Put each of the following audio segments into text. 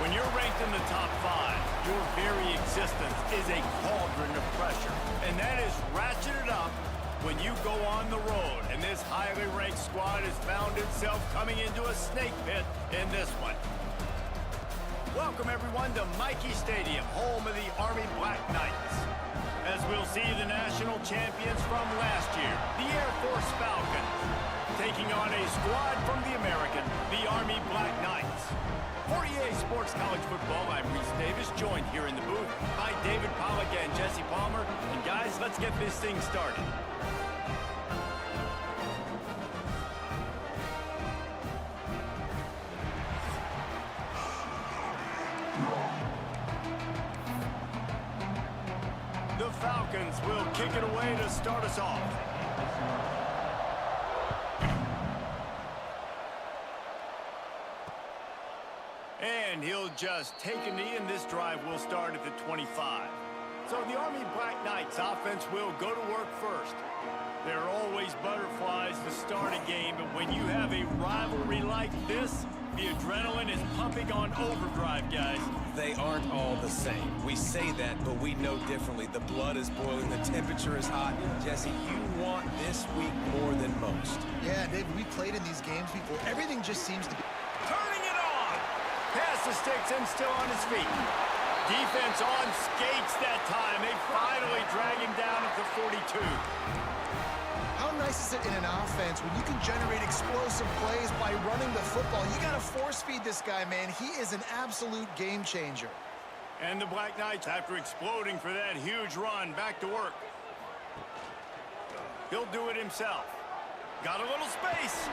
When you're ranked in the top 5, your very existence is a cauldron of pressure. And that is ratcheted up when you go on the road. And this highly ranked squad has found itself coming into a snake pit in this one. Welcome, everyone, to Michie Stadium, home of the Army Black Knights. As we'll see the national champions from last year, the Air Force Falcons, taking on a squad from the American, the Army Black Knights. For EA Sports College Football, I'm Reese Davis, joined here in the booth by David Pollack and Jesse Palmer. And guys, let's get this thing started. The Falcons will kick it away to start us off. And he'll just take a knee, and this drive will start at the 25. So the Army Black Knights offense will go to work first. There are always butterflies to start a game, but when you have a rivalry like this, the adrenaline is pumping on overdrive, guys. They aren't all the same. We say that, but we know differently. The blood is boiling, the temperature is hot. Jesse, you want this week more than most. Yeah, Dave, we played in these games before. Everything just seems to be... Turning it on! Pass the sticks and still on his feet. Defense on skates that time. They finally drag him down at the 42. How nice is it in an offense when you can generate explosive plays by running the football? You got to force feed this guy, man. He is an absolute game changer. And the Black Knights, after exploding for that huge run, back to work. He'll do it himself. Got a little space.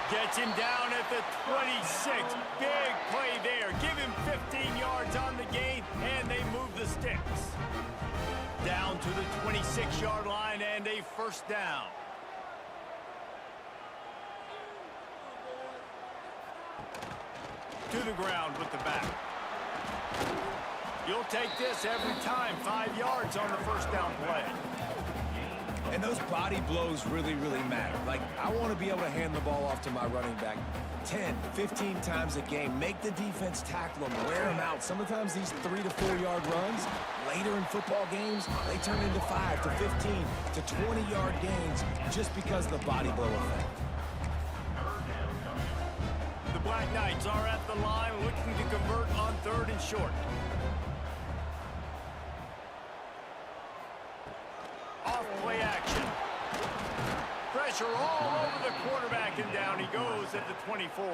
Gets him down at the 26. Big play there. Give him 15 yards on the gain, and they move the sticks. Down to the 26-yard line and a first down. To the ground with the back. You'll take this every time. 5 yards on the first down play. And those body blows really, really matter. Like, I want to be able to hand the ball off to my running back 10, 15 times a game. Make the defense tackle them, wear them out. Sometimes these 3 to 4 yard runs, later in football games, they turn into 5 to 15 to 20-yard gains just because of the body blow effect. The Black Knights are at the line looking to convert on 3rd and short. Off-play action. Pressure all over the quarterback, and down he goes at the 24.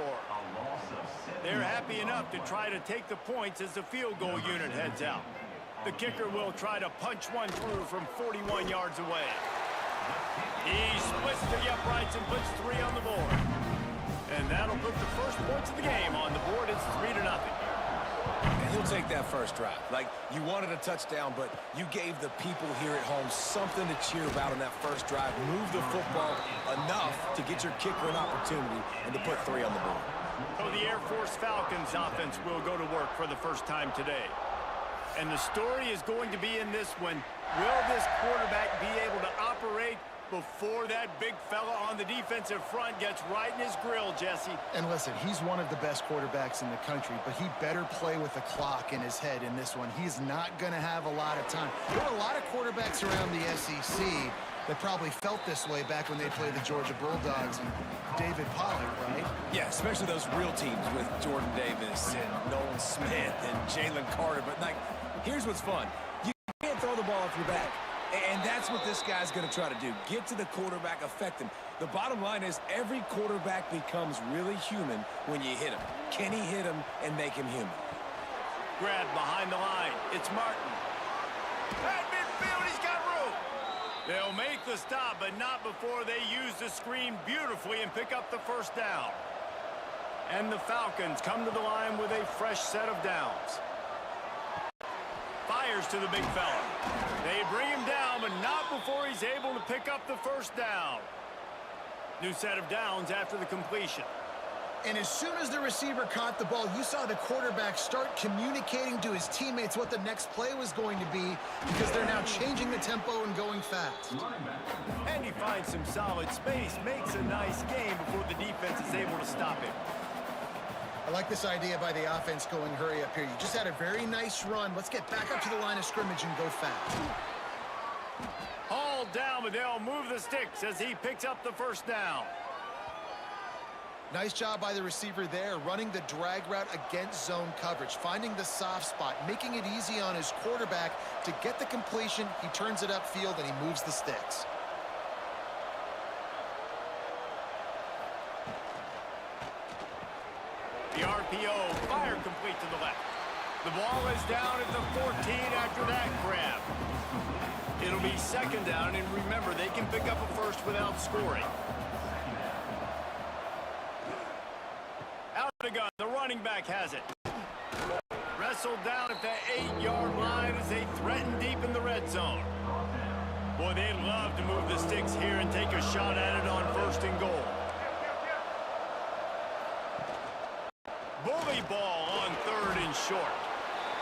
They're happy enough to try to take the points as the field goal unit heads out. The kicker will try to punch one through from 41 yards away. He splits the uprights and puts 3 on the board. And that'll put the first points of the game on the board. It's 3-0. And he'll take that first drive. Like, you wanted a touchdown, but you gave the people here at home something to cheer about on that first drive. Move the football enough to get your kicker an opportunity and to put 3 on the board. So the Air Force Falcons offense will go to work for the first time today. And the story is going to be in this one. Will this quarterback be able to operate before that big fella on the defensive front gets right in his grill, Jesse? And listen, he's one of the best quarterbacks in the country, but he better play with the clock in his head in this one. He's not going to have a lot of time. There are a lot of quarterbacks around the SEC that probably felt this way back when they played the Georgia Bulldogs and David Pollack, right? Yeah, especially those real teams with Jordan Davis and Nolan Smith and Jalen Carter. But, like, here's what's fun. You can't throw the ball off your back. And that's what this guy's going to try to do. Get to the quarterback, affect him. The bottom line is every quarterback becomes really human when you hit him. Can he hit him and make him human? Grab behind the line. It's Martin. At midfield, he's got room. They'll make the stop, but not before they use the screen beautifully and pick up the first down. And the Falcons come to the line with a fresh set of downs. Fires to the big fella. They bring him down, but not before he's able to pick up the first down. New set of downs after the completion. And as soon as the receiver caught the ball, you saw the quarterback start communicating to his teammates what the next play was going to be because they're now changing the tempo and going fast. And he finds some solid space, makes a nice game before the defense is able to stop him. A like this idea by the offense going hurry up here. You just had a very nice run. Let's get back up to the line of scrimmage and go fast. Hauled down, but they'll move the sticks as he picks up the first down. Nice job by the receiver there, running the drag route against zone coverage, finding the soft spot, making it easy on his quarterback to get the completion. He turns it upfield, and he moves the sticks. The RPO, fire complete to the left. The ball is down at the 14 after that grab. It'll be second down, and remember, they can pick up a first without scoring. Out of the gun, the running back has it. Wrestled down at the 8-yard line as they threaten deep in the red zone. Boy, they'd love to move the sticks here and take a shot at it on first and goal. Bully ball on third and short.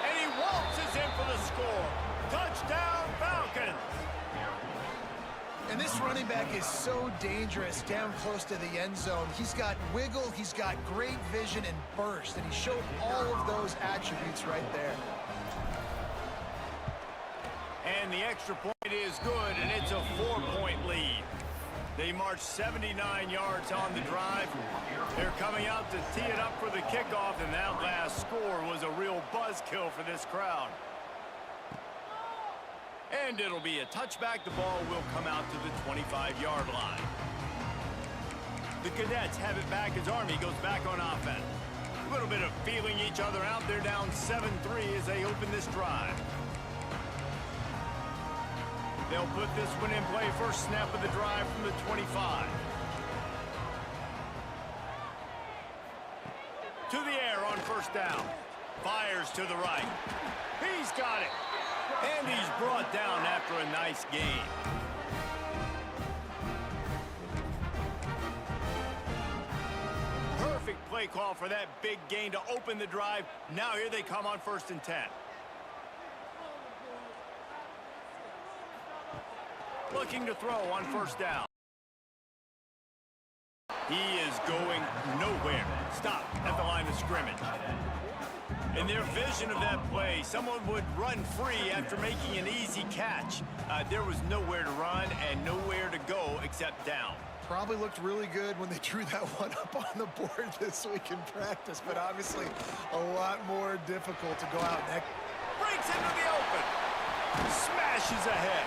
And he waltzes in for the score. Touchdown, Falcons! And this running back is so dangerous down close to the end zone. He's got wiggle, he's got great vision and burst, and he showed all of those attributes right there. And the extra point is good, and it's a 4-point lead. They marched 79 yards on the drive. They're coming out to tee it up for the kickoff, and that last score was a real buzzkill for this crowd. And it'll be a touchback. The ball will come out to the 25-yard line. The Cadets have it back as Army goes back on offense. A little bit of feeling each other out. They're down 7-3 as they open this drive. They'll put this one in play. First snap of the drive from the 25. To the air on first down. Fires to the right. He's got it. And he's brought down after a nice gain. Perfect play call for that big gain to open the drive. Now here they come on first and 10. Looking to throw on first down. He is going nowhere. Stop at the line of scrimmage. In their vision of that play, someone would run free after making an easy catch. There was nowhere to run and nowhere to go except down. Probably looked really good when they drew that one up on the board this week in practice, but obviously a lot more difficult to go out next. Breaks into the open. Smashes ahead.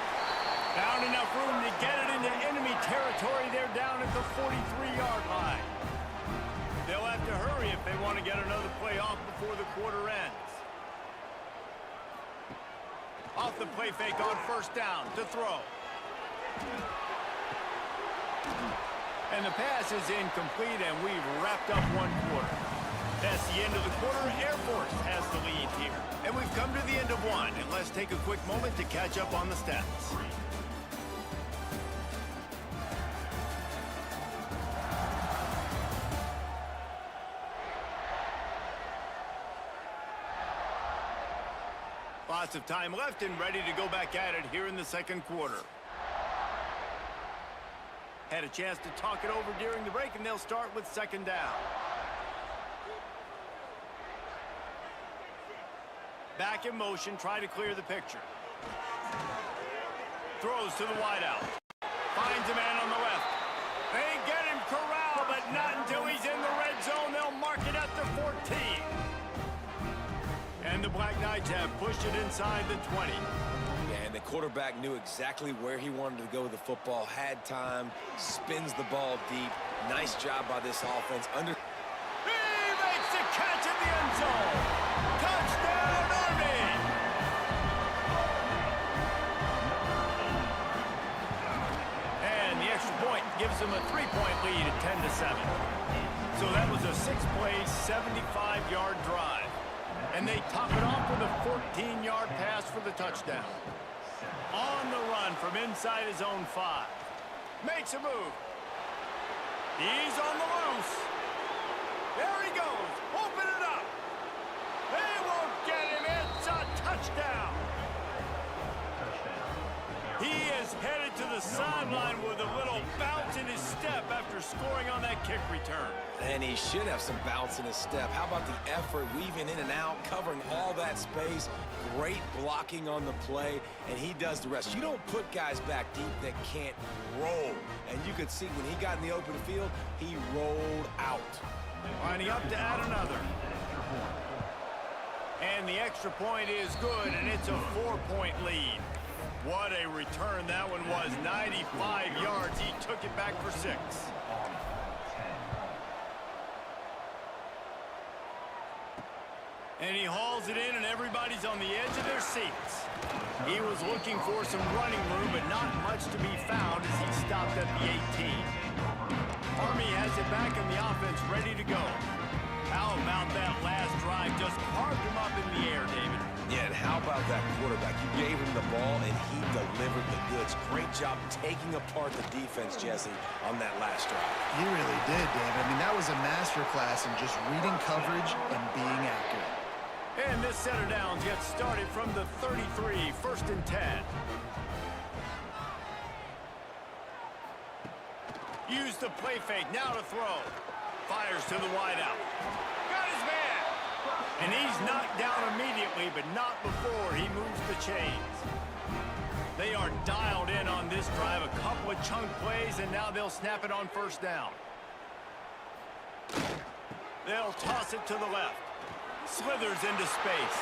Found enough room to get it into enemy territory. They're down at the 43-yard line. They'll have to hurry if they want to get another play off before the quarter ends. Off the play fake on first down to throw. And the pass is incomplete, and we've wrapped up one quarter. That's the end of the quarter. Air Force has the lead here. And we've come to the end of one, and let's take a quick moment to catch up on the stats. Lots of time left and ready to go back at it here in the second quarter. Had a chance to talk it over during the break, and they'll start with second down. Back in motion, try to clear the picture. Throws to the wideout. Finds a man on the left. They get him corralled, but not until he's in the red zone. They'll mark it at the 14. And the Black Knights have pushed it inside the 20. Yeah, and the quarterback knew exactly where he wanted to go with the football, had time, spins the ball deep. Nice job by this offense. He makes the catch in the end zone. Touchdown, Army! And the extra point gives them a 3-point lead at 10-7. So that was a 6-play, 75-yard drive. And they top it off with a 14-yard pass for the touchdown. On the run from inside his own 5. Makes a move. He's on the loose. There he goes. Open it up. They won't get him. It's a touchdown. He is headed to the sideline with a little bounce in his step after scoring on that kick return. And he should have some bounce in his step. How about the effort, weaving in and out, covering all that space, great blocking on the play, and he does the rest. You don't put guys back deep that can't roll. And you could see when he got in the open field, he rolled out. Lining up to add another. And the extra point is good, and it's a 4-point lead. What a return that one was. 95 yards. He took it back for 6. And he hauls it in, and everybody's on the edge of their seats. He was looking for some running room, but not much to be found as he stopped at the 18. Army has it back in the offense, ready to go. How about that last drive? Just carved him up in the air, David. Yeah, and how about that quarterback? You gave him the ball, and he delivered the goods. Great job taking apart the defense, Jesse, on that last drive. He really did, David. I mean, that was a masterclass in just reading coverage and being accurate. And this set of downs gets started from the 33, 1st and 10. Use the play fake, now to throw. Fires to the wideout. Got his man! And he's knocked down immediately, but not before he moves the chains. They are dialed in on this drive. A couple of chunk plays, and now they'll snap it on 1st down. They'll toss it to the left. Slithers into space.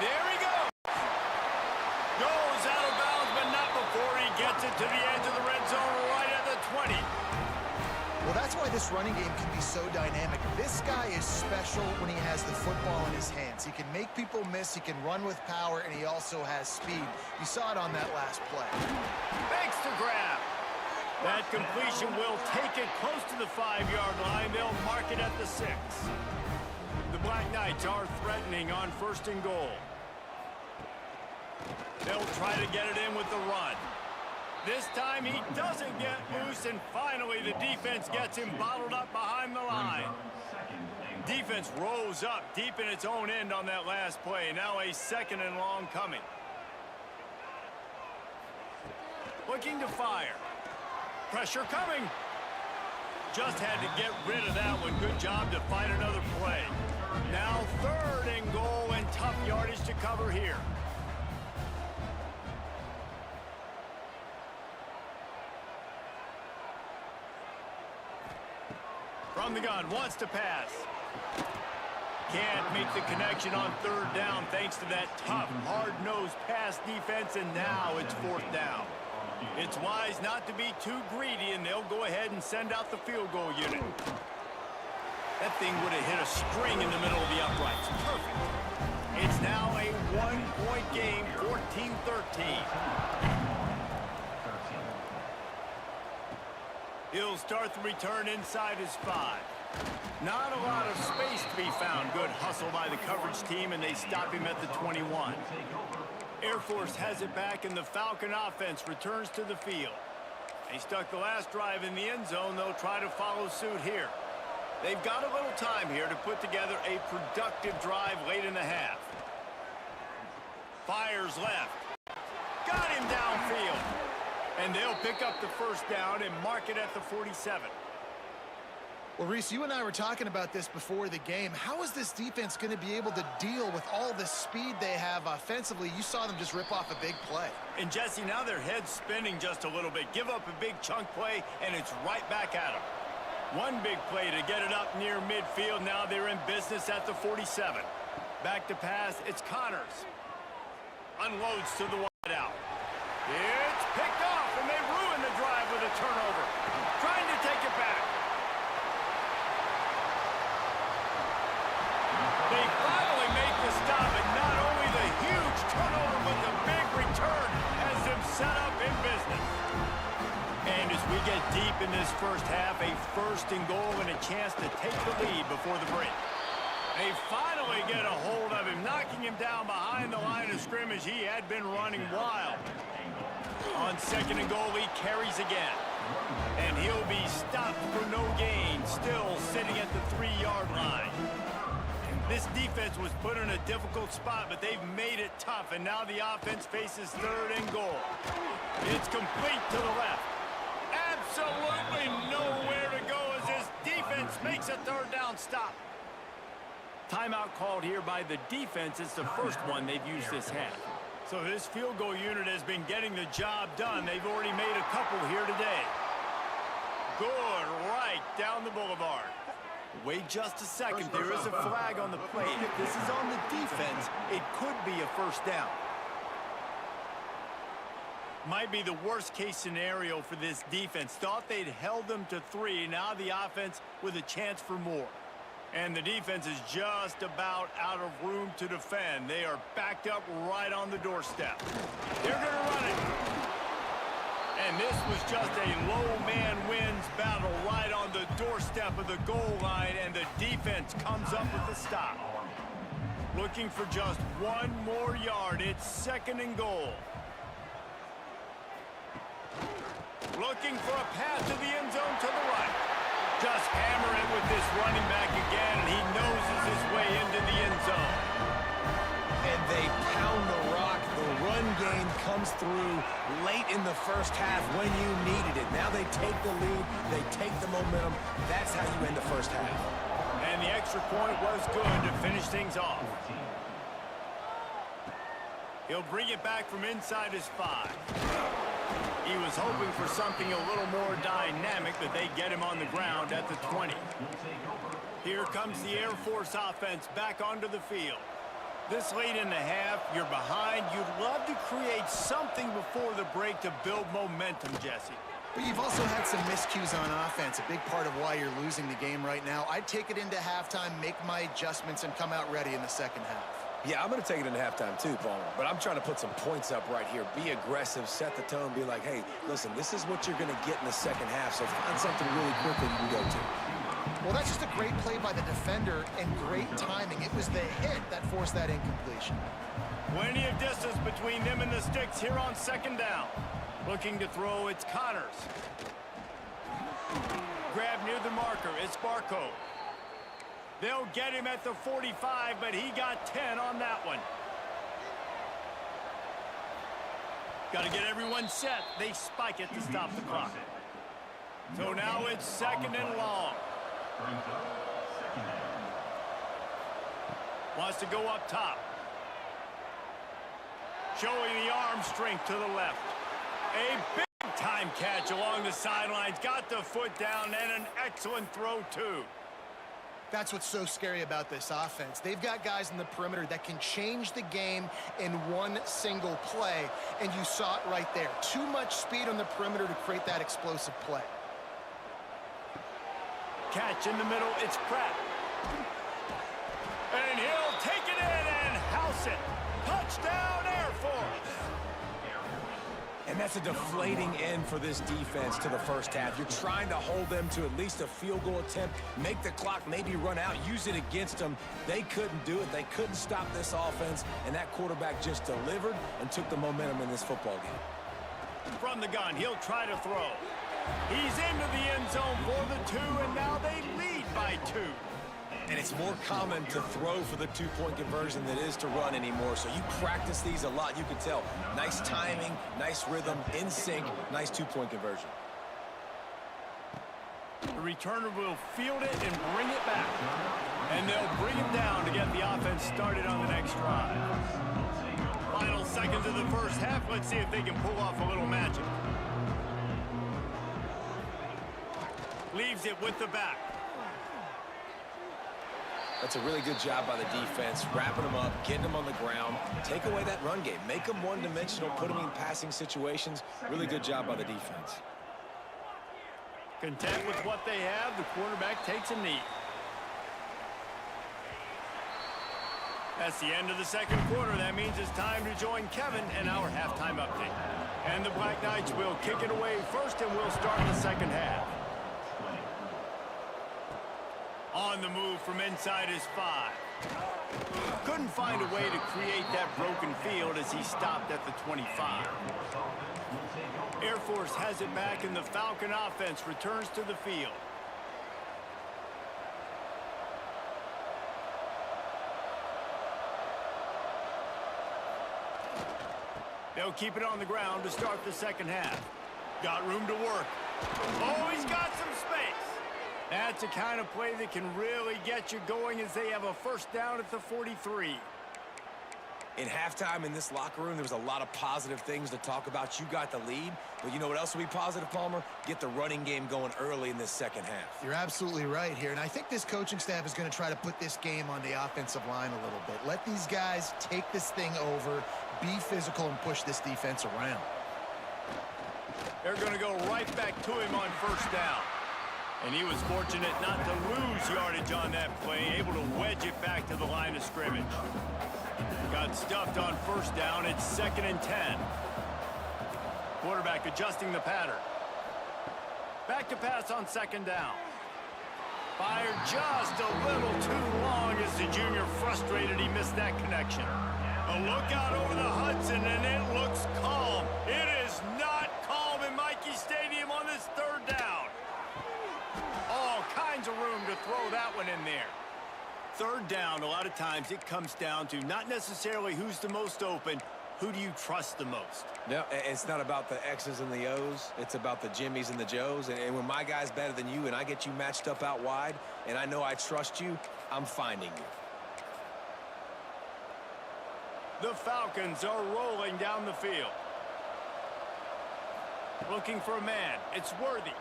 There he goes. Goes out of bounds, but not before he gets it to the edge of the red zone right at the 20. Well, that's why this running game can be so dynamic. This guy is special when he has the football in his hands. He can make people miss, he can run with power, and he also has speed. You saw it on that last play. Thanks to grab. That completion will take it close to the 5-yard line. They'll mark it at the 6. The Black Knights are threatening on 1st and goal. They'll try to get it in with the run. This time he doesn't get loose, and finally the defense gets him bottled up behind the line. Defense rolls up deep in its own end on that last play. Now a 2nd and long coming. Looking to fire. Pressure coming. Just had to get rid of that one. Good job to find another play. Now 3rd and goal, and tough yardage to cover here. From the gun, wants to pass. Can't make the connection on 3rd down thanks to that tough, hard-nosed pass defense, and now it's 4th down. It's wise not to be too greedy, and they'll go ahead and send out the field goal unit. That thing would have hit a string in the middle of the uprights. Perfect. It's now a 1-point game, 14-13. He'll start the return inside his 5. Not a lot of space to be found. Good hustle by the coverage team, and they stop him at the 21. Air Force has it back, and the Falcon offense returns to the field. They stuck the last drive in the end zone. They'll try to follow suit here. They've got a little time here to put together a productive drive late in the half. Fires left. Got him downfield. And they'll pick up the 1st down and mark it at the 47. Well, Reese, you and I were talking about this before the game. How is this defense going to be able to deal with all the speed they have offensively? You saw them just rip off a big play. And, Jesse, now their head's spinning just a little bit. Give up a big chunk play, and it's right back at them. One big play to get it up near midfield. Now they're in business at the 47. Back to pass. It's Connors. Unloads to the wideout. It's picked off, and they ruin the drive with a turnover. Trying to take it back. They finally make the stop, and not only the huge turnover, but the big return has them set up in business. And as we get deep in this 1st half, a 1st and goal and a chance to take the lead before the break. They finally get a hold of him, knocking him down behind the line of scrimmage. He had been running wild. On 2nd and goal, he carries again. And he'll be stopped for no gain, still sitting at the 3-yard line. This defense was put in a difficult spot, but they've made it tough, and now the offense faces 3rd and goal. It's complete to the left. Absolutely nowhere to go as this defense makes a third down stop. Timeout called here by the defense. It's the first one they've used this half. So this field goal unit has been getting the job done. They've already made a couple here today. Good, right down the boulevard. Wait just a second. There is a flag on the play. If this is on the defense, it could be a first down. Might be the worst case scenario for this defense. Thought they'd held them to 3. Now the offense with a chance for more. And the defense is just about out of room to defend. They are backed up right on the doorstep. They're going to run it. And this was just a low man wins battle right on the doorstep of the goal line, and the defense comes up with the stop. Looking for just one more yard. It's 2nd and goal. Looking for a pass to the end zone to the right. Just hammer it with this running back again, and he noses his way into the end zone. And they pound the rock. The run game comes through late in the first half when you needed it. Now they take the lead. They take the momentum. That's how you end the first half. And the extra point was good to finish things off. He'll bring it back from inside his 5. He was hoping for something a little more dynamic, but they get him on the ground at the 20. Here comes the Air Force offense back onto the field. This late in the half, you're behind. You'd love to create something before the break to build momentum, Jesse. But you've also had some miscues on offense, a big part of why you're losing the game right now. I'd take it into halftime, make my adjustments, and come out ready in the second half. Yeah, I'm going to take it into halftime too, Paul. But I'm trying to put some points up right here. Be aggressive, set the tone, be like, hey, listen, this is what you're going to get in the second half, so find something really quick that you can go to. Well, that's just a great play by the defender and great timing. It was the hit that forced that incompletion. Plenty of distance between them and the sticks here on 2nd down. Looking to throw, it's Connors. Grab near the marker, it's Barco. They'll get him at the 45, but he got 10 on that one. Got to get everyone set. They spike it to stop the clock. So now it's 2nd and long. Wants to go up top. Showing the arm strength to the left. A big-time catch along the sidelines. Got the foot down and an excellent throw, too. That's what's so scary about this offense. They've got guys in the perimeter that can change the game in one single play, and you saw it right there. Too much speed on the perimeter to create that explosive play. Catch in the middle, it's Pratt. And he'll take it in and house it. Touchdown, Air Force. And that's a deflating end for this defense to the first half. You're trying to hold them to at least a field goal attempt, make the clock maybe run out, use it against them. They couldn't do it. They couldn't stop this offense, and that quarterback just delivered and took the momentum in this football game. From the gun, he'll try to throw. He's into the end zone for the 2, and now they lead by 2. And it's more common to throw for the 2-point conversion than it is to run anymore. So you practice these a lot. You can tell. Nice timing, nice rhythm, in sync, nice 2-point conversion. The returner will field it and bring it back. And they'll bring it down to get the offense started on the next drive. Final seconds of the first half. Let's see if they can pull off a little magic. Leaves it with the back. That's a really good job by the defense, wrapping them up, getting them on the ground. Take away that run game. Make them one-dimensional, put them in passing situations. Really good job by the defense. Content with what they have, the quarterback takes a knee. That's the end of the second quarter. That means it's time to join Kevin and our halftime update. And the Black Knights will kick it away first, and we'll start the second half. On the move from inside his 5. Couldn't find a way to create that broken field as he stopped at the 25. Air Force has it back, and the Falcon offense returns to the field. They'll keep it on the ground to start the second half. Got room to work. Oh, he's got some space. That's the kind of play that can really get you going as they have a first down at the 43. In halftime in this locker room, there was a lot of positive things to talk about. You got the lead, but you know what else will be positive, Palmer? Get the running game going early in this second half. You're absolutely right here, and I think this coaching staff is going to try to put this game on the offensive line a little bit. Let these guys take this thing over, be physical, and push this defense around. They're going to go right back to him on first down. And he was fortunate not to lose yardage on that play, able to wedge it back to the line of scrimmage. Got stuffed on first down. It's 2nd and 10. Quarterback adjusting the pattern. Back to pass on 2nd down. Fired just a little too long as the junior frustrated he missed that connection. A look out over the Hudson, and it looks calm. It is not calm in Michie Stadium on this 3rd down. All kinds of room to throw that one in there. 3rd down, a lot of times it comes down to not necessarily who's the most open, who do you trust the most? No, it's not about the X's and the O's. It's about the Jimmies and the Joes. And when my guy's better than you and I get you matched up out wide and I know I trust you, I'm finding you. The Falcons are rolling down the field. Looking for a man. It's Worthy.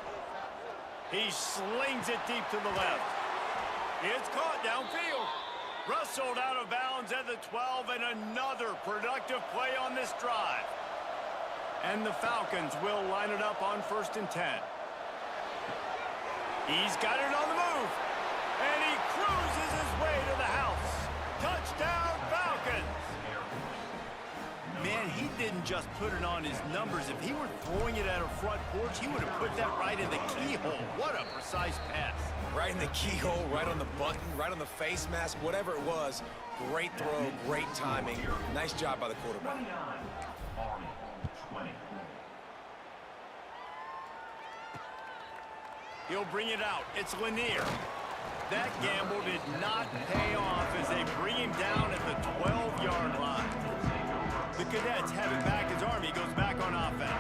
He slings it deep to the left. It's caught downfield. Rustled out of bounds at the 12, and another productive play on this drive. And the Falcons will line it up on 1st and 10. He's got it on the move. And he cruises his way to the house. Touchdown, Falcons. Man, he didn't just put it on his numbers. If he were throwing it at a front porch, he would have put that right in the keyhole. What a precise pass. Right in the keyhole, right on the button, right on the face mask, whatever it was. Great throw, great timing. Nice job by the quarterback. He'll bring it out. It's Lanier. That gamble did not pay off as they bring him down at the 12-yard line. The Cadets have it back as Army goes back on offense.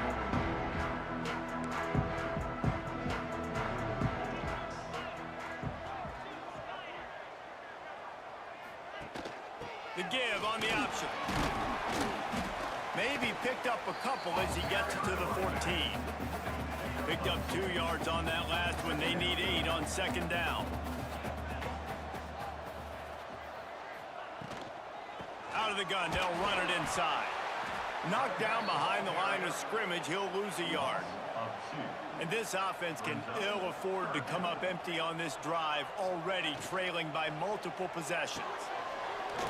The give on the option. Maybe picked up a couple as he gets it to the 14. Picked up 2 yards on that last one. They need 8 on 2nd down. Out of the gun, they'll run it inside. Knocked down behind the line of scrimmage, he'll lose a yard. And this offense can ill afford to come up empty on this drive, already trailing by multiple possessions.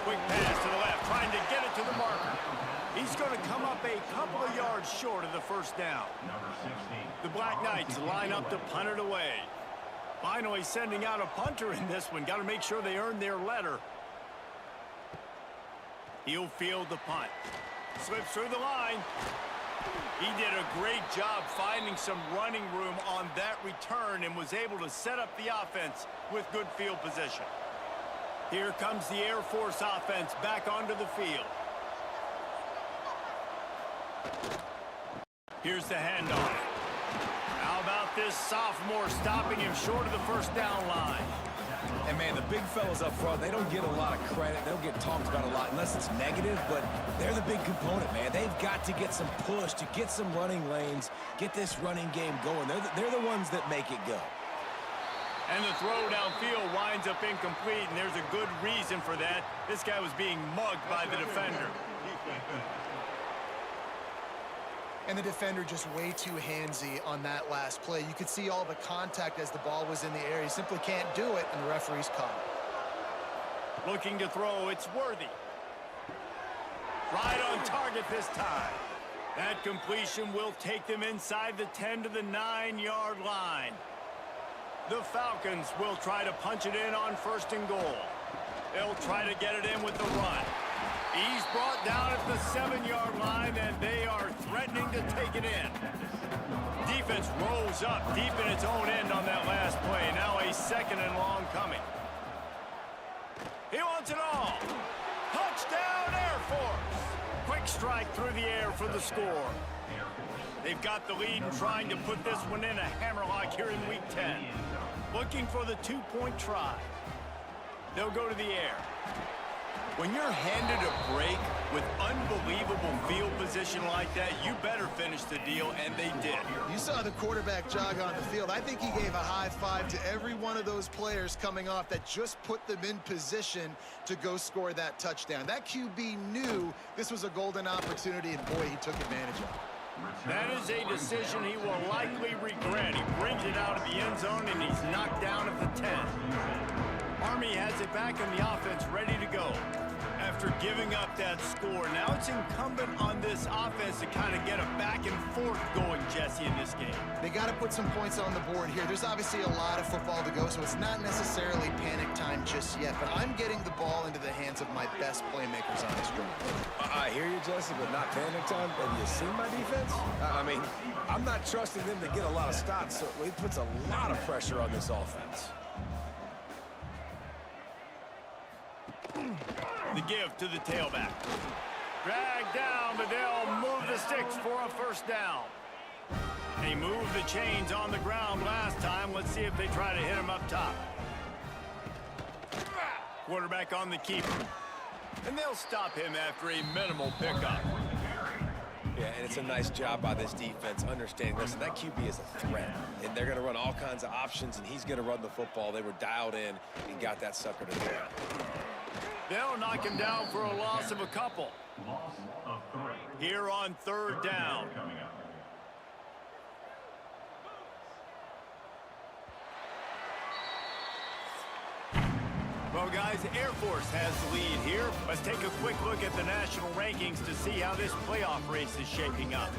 Quick pass to the left, trying to get it to the marker. He's going to come up a couple of yards short of the 1st down. The Black Knights line up to punt it away. Finally sending out a punter in this one. Got to make sure they earn their letter. He'll field the punt. Slips through the line. He did a great job finding some running room on that return and was able to set up the offense with good field position. Here comes the Air Force offense back onto the field. Here's the handoff. How about this sophomore stopping him short of the 1st down line? And, man, the big fellas up front, they don't get a lot of credit. They don't get talked about a lot unless it's negative, but they're the big component, man. They've got to get some push, to get some running lanes, get this running game going. They're the ones that make it go. And the throw downfield winds up incomplete, and there's a good reason for that. This guy was being mugged by the defender. And the defender just way too handsy on that last play. You could see all the contact as the ball was in the air. He simply can't do it, and the referee's caught it. Looking to throw, it's Worthy. Right on target this time. That completion will take them inside the 10 to the 9-yard line. The Falcons will try to punch it in on 1st and goal. They'll try to get it in with the run. He's brought down at the 7-yard line, and they are threatening to take it in. Defense rolls up deep in its own end on that last play. Now a 2nd and long coming. He wants it all. Touchdown, Air Force. Quick strike through the air for the score. They've got the lead and trying to put this one in a hammerlock here in Week 10. Looking for the two-point try. They'll go to the air. When you're handed a break with unbelievable field position like that, you better finish the deal, and they did. You saw the quarterback jog on the field. I think he gave a high five to every one of those players coming off that just put them in position to go score that touchdown. That QB knew this was a golden opportunity, and boy, he took advantage of it. That is a decision he will likely regret. He brings it out of the end zone, and he's knocked down at the 10. Army has it back in the offense, ready to go. After giving up that score, now it's incumbent on this offense to kind of get a back and forth going, Jesse, in this game. They got to put some points on the board here. There's obviously a lot of football to go, so it's not necessarily panic time just yet, but I'm getting the ball into the hands of my best playmakers on this drive. I hear you, Jesse, but not panic time. Have you seen my defense? I mean, I'm not trusting them to get a lot of stops, so it puts a lot of pressure on this offense. The give to the tailback. Drag down, but they'll move the sticks for a first down. They moved the chains on the ground last time. Let's see if they try to hit him up top. Quarterback on the keeper. And they'll stop him after a minimal pickup. Yeah, and it's a nice job by this defense understanding, listen, that QB is a threat, and they're going to run all kinds of options, and he's going to run the football. They were dialed in and got that sucker to the ground. They'll knock him down for a loss of a couple. Here on third down. Well, guys, Air Force has the lead here. Let's take a quick look at the national rankings to see how this playoff race is shaping up.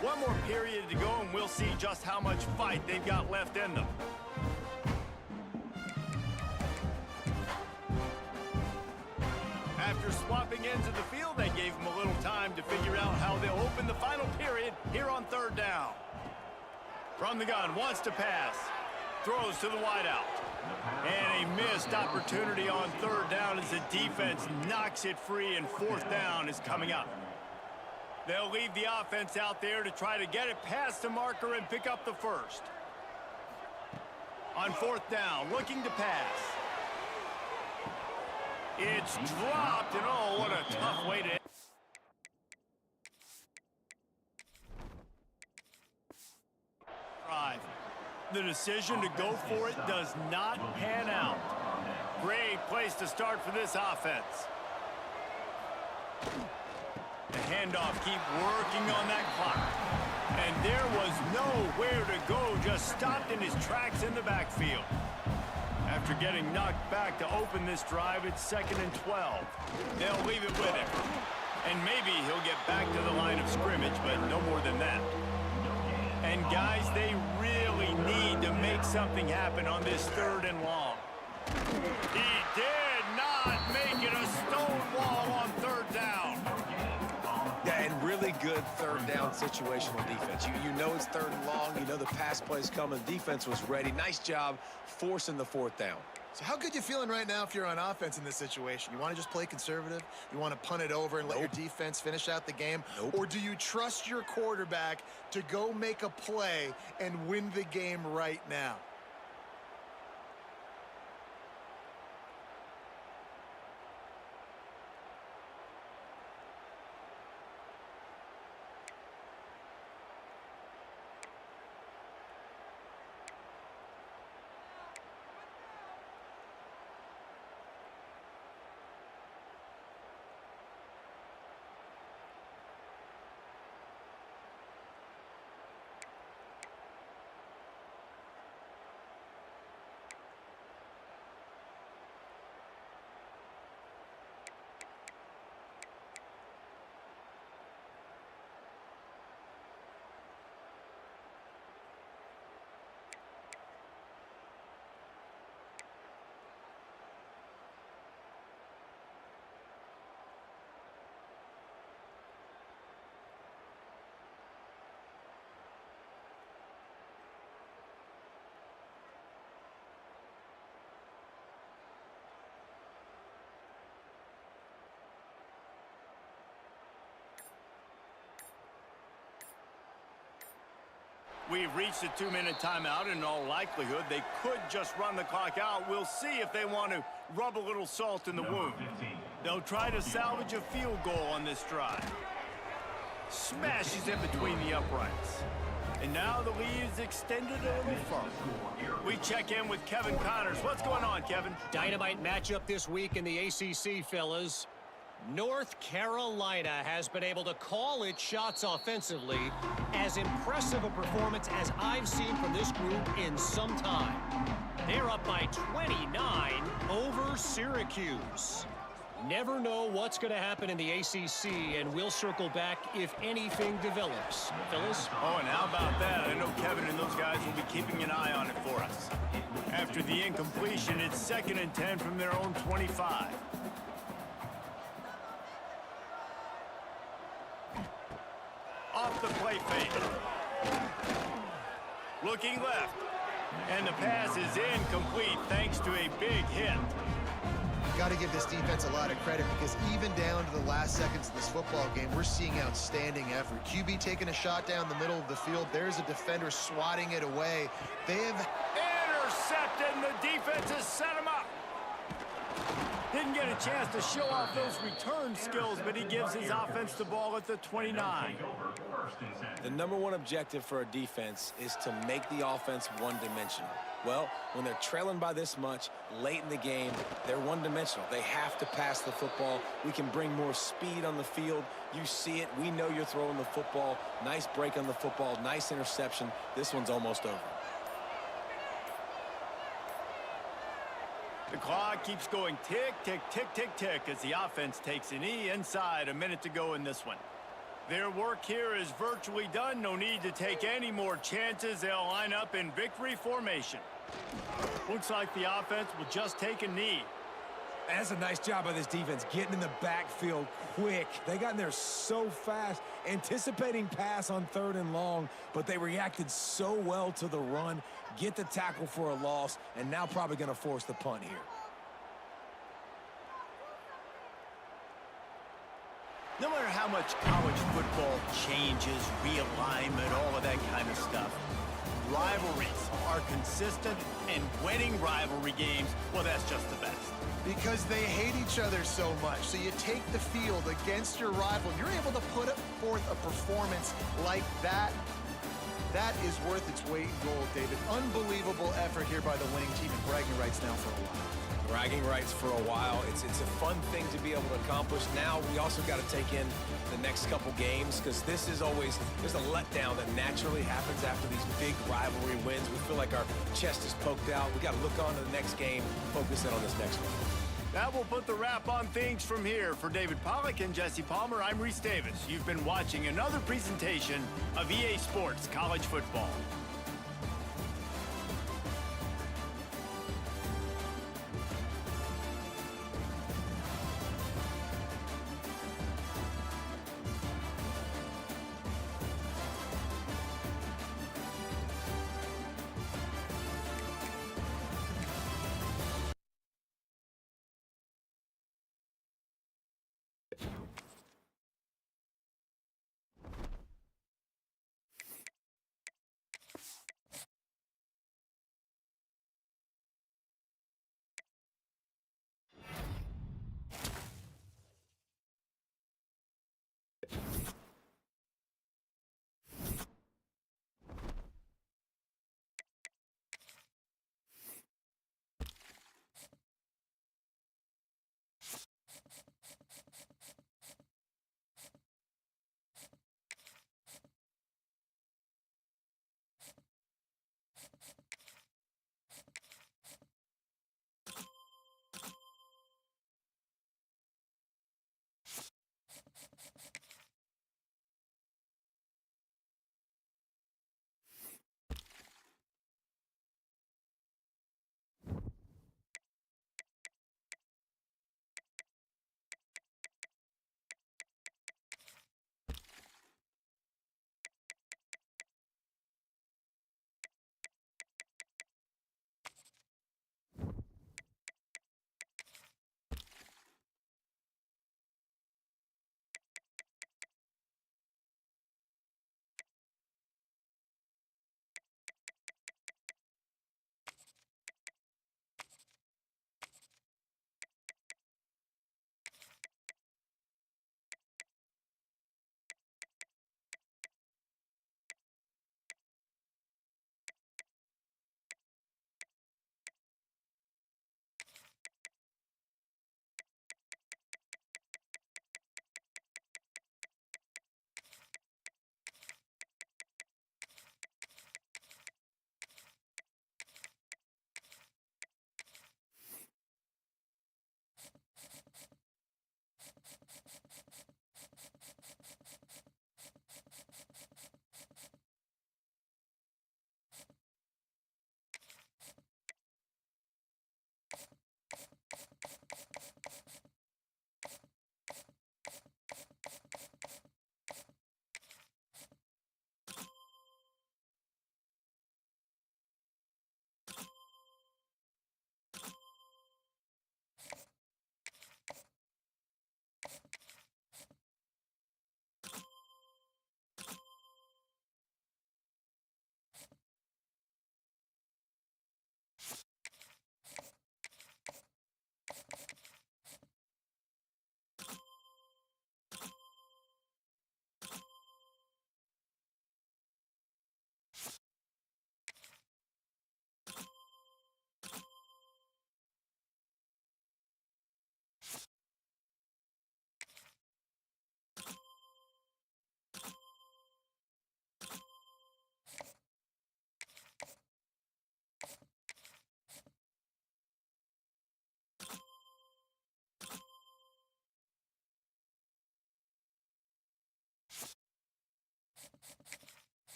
One more period to go, and we'll see just how much fight they've got left in them. After swapping ends of the field, they gave them a little time to figure out how they'll open the final period here on third down. From the gun, wants to pass. Throws to the wideout. And a missed opportunity on third down as the defense knocks it free, and fourth down is coming up. They'll leave the offense out there to try to get it past the marker and pick up the first. On fourth down, looking to pass. It's dropped, and oh, what a tough way to... drive. The decision to go for it does not pan out. Great place to start for this offense. The handoff, keep working on that clock. And there was nowhere to go, just stopped in his tracks in the backfield. After getting knocked back to open this drive, it's 2nd and 12. They'll leave it with him. And maybe he'll get back to the line of scrimmage, but no more than that. And guys, they really need to make something happen on this 3rd and long. He did not make it a stone wall on 3rd down. Yeah, and really good third down situational defense. You know it's 3rd and long. You know the pass play's coming. Defense was ready. Nice job forcing the 4th down. So how good you feeling right now if you're on offense in this situation? You want to just play conservative? You want to punt it over and let your defense finish out the game? Or do you trust your quarterback to go make a play and win the game right now? We've reached a 2-minute timeout. In all likelihood, they could just run the clock out. We'll see if they want to rub a little salt in the wound. They'll try to salvage a field goal on this drive. Smashes in between the uprights. And now the lead is extended a little further. We check in with Kevin Connors. What's going on, Kevin? Dynamite matchup this week in the ACC, fellas. North Carolina has been able to call its shots offensively. As impressive a performance as I've seen from this group in some time. They're up by 29 over Syracuse. Never know what's going to happen in the ACC, and we'll circle back if anything develops. Phyllis? Oh, and how about that? I know Kevin and those guys will be keeping an eye on it for us. After the incompletion, it's 2nd and 10 from their own 25. Off the play fake. Looking left. And the pass is incomplete thanks to a big hit. Got to give this defense a lot of credit because even down to the last seconds of this football game, we're seeing outstanding effort. QB taking a shot down the middle of the field. There's a defender swatting it away. They have intercepted, and the defense has set him up. Didn't get a chance to show off those return skills, but he gives his offense the ball at the 29. The #1 objective for a defense is to make the offense one-dimensional. Well, when they're trailing by this much late in the game, they're one-dimensional. They have to pass the football. We can bring more speed on the field. You see it. We know you're throwing the football. Nice break on the football. Nice interception. This one's almost over. The clock keeps going tick, tick, tick, tick, tick as the offense takes a knee inside. A minute to go in this one. Their work here is virtually done. No need to take any more chances. They'll line up in victory formation. Looks like the offense will just take a knee. That's a nice job by this defense, getting in the backfield quick. They got in there so fast, anticipating pass on 3rd and long, but they reacted so well to the run, get the tackle for a loss, and now probably going to force the punt here. No matter how much college football changes, realignment, all of that kind of stuff, rivalries are consistent, and winning rivalry games, well, that's just the best. because they hate each other so much. So you take the field against your rival. You're able to put forth a performance like that. That is worth its weight in gold, David. Unbelievable effort here by the winning team, and bragging rights now for a while. Bragging rights for a while. It's a fun thing to be able to accomplish. Now we also got to take in the next couple games, because this is always, there's a letdown that naturally happens after these big rivalry wins. We feel like our chest is poked out. We got to look on to the next game, focus in on this next one. That will put the wrap on things from here. For David Pollack and Jesse Palmer, I'm Reese Davis. You've been watching another presentation of EA Sports College Football.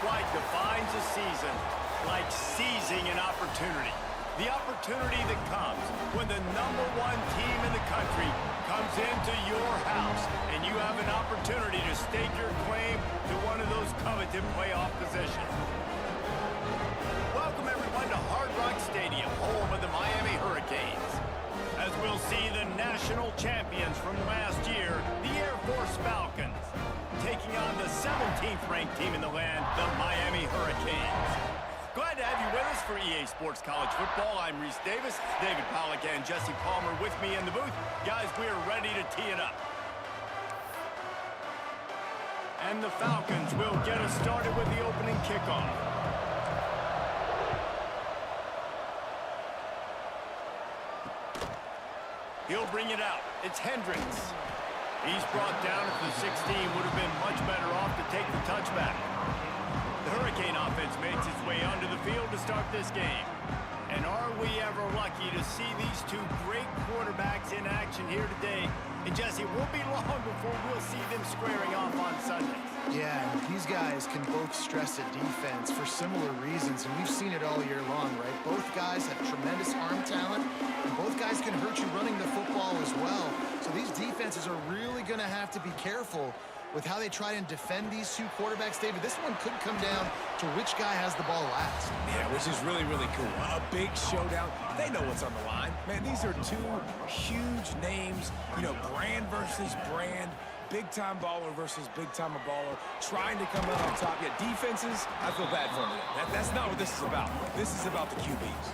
quite defines a season like seizing an opportunity. The opportunity that comes when the #1 team in the country comes into your house and you have an opportunity to stake your claim to one of those coveted playoff positions. Welcome everyone to Hard Rock Stadium, home of the Miami Hurricanes. As we'll see the national champions from last year, the Air Force Falcons, taking on the 17th ranked team in the land, the Miami Hurricanes. Glad to have you with us for EA Sports College Football. I'm Reese Davis, David Pollack and Jesse Palmer with me in the booth. Guys, we are ready to tee it up. And the Falcons will get us started with the opening kickoff. He'll bring it out. It's Hendricks. He's brought down at the 16. Would have been much better off to take the touchback. The Hurricane offense makes its way onto the field to start this game. And are we ever lucky to see these two great quarterbacks in action here today? And Jesse, it won't be long before we'll see them squaring off on Sundays. Yeah, these guys can both stress a defense for similar reasons, and we've seen it all year long, right? Both guys have tremendous arm talent, and both guys can hurt you running the football as well. So these defenses are really going to have to be careful with how they try and defend these two quarterbacks. David, this one could come down to which guy has the ball last. Yeah, which is really, really cool. A big showdown. They know what's on the line. Man, these are two huge names, you know, brand versus brand. Big-time baller versus big-time baller, trying to come out on top. Yeah, defenses, I feel bad for them. That's not what this is about. This is about the QBs.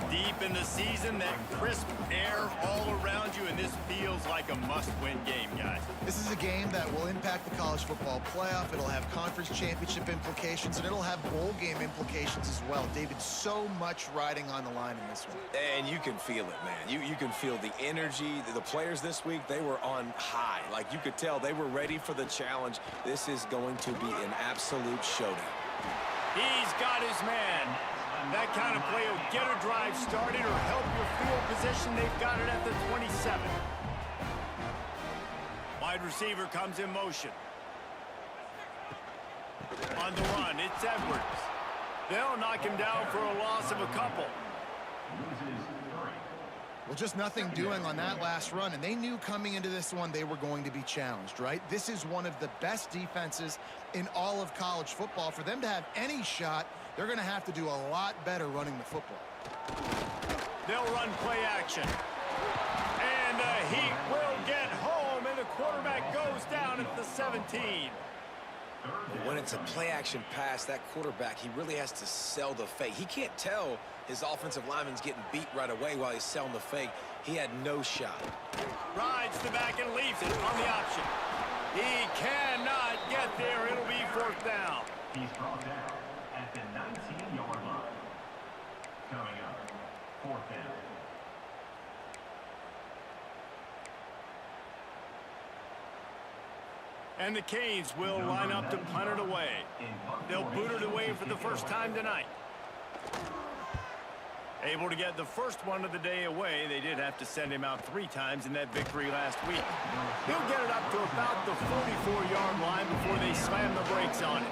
Deep in the season, that crisp air all around you, and this feels like a must-win game, guys. This is a game that will impact the college football playoff. It'll have conference championship implications, and it'll have bowl game implications as well. David, so much riding on the line in this one. And you can feel it, man. You can feel the energy. The players this week, they were on high. Like, you could tell they were ready for the challenge. This is going to be an absolute showdown. He's got his man. That kind of play will get a drive started or help your field position. They've got it at the 27. Wide receiver comes in motion. On the run, it's Edwards. They'll knock him down for a loss of a couple. Well, just nothing doing on that last run, and they knew coming into this one they were going to be challenged, right? This is one of the best defenses in all of college football. For them to have any shot, they're going to have to do a lot better running the football. They'll run play action. And the Heat will get home, and the quarterback goes down at the 17. When it's a play-action pass, that quarterback, he really has to sell the fake. He can't tell his offensive lineman's getting beat right away while he's selling the fake. He had no shot. Rides the back and leaves it on the option. He cannot get there. It'll be fourth down. He's brought down at the 19-yard line. Coming up, fourth down. And the Canes will line up to punt it away. They'll boot it away for the first time tonight. Able to get the first one of the day away. They did have to send him out 3 times in that victory last week. He'll get it up to about the 44-yard line before they slam the brakes on it.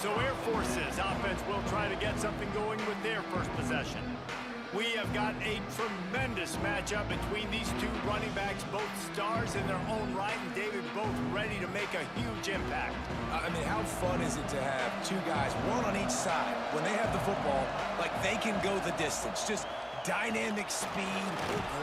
So Air Force's offense will try to get something going with their first possession. We have got a tremendous matchup between these two running backs, both stars in their own right, and David both ready to make a huge impact. I mean, how fun is it to have two guys, one on each side, when they have the football, like they can go the distance. Just dynamic speed,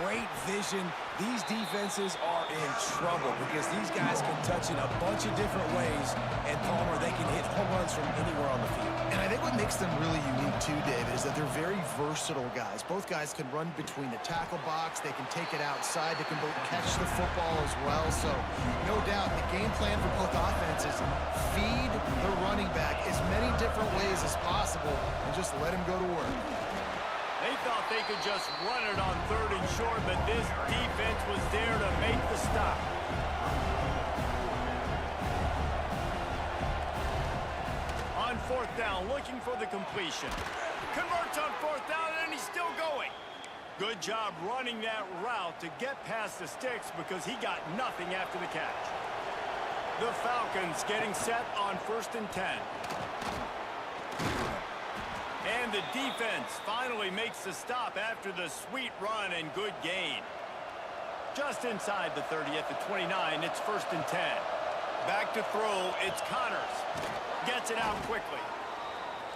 great vision. These defenses are in trouble because these guys can touch in a bunch of different ways, and Palmer, they can hit home runs from anywhere on the field. And I think what makes them really unique too, David, is that they're very versatile guys. Both guys can run between the tackle box. They can take it outside. They can both catch the football as well. So no doubt the game plan for both offenses, feed the running back as many different ways as possible and just let him go to work. They thought they could just run it on 3rd and short, but this defense was there to make the stop. On 4th down, looking for the completion. Converts on 4th down, and he's still going. Good job running that route to get past the sticks because he got nothing after the catch. The Falcons getting set on 1st and 10. And the defense finally makes the stop after the sweet run and good gain. Just inside the 30 at the 29, it's 1st and 10. Back to throw, it's Connors. Gets it out quickly.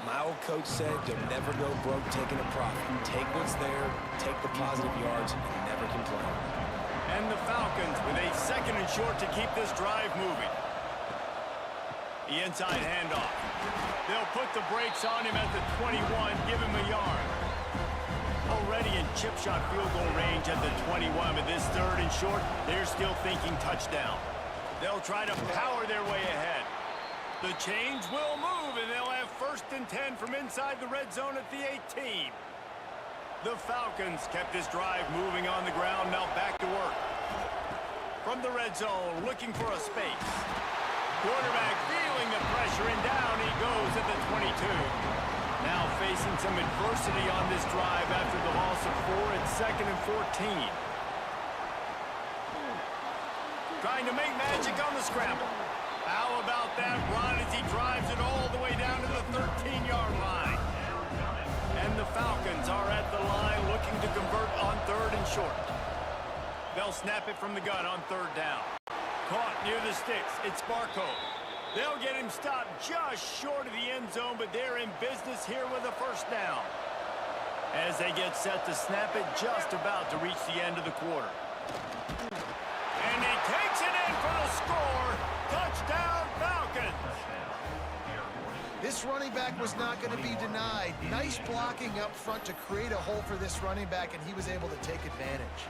My old coach said you'll never go broke taking a profit. Take what's there, take the positive yards, and never complain. And the Falcons with a 2nd and short to keep this drive moving. The inside handoff. They'll put the brakes on him at the 21, give him a yard. Already in chip shot field goal range at the 21, but this 3rd and short, they're still thinking touchdown. They'll try to power their way ahead. The chains will move, and they'll have 1st and 10 from inside the red zone at the 18. The Falcons kept this drive moving on the ground, now back to work. From the red zone, looking for a space. Quarterback feeling the pressure, and down he goes at the 22. Now facing some adversity on this drive after the loss of 4 at 2nd and 14. Trying to make magic on the scramble. How about that run as he drives it all the way down to the 13-yard line? And the Falcons are at the line looking to convert on 3rd and short. They'll snap it from the gun on 3rd down. Caught near the sticks. It's Barco. They'll get him stopped just short of the end zone, but they're in business here with a 1st down. As they get set to snap it, just about to reach the end of the quarter. And he takes it in for the score. Touchdown, Falcons! This running back was not going to be denied. Nice blocking up front to create a hole for this running back, and he was able to take advantage.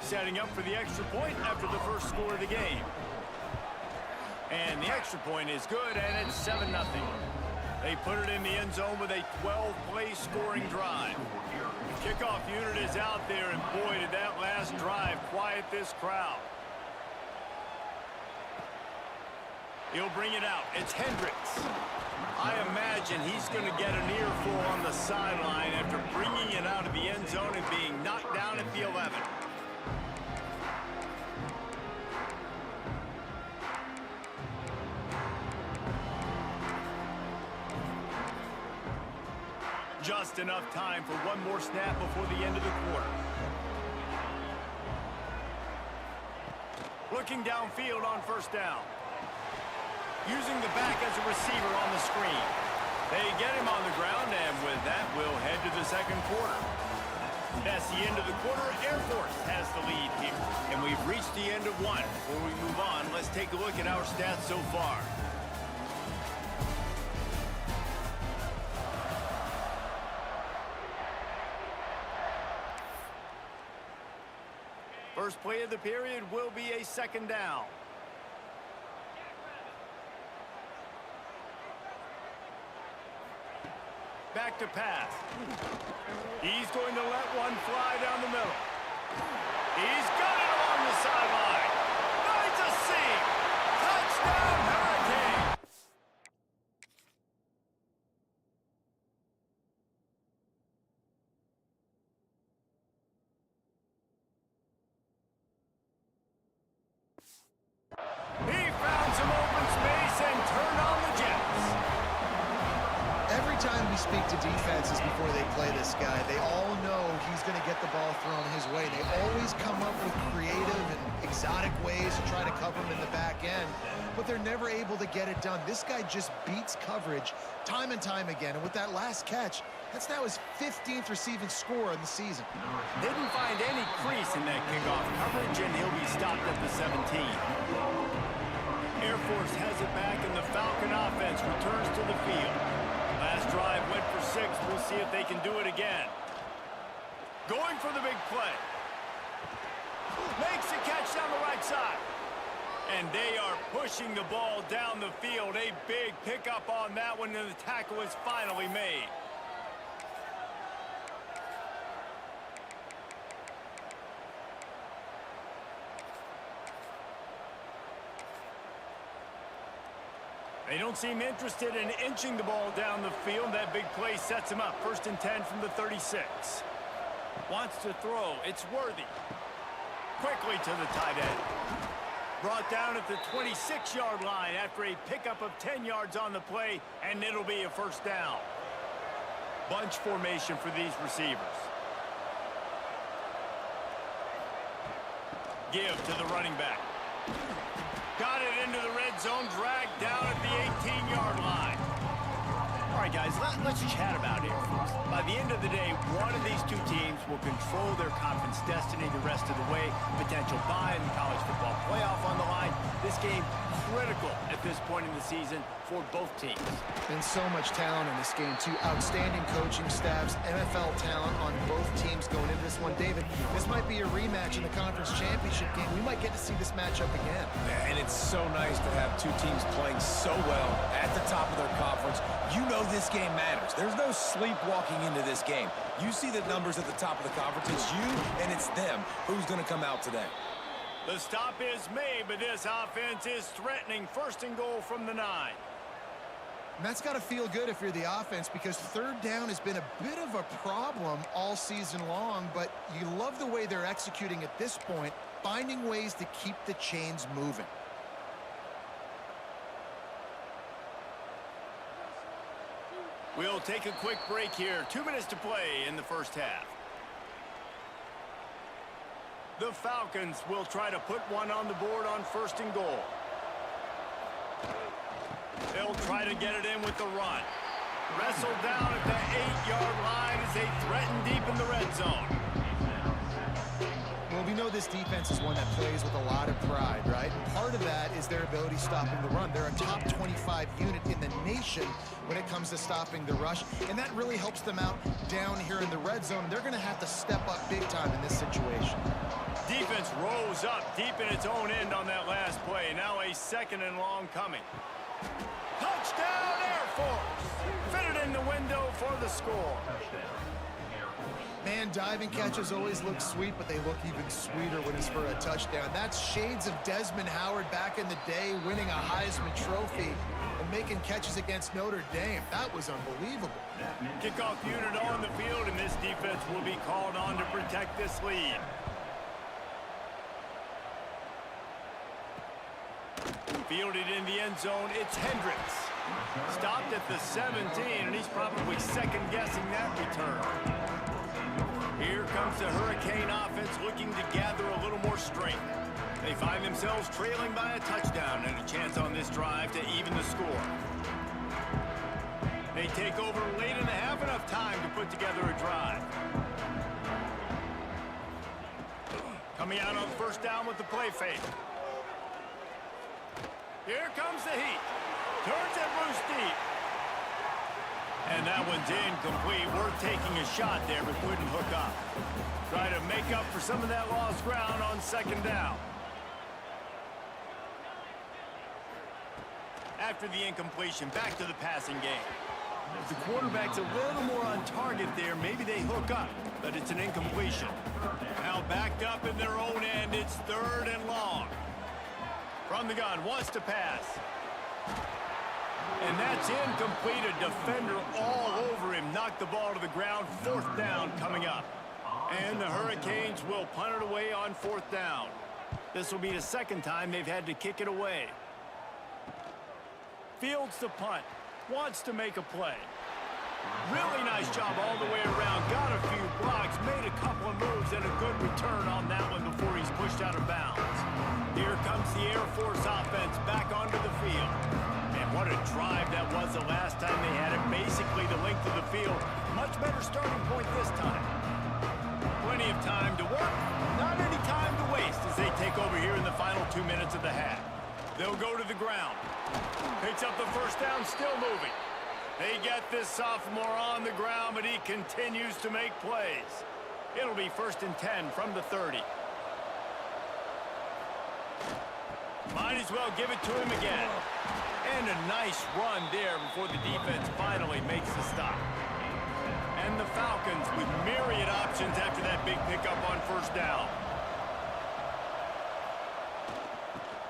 Setting up for the extra point after the 1st score of the game. And the extra point is good, and it's 7-0. They put it in the end zone with a 12-play scoring drive. The kickoff unit is out there, and boy, did that last drive quiet this crowd. He'll bring it out. It's Hendricks. I imagine he's going to get an earful on the sideline after bringing it out of the end zone and being knocked down at the 11. Just enough time for one more snap before the end of the quarter. Looking downfield on 1st down. Using the back as a receiver on the screen. They get him on the ground, and with that, we'll head to the 2nd quarter. That's the end of the quarter. Air Force has the lead here. And we've reached the end of one. Before we move on, let's take a look at our stats so far. First play of the period will be a 2nd down. Back to pass. He's going to let one fly down the middle. He's got it along the sideline. Finds a seam. Touchdown, Hurricane. He found some open space and turned on the Jets. Every time we speak to defenses before they play this guy, they all know he's going to get the ball thrown his way. They always come up with creative and exotic ways to try to cover him in the back end, but they're never able to get it done. This guy just beats coverage time and time again, and with that last catch, that's now his 15th receiving score in the season. Didn't find any crease in that kickoff coverage, and he'll be stopped at the 17. Air Force has it back, and the Falcon offense returns to the field. Last drive went for 6. We'll see if they can do it again. Going for the big play. Makes the catch down the right side. And they are pushing the ball down the field. A big pickup on that one, and the tackle is finally made. They don't seem interested in inching the ball down the field. That big play sets him up. 1st and 10 from the 36. Wants to throw. It's Worthy. Quickly to the tight end. Brought down at the 26-yard line after a pickup of 10 yards on the play, and it'll be a first down. Bunch formation for these receivers. Give to the running back. Got it into the red zone, dragged down at the 18-yard line. All right, guys, let's chat about it first. By the end of the day, one of these two teams will control their conference destiny the rest of the way. Potential bye in the college football playoff on the line. This game critical at this point in the season for both teams. And so much talent in this game, too. Outstanding coaching staffs, NFL talent on both teams going into this one. David, this might be a rematch in the conference championship game. We might get to see this matchup again. And it's so nice to have two teams playing so well at the top of their conference. You know this game matters. There's no sleepwalking into this game. You see the numbers at the top of the conference. It's you and it's them. Who's going to come out today? The stop is made, but this offense is threatening. First and goal from the 9. And that's got to feel good if you're the offense, because third down has been a bit of a problem all season long, but you love the way they're executing at this point, finding ways to keep the chains moving. We'll take a quick break here. 2 minutes to play in the first half. The Falcons will try to put one on the board on first and goal. They'll try to get it in with the run. Wrestled down at the 8-yard line as they threaten deep in the red zone. Well, we know this defense is one that plays with a lot of pride, right? And part of that is their ability stopping the run. They're a top 25 unit in the nation when it comes to stopping the rush, and that really helps them out down here in the red zone. They're going to have to step up big time in this situation. Defense rose up deep in its own end on that last play. Now a second and long coming. Touchdown, Air Force! Fitted in the window for the score. Man, diving catches always look sweet, but they look even sweeter when it's for a touchdown. That's shades of Desmond Howard back in the day, winning a Heisman Trophy and making catches against Notre Dame. That was unbelievable. Kickoff unit on the field, and this defense will be called on to protect this lead. Fielded in the end zone, it's Hendricks. Stopped at the 17, and he's probably second-guessing that return. Here comes the Hurricane offense looking to gather a little more strength. They find themselves trailing by a touchdown and a chance on this drive to even the score. They take over late in the half, enough time to put together a drive. Coming out on first down with the play fake. Here comes the heat. Turns it loose deep. And that one's incomplete. We're taking a shot there, but couldn't hook up. Try to make up for some of that lost ground on second down. After the incompletion, back to the passing game. If the quarterback's a little more on target there, maybe they hook up, but it's an incompletion. Now backed up in their own end, it's third and long. From the gun, wants to pass. And that's incomplete. A defender all over him. Knocked the ball to the ground. Fourth down coming up. And the Hurricanes will punt it away on fourth down. This will be the second time they've had to kick it away. Fields the punt. Wants to make a play. Really nice job all the way around. Got a few blocks. Made a couple of moves and a good return on that one before he's pushed out of bounds. Here comes the Air Force offense back onto the field. And what a drive that was the last time they had it. Basically the length of the field. Much better starting point this time. Plenty of time to work. Not any time to waste as they take over here in the final 2 minutes of the half. They'll go to the ground. Picks up the first down, still moving. They get this sophomore on the ground, but he continues to make plays. It'll be first and 10 from the 30. Might as well give it to him again. And a nice run there before the defense finally makes the stop. And the Falcons with myriad options after that big pickup on first down.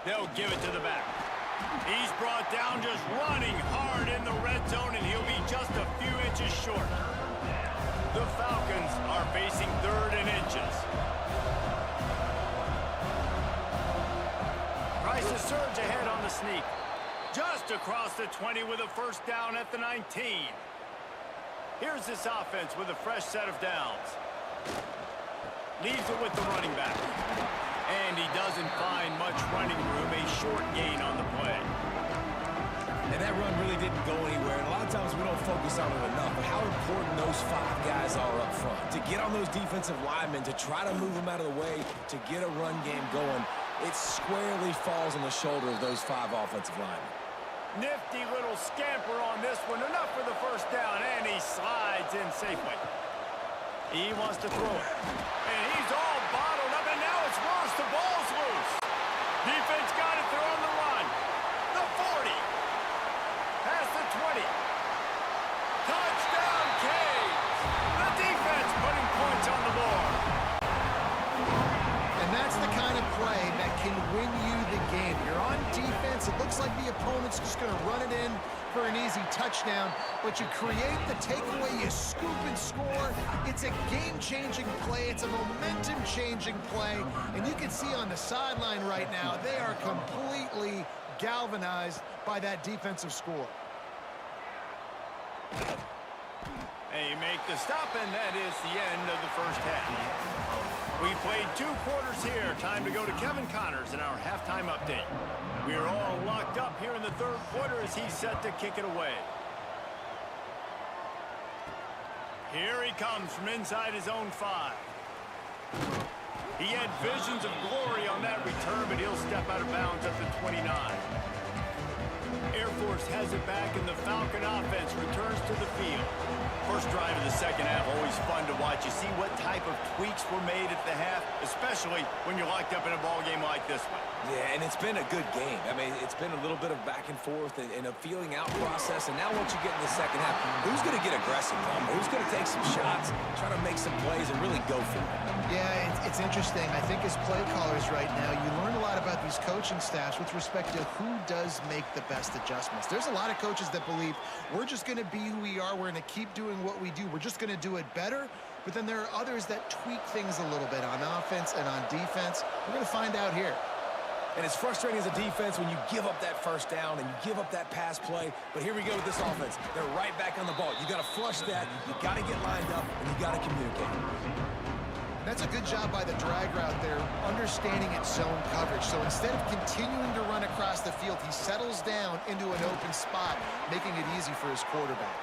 They'll give it to the back. He's brought down just running hard in the red zone, and he'll be just a few inches short. The Falcons are facing third and inches. surge ahead on the sneak. Just across the 20 with a first down at the 19. Here's this offense with a fresh set of downs. Leaves it with the running back. And he doesn't find much running room, a short gain on the play. And that run really didn't go anywhere. And a lot of times we don't focus on it enough, but how important those 5 guys are up front. To get on those defensive linemen, to try to move them out of the way, to get a run game going, it squarely falls on the shoulder of those 5 offensive linemen. Nifty little scamper on this one. Enough for the first down, and he slides in safely. He wants to throw it. And he's all bottled up, and now it's worse. The ball's loose. Defense got it. They're on the run. The 40. Past the 20. Touchdown, Canes. The defense putting points on the board. And that's the kind of play that can win you the game. You're on defense. It looks like the opponent's just going to run it in for an easy touchdown, but you create the takeaway, you scoop and score. It's a game-changing play. It's a momentum-changing play. And you can see on the sideline right now, they are completely galvanized by that defensive score. They make the stop, and that is the end of the first half. We played 2 quarters here. Time to go to Kevin Connors in our halftime update. We are all locked up here in the 3rd quarter as he's set to kick it away. Here he comes from inside his own 5. He had visions of glory on that return, but he'll step out of bounds at the 29. Air Force has it back, and the Falcon offense returns to the field. First drive of the second half, always fun to watch. You see what type of tweaks were made at the half, especially when you're locked up in a ball game like this one. Yeah, and it's been a good game. I mean, it's been a little bit of back and forth and a feeling out process. And now once you get in the second half, who's going to get aggressive, Tom? Who's going to take some shots, try to make some plays, and really go for it? Yeah, it's interesting. I think as play callers right now, you learn a lot about these coaching staffs with respect to who does make the best adjustments. There's a lot of coaches that believe we're just going to be who we are. We're going to keep doing what we do. We're just going to do it better. But then there are others that tweak things a little bit on offense and on defense. We're going to find out here. And it's frustrating as a defense when you give up that first down and you give up that pass play. But here we go with this offense. They're right back on the ball. You got to flush that. You got to get lined up, and you got to communicate. That's a good job by the drag route there, understanding its zone coverage. So instead of continuing to run across the field, he settles down into an open spot, making it easy for his quarterback.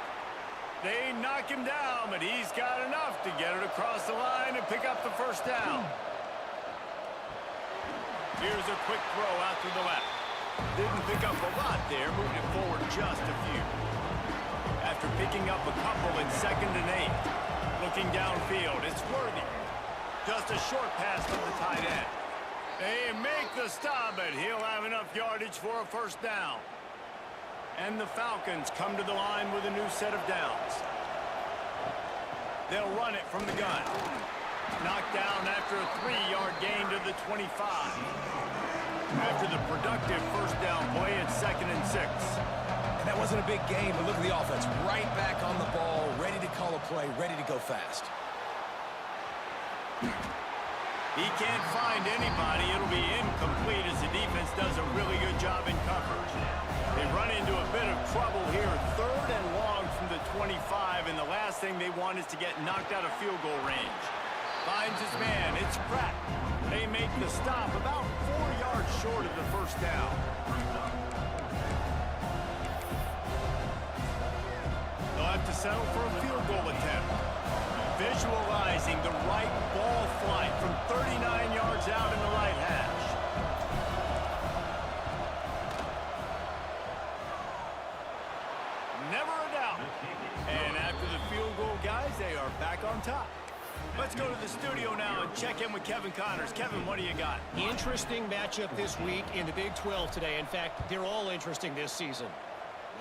They knock him down, but he's got enough to get it across the line and pick up the first down. Here's a quick throw out to the left. Didn't pick up a lot there, moved it forward just a few. After picking up a couple in 2nd and 8, looking downfield, it's Worthy. Just a short pass from the tight end. They make the stop, but he'll have enough yardage for a first down. And the Falcons come to the line with a new set of downs. They'll run it from the gun. Knocked down after a 3-yard gain to the 25. After the productive first down play, it's 2nd and 6. And that wasn't a big gain, but look at the offense. Right back on the ball, ready to call a play, ready to go fast. He can't find anybody. It'll be incomplete as the defense does a really good job in coverage. They run into a bit of trouble here. 3rd and long from the 25, and the last thing they want is to get knocked out of field goal range. Finds his man. It's Pratt. They make the stop about 4 yards short of the first down. They'll have to settle for a field goal attempt. Visualizing the right ball flight from 39 yards out in the right hash. Never a doubt. And after the field goal, guys, they are back on top. Let's go to the studio now and check in with Kevin Connors. Kevin, what do you got? Interesting matchup this week in the Big 12 today. In fact, they're all interesting this season.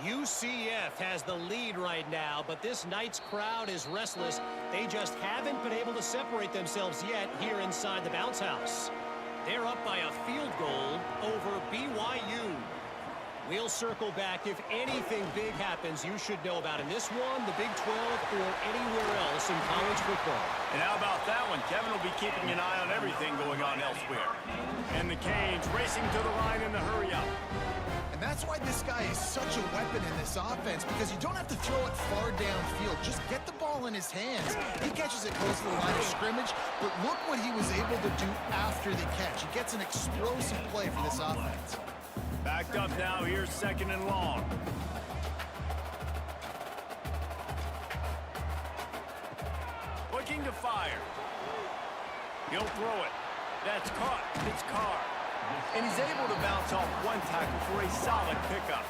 UCF has the lead right now, but this night's crowd is restless. They just haven't been able to separate themselves yet here inside the bounce house. They're up by a field goal over BYU. We'll circle back. If anything big happens, you should know about in this one, the Big 12, or anywhere else in college football. And how about that one? Kevin will be keeping an eye on everything going on elsewhere. And the Canes racing to the line in the hurry-up. And that's why this guy is such a weapon in this offense, because you don't have to throw it far downfield. Just get the ball in his hands. He catches it close to the line of scrimmage, but look what he was able to do after the catch. He gets an explosive play for this offense. Backed up now, here's 2nd and long. Looking to fire. He'll throw it. That's caught. It's Carr. And he's able to bounce off one tackle for a solid pickup.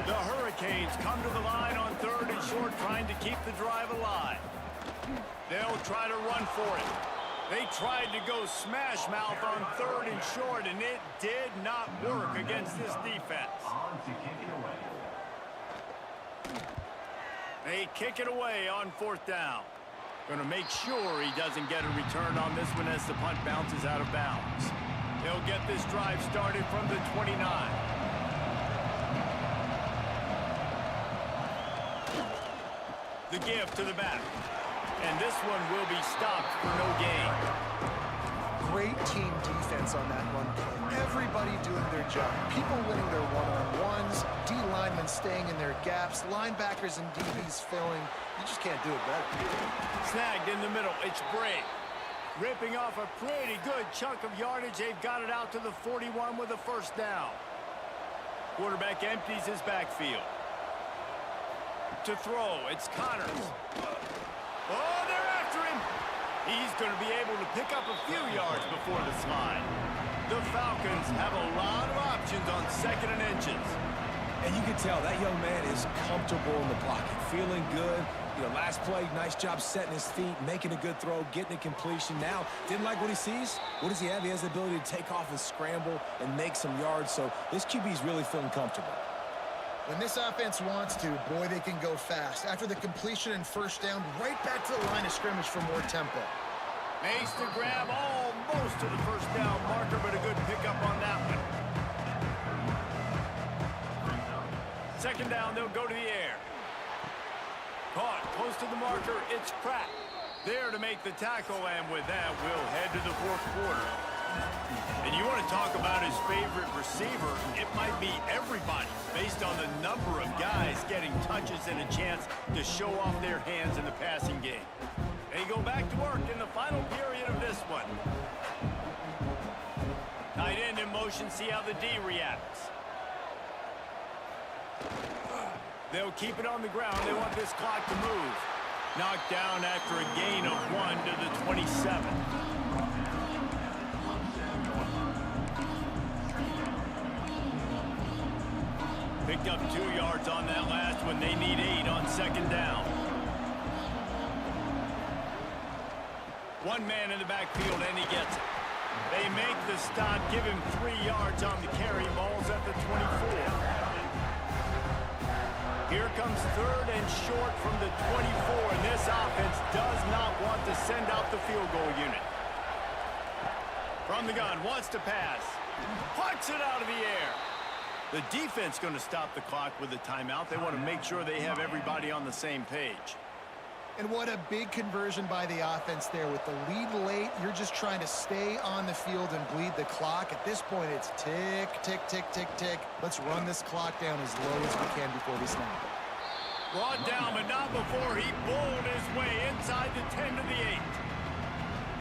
The Hurricanes come to the line on 3rd and short, trying to keep the drive alive. They'll try to run for it. They tried to go smash mouth on 3rd and short, and it did not work against this defense. On to kick it away. They kick it away on 4th down. Going to make sure he doesn't get a return on this one as the punt bounces out of bounds. They'll get this drive started from the 29. The give to the back. And this one will be stopped for no gain. Great team defense on that one. Everybody doing their job. People winning their one-on-ones, D linemen staying in their gaps, linebackers and DBs filling. You just can't do it better. Snagged in the middle. It's Bray. Ripping off a pretty good chunk of yardage. They've got it out to the 41 with a 1st down. Quarterback empties his backfield. To throw, it's Connors. Oh, they're after him. He's going to be able to pick up a few yards before the slide. The Falcons have a lot of options on 2nd and inches. And you can tell that young man is comfortable in the pocket, feeling good. You know, last play, nice job setting his feet, making a good throw, getting a completion. Now, didn't like what he sees. What does he have? He has the ability to take off and scramble and make some yards. So this QB is really feeling comfortable. When this offense wants to, boy, they can go fast. After the completion and 1st down, right back to the line of scrimmage for more tempo. Makes the grab almost to the 1st down marker, but a good pickup on that one. 2nd down, they'll go to the air. Caught close to the marker, it's Pratt. There to make the tackle, and with that, we'll head to the 4th quarter. And you want to talk about his favorite receiver, it might be everybody, based on the number of guys getting touches and a chance to show off their hands in the passing game. They go back to work in the final period of this one. Tight end in motion, see how the D reacts. They'll keep it on the ground. They want this clock to move. Knocked down after a gain of 1 to the 27. Picked up 2 yards on that last one. They need 8 on 2nd down. One man in the backfield, and he gets it. They make the stop, give him 3 yards on the carry. Ball's at the 24. Here comes 3rd and short from the 24, and this offense does not want to send out the field goal unit. From the gun, wants to pass. Puts it out of the air. The defense going to stop the clock with a timeout. They want to make sure they have everybody on the same page. And what a big conversion by the offense there. With the lead late, you're just trying to stay on the field and bleed the clock. At this point, it's tick, tick, tick, tick, tick. Let's run this clock down as low as we can before we snap it. Brought down, but not before he bowled his way inside the 10 to the 8.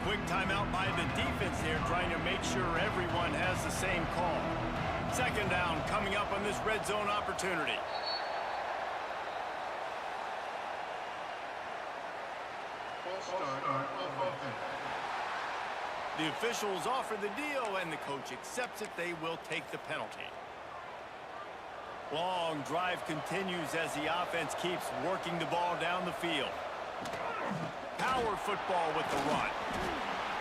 Quick timeout by the defense there, trying to make sure everyone has the same call. 2nd down coming up on this red zone opportunity. The officials offer the deal, and the coach accepts it. They will take the penalty. Long drive continues as the offense keeps working the ball down the field. Power football with the run.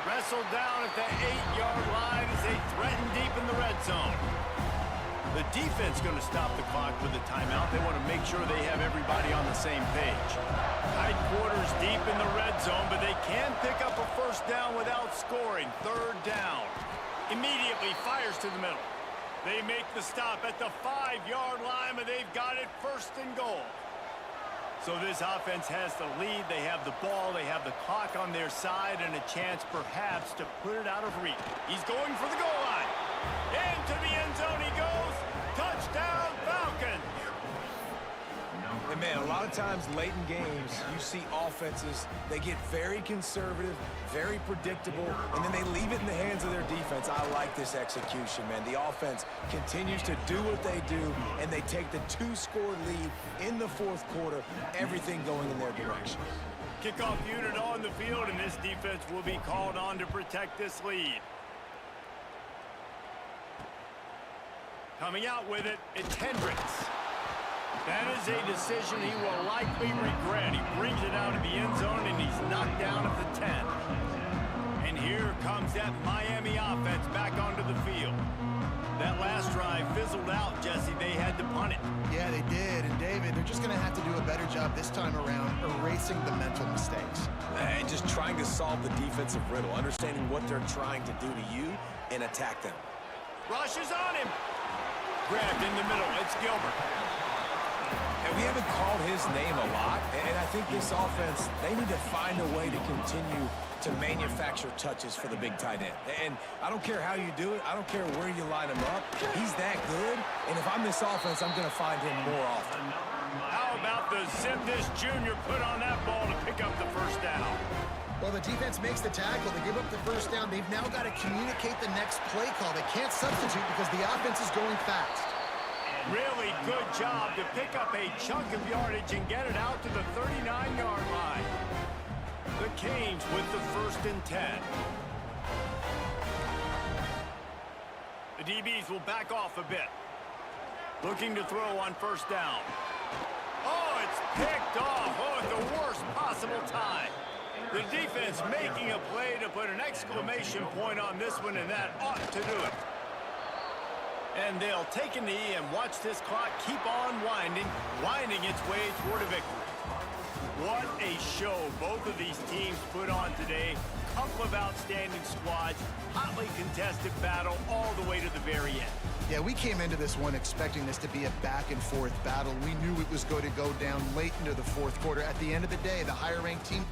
Wrestled down at the 8-yard line as they threaten deep in the red zone. The defense going to stop the clock with a timeout. They want to make sure they have everybody on the same page. Tight quarters deep in the red zone, but they can pick up a 1st down without scoring. 3rd down. Immediately fires to the middle. They make the stop at the 5-yard line, but they've got it first and goal. So this offense has the lead. They have the ball. They have the clock on their side and a chance perhaps to put it out of reach. He's going for the goal line. Into the end zone he goes. Touchdown, Falcons. And man, a lot of times late in games, you see offenses, they get very conservative, very predictable, and then they leave it in the hands of their defense. I like this execution, man. The offense continues to do what they do, and they take the 2-score lead in the fourth quarter, everything going in their direction. Kickoff unit on the field, and this defense will be called on to protect this lead. Coming out with it, it's Hendricks. That is a decision he will likely regret. He brings it out of the end zone, and he's knocked down at the 10. And here comes that Miami offense back onto the field. That last drive fizzled out, Jesse. They had to punt it. Yeah, they did. And, David, they're just going to have to do a better job this time around erasing the mental mistakes. And just trying to solve the defensive riddle, understanding what they're trying to do to you and attack them. Rush is on him. Grabbed in the middle. It's Gilbert. And we haven't called his name a lot, and I think this offense, they need to find a way to continue to manufacture touches for the big tight end. And I don't care how you do it. I don't care where you line him up. He's that good, and if I'm this offense, I'm going to find him more often. How about the zip this junior put on that ball to pick up the first down? Well, the defense makes the tackle. They give up the first down. They've now got to communicate the next play call. They can't substitute because the offense is going fast. Really good job to pick up a chunk of yardage and get it out to the 39-yard line. The Canes with the 1st and 10. The DBs will back off a bit. Looking to throw on first down. Oh, it's picked off. Oh, at the worst possible time. The defense making a play to put an exclamation point on this one, and that ought to do it. And they'll take a knee and watch this clock keep on winding its way toward a victory. What a show both of these teams put on today. Couple of outstanding squads, hotly contested battle all the way to the very end. Yeah, we came into this one expecting this to be a back-and-forth battle. We knew it was going to go down late into the fourth quarter. At the end of the day, the higher-ranked team...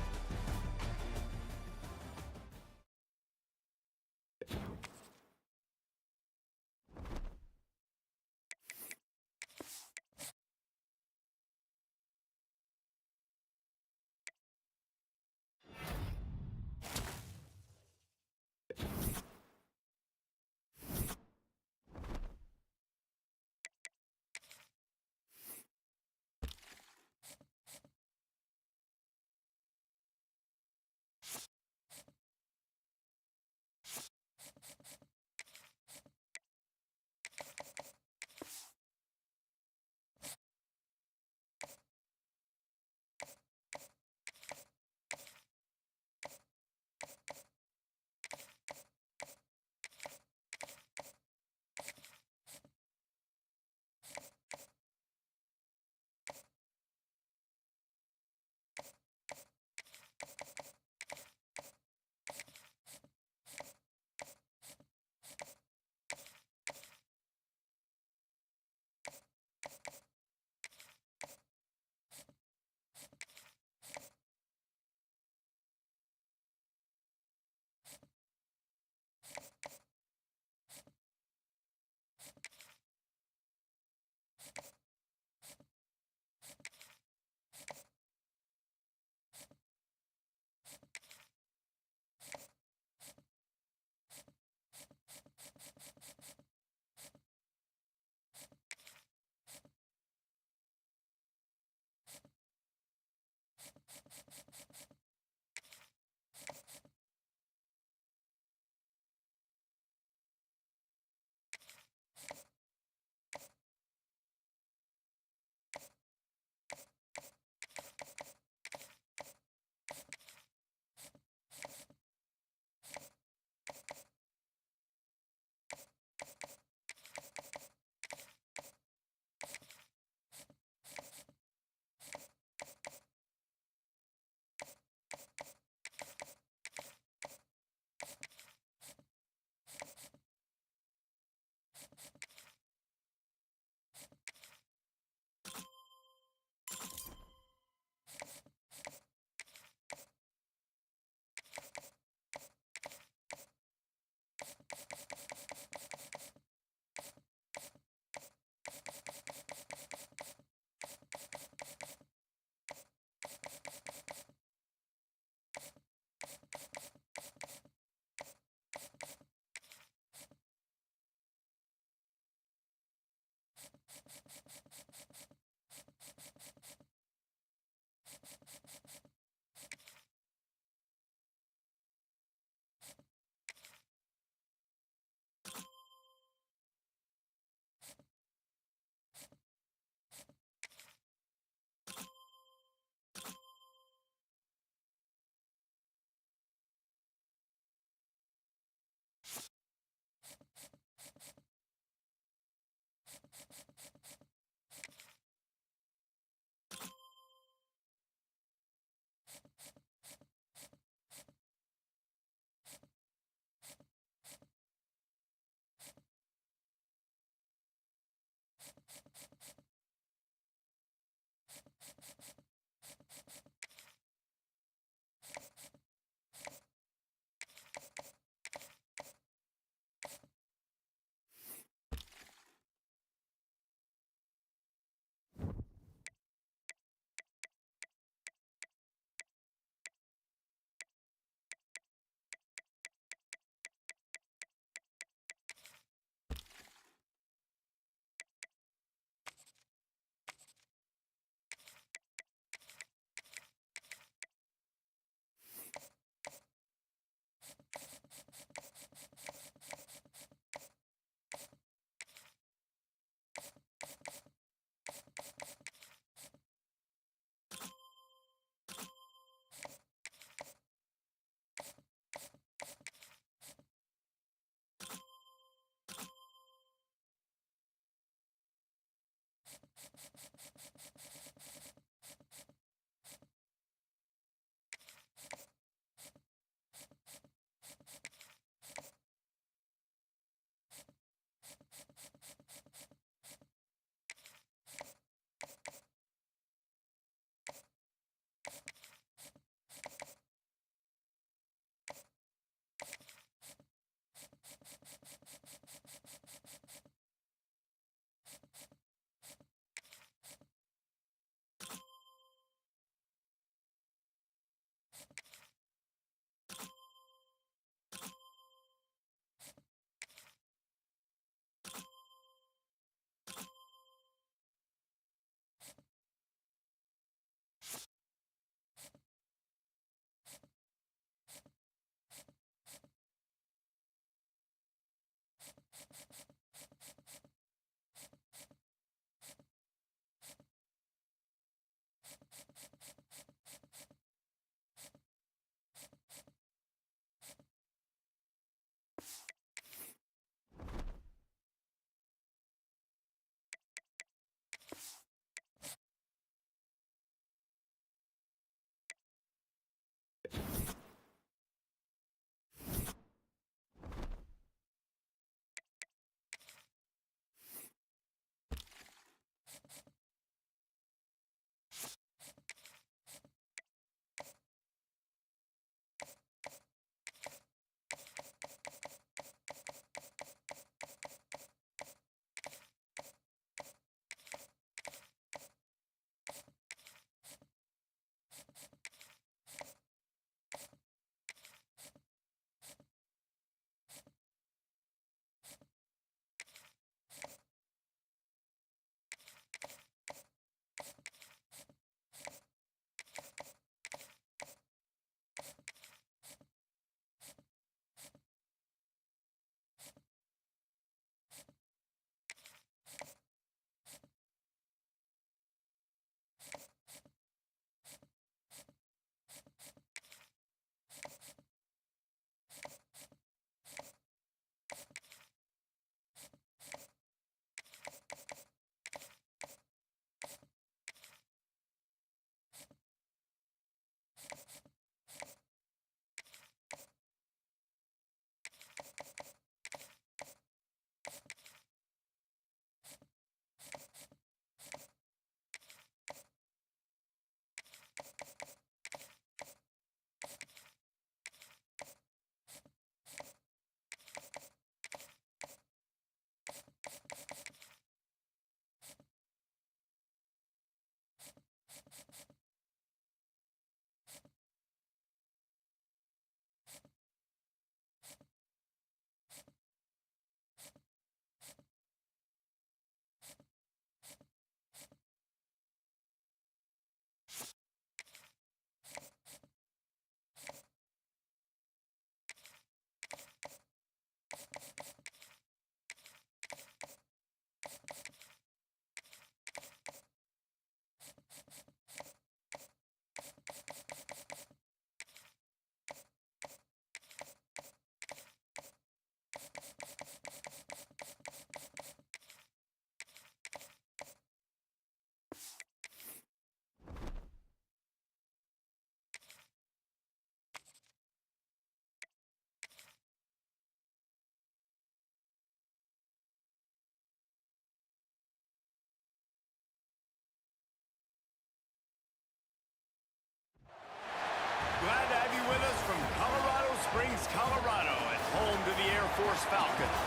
home to the Air Force Falcons.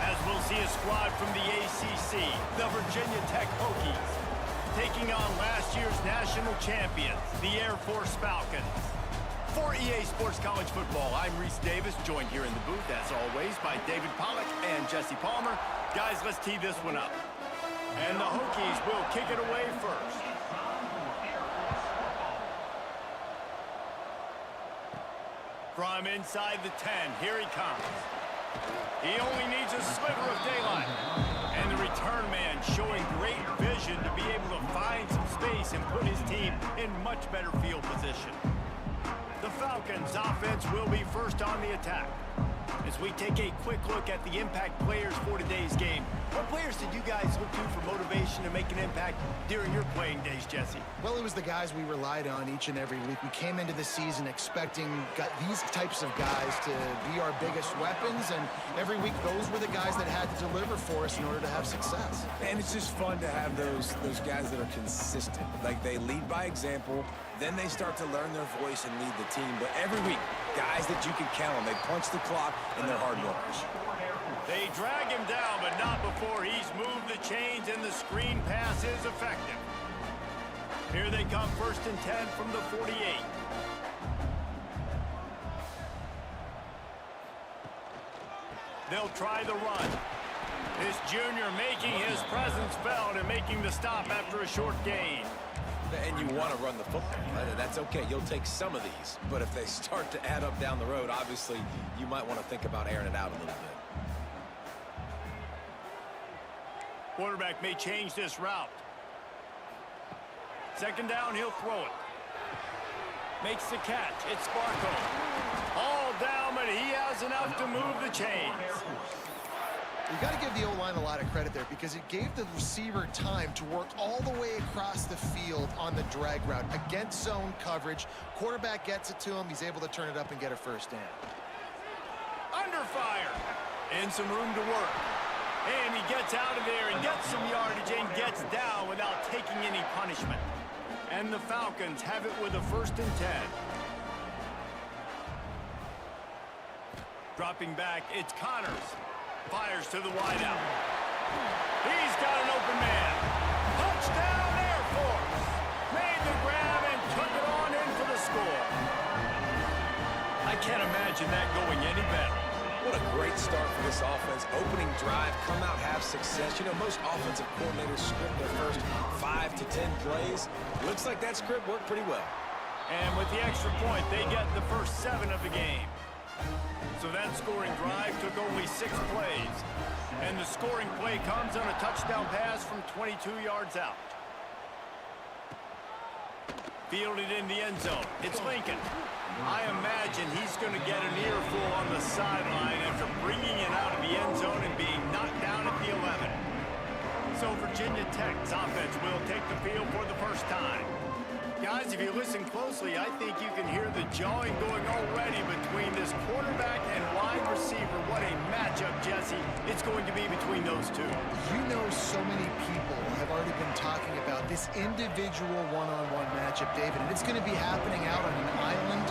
As we'll see a squad from the ACC, the Virginia Tech Hokies, taking on last year's national champions, the Air Force Falcons. For EA Sports College Football, I'm Reese Davis, joined here in the booth, as always, by David Pollack and Jesse Palmer. Guys, let's tee this one up. And the Hokies will kick it away first. From inside the 10, here he comes. He only needs a sliver of daylight. And the return man showing great vision to be able to find some space and put his team in much better field position. The Falcons' offense will be first on the attack. As we take a quick look at the impact players for today's game, what players did you guys look to for motivation to make an impact during your playing days, Jesse? Well, it was the guys we relied on each and every week. We came into the season expecting these types of guys to be our biggest weapons, and every week those were the guys that had to deliver for us in order to have success. And it's just fun to have those guys that are consistent. Like, they lead by example, then they start to learn their voice and lead the team. But every week, guys that you can count on, they punch the clock, and they're hard workers. They drag him down, but not before he's moved the chains and the screen pass is effective. Here they come, 1st and 10 from the 48. They'll try the run. This junior making his presence felt and making the stop after a short gain. And you want to run the football. That's okay. You'll take some of these. But if they start to add up down the road, obviously, you might want to think about airing it out a little bit. Quarterback may change this route. 2nd down, he'll throw it. Makes the catch. It's Sparko. All down, but he has enough to move the chains. You got to give the O-line a lot of credit there because it gave the receiver time to work all the way across the field on the drag route against zone coverage. Quarterback gets it to him. He's able to turn it up and get a 1st down. Under fire. And some room to work. And he gets out of there and gets some yardage and gets down without taking any punishment. And the Falcons have it with a 1st and 10. Dropping back, it's Connors. Fires to the wideout. He's got an open man. Touchdown, Air Force. Made the grab and took it on in for the score. I can't imagine that going any better. What a great start for this offense. Opening drive, come out, have success. You know, most offensive coordinators script their first 5 to 10 plays. Looks like that script worked pretty well. And with the extra point, they get the first 7 of the game. So that scoring drive took only 6 plays. And the scoring play comes on a touchdown pass from 22 yards out. Fielded in the end zone. It's Lincoln. I imagine he's going to get an earful on the sideline after bringing it out of the end zone and being knocked down at the 11. So Virginia Tech's offense will take the field for the first time. Guys, if you listen closely, I think you can hear the jawing going already between this quarterback and wide receiver. What a matchup, Jesse, it's going to be between those two. You know, so many people have already been talking about this individual one-on-one matchup, David, and it's going to be happening out on an island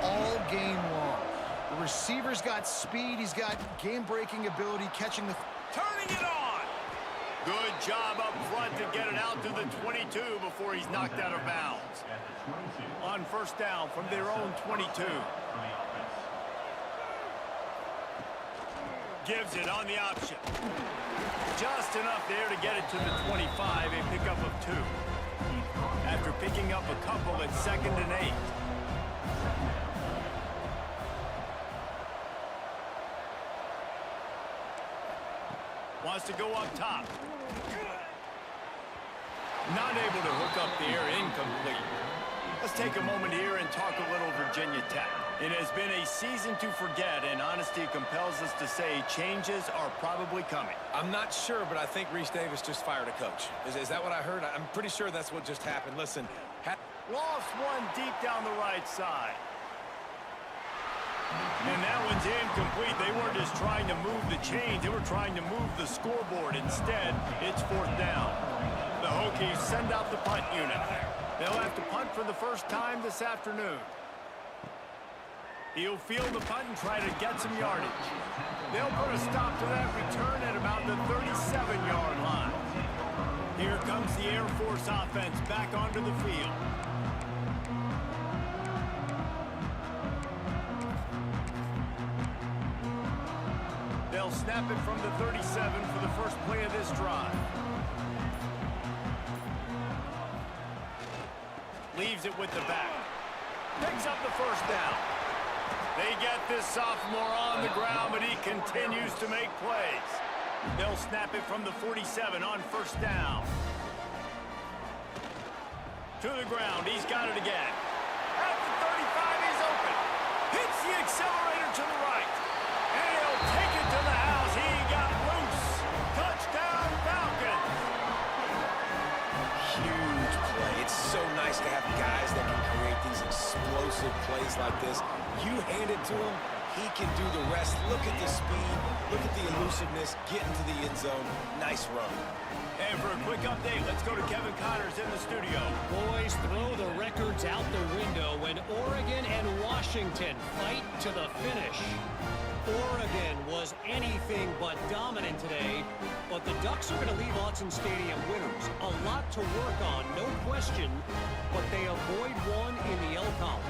all game long. The receiver's got speed. He's got game-breaking ability, catching the... Turning it on! Good job up front to get it out to the 22 before he's knocked out of bounds. On 1st down from their own 22. Gives it on the option. Just enough there to get it to the 25, a pickup of 2. After picking up a couple at 2nd and 8. Wants to go up top. Not able to hook up there, incomplete. Let's take a moment here and talk a little Virginia Tech. It has been a season to forget, and honesty compels us to say changes are probably coming. I'm not sure, but I think Reese Davis just fired a coach. Is that what I heard? I'm pretty sure that's what just happened. Listen. Lost one deep down the right side. And that one's incomplete. They weren't just trying to move the chains. They were trying to move the scoreboard. Instead, it's 4th down. The Hokies send out the punt unit. They'll have to punt for the first time this afternoon. He'll field the punt and try to get some yardage. They'll put a stop to that return at about the 37-yard line. Here comes the Air Force offense back onto the field. They'll snap it from the 37 for the first play of this drive. Leaves it with the back. Picks up the first down. They get this sophomore on the ground, but he continues to make plays. They'll snap it from the 47 on first down. To the ground, he's got it again. At the 35, he's open. Hits the accelerator to the right. And he'll take it to the house. He got loose. Touchdown, Falcons. Huge play. It's so nice to have guys that can create these explosive plays like this. You hand it to him, he can do the rest. Look at the speed, look at the elusiveness, get into the end zone. Nice run. And for a quick update, let's go to Kevin Connors in the studio. Boys, throw the records out the window when Oregon and Washington fight to the finish. Oregon was anything but dominant today, but the Ducks are going to leave Autzen Stadium winners. A lot to work on, no question, but they avoid one in the L column.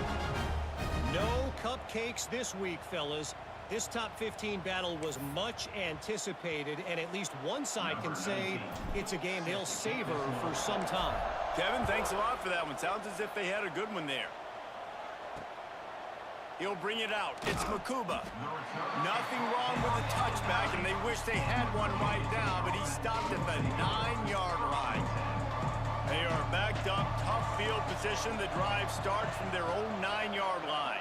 No cupcakes this week, fellas. This top 15 battle was much anticipated, and at least one side can say it's a game they'll savor for some time. Kevin, thanks a lot for that one. Sounds as if they had a good one there. He'll bring it out. It's Makuba. Nothing wrong with the touchback, and they wish they had one right now, but he stopped at the 9-yard line. They are backed up, tough field position. The drive starts from their own 9-yard line.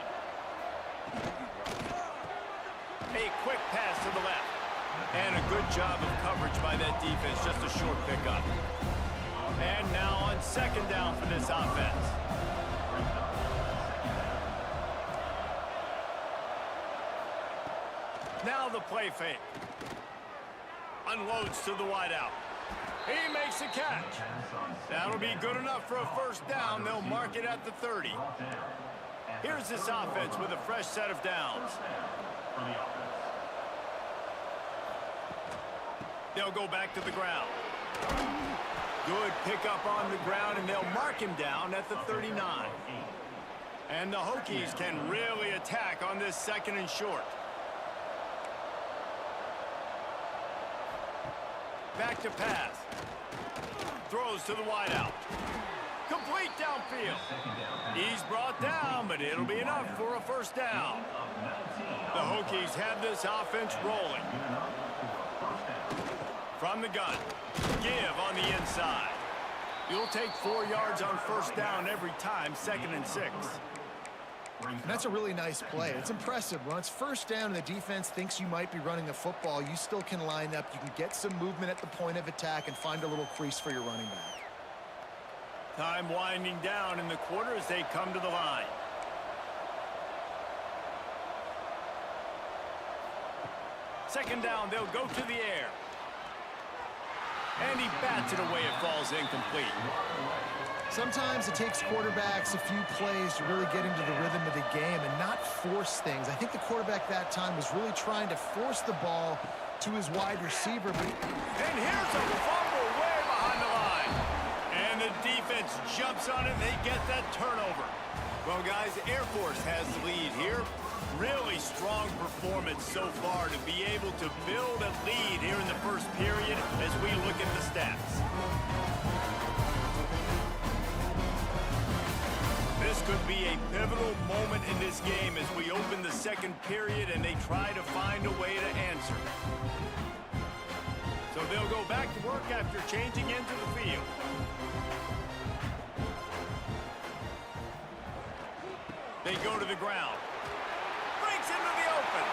A quick pass to the left. And a good job of coverage by that defense. Just a short pickup. And now on second down for this offense. Now the play fake. Unloads to the wideout. He makes a catch. That'll be good enough for a first down. They'll mark it at the 30. Here's this offense with a fresh set of downs. They'll go back to the ground. Good pickup on the ground, and they'll mark him down at the 39. And the Hokies can really attack on this second and short. Back to pass. Throws to the wideout. Complete downfield. He's brought down, but it'll be enough for a first down. The Hokies have this offense rolling. From the gun. Give on the inside. You'll take 4 yards on first down every time, 2nd and 6. And that's a really nice play. It's impressive. When it's first down and the defense thinks you might be running a football, you still can line up. You can get some movement at the point of attack and find a little crease for your running back. Time winding down in the quarter as they come to the line. Second down, they'll go to the air. And he bats it away. It falls incomplete. Sometimes it takes quarterbacks a few plays to really get into the rhythm of the game and not force things. I think the quarterback that time was really trying to force the ball to his wide receiver. And here's a fumble way behind the line. And the defense jumps on it, and they get that turnover. Well, guys, Air Force has the lead here. Really strong performance so far to be able to build a lead here in the first period as we look at the stats. This could be a pivotal moment in this game as we open the second period and they try to find a way to answer. So they'll go back to work after changing into the field. They go to the ground. Breaks into the open.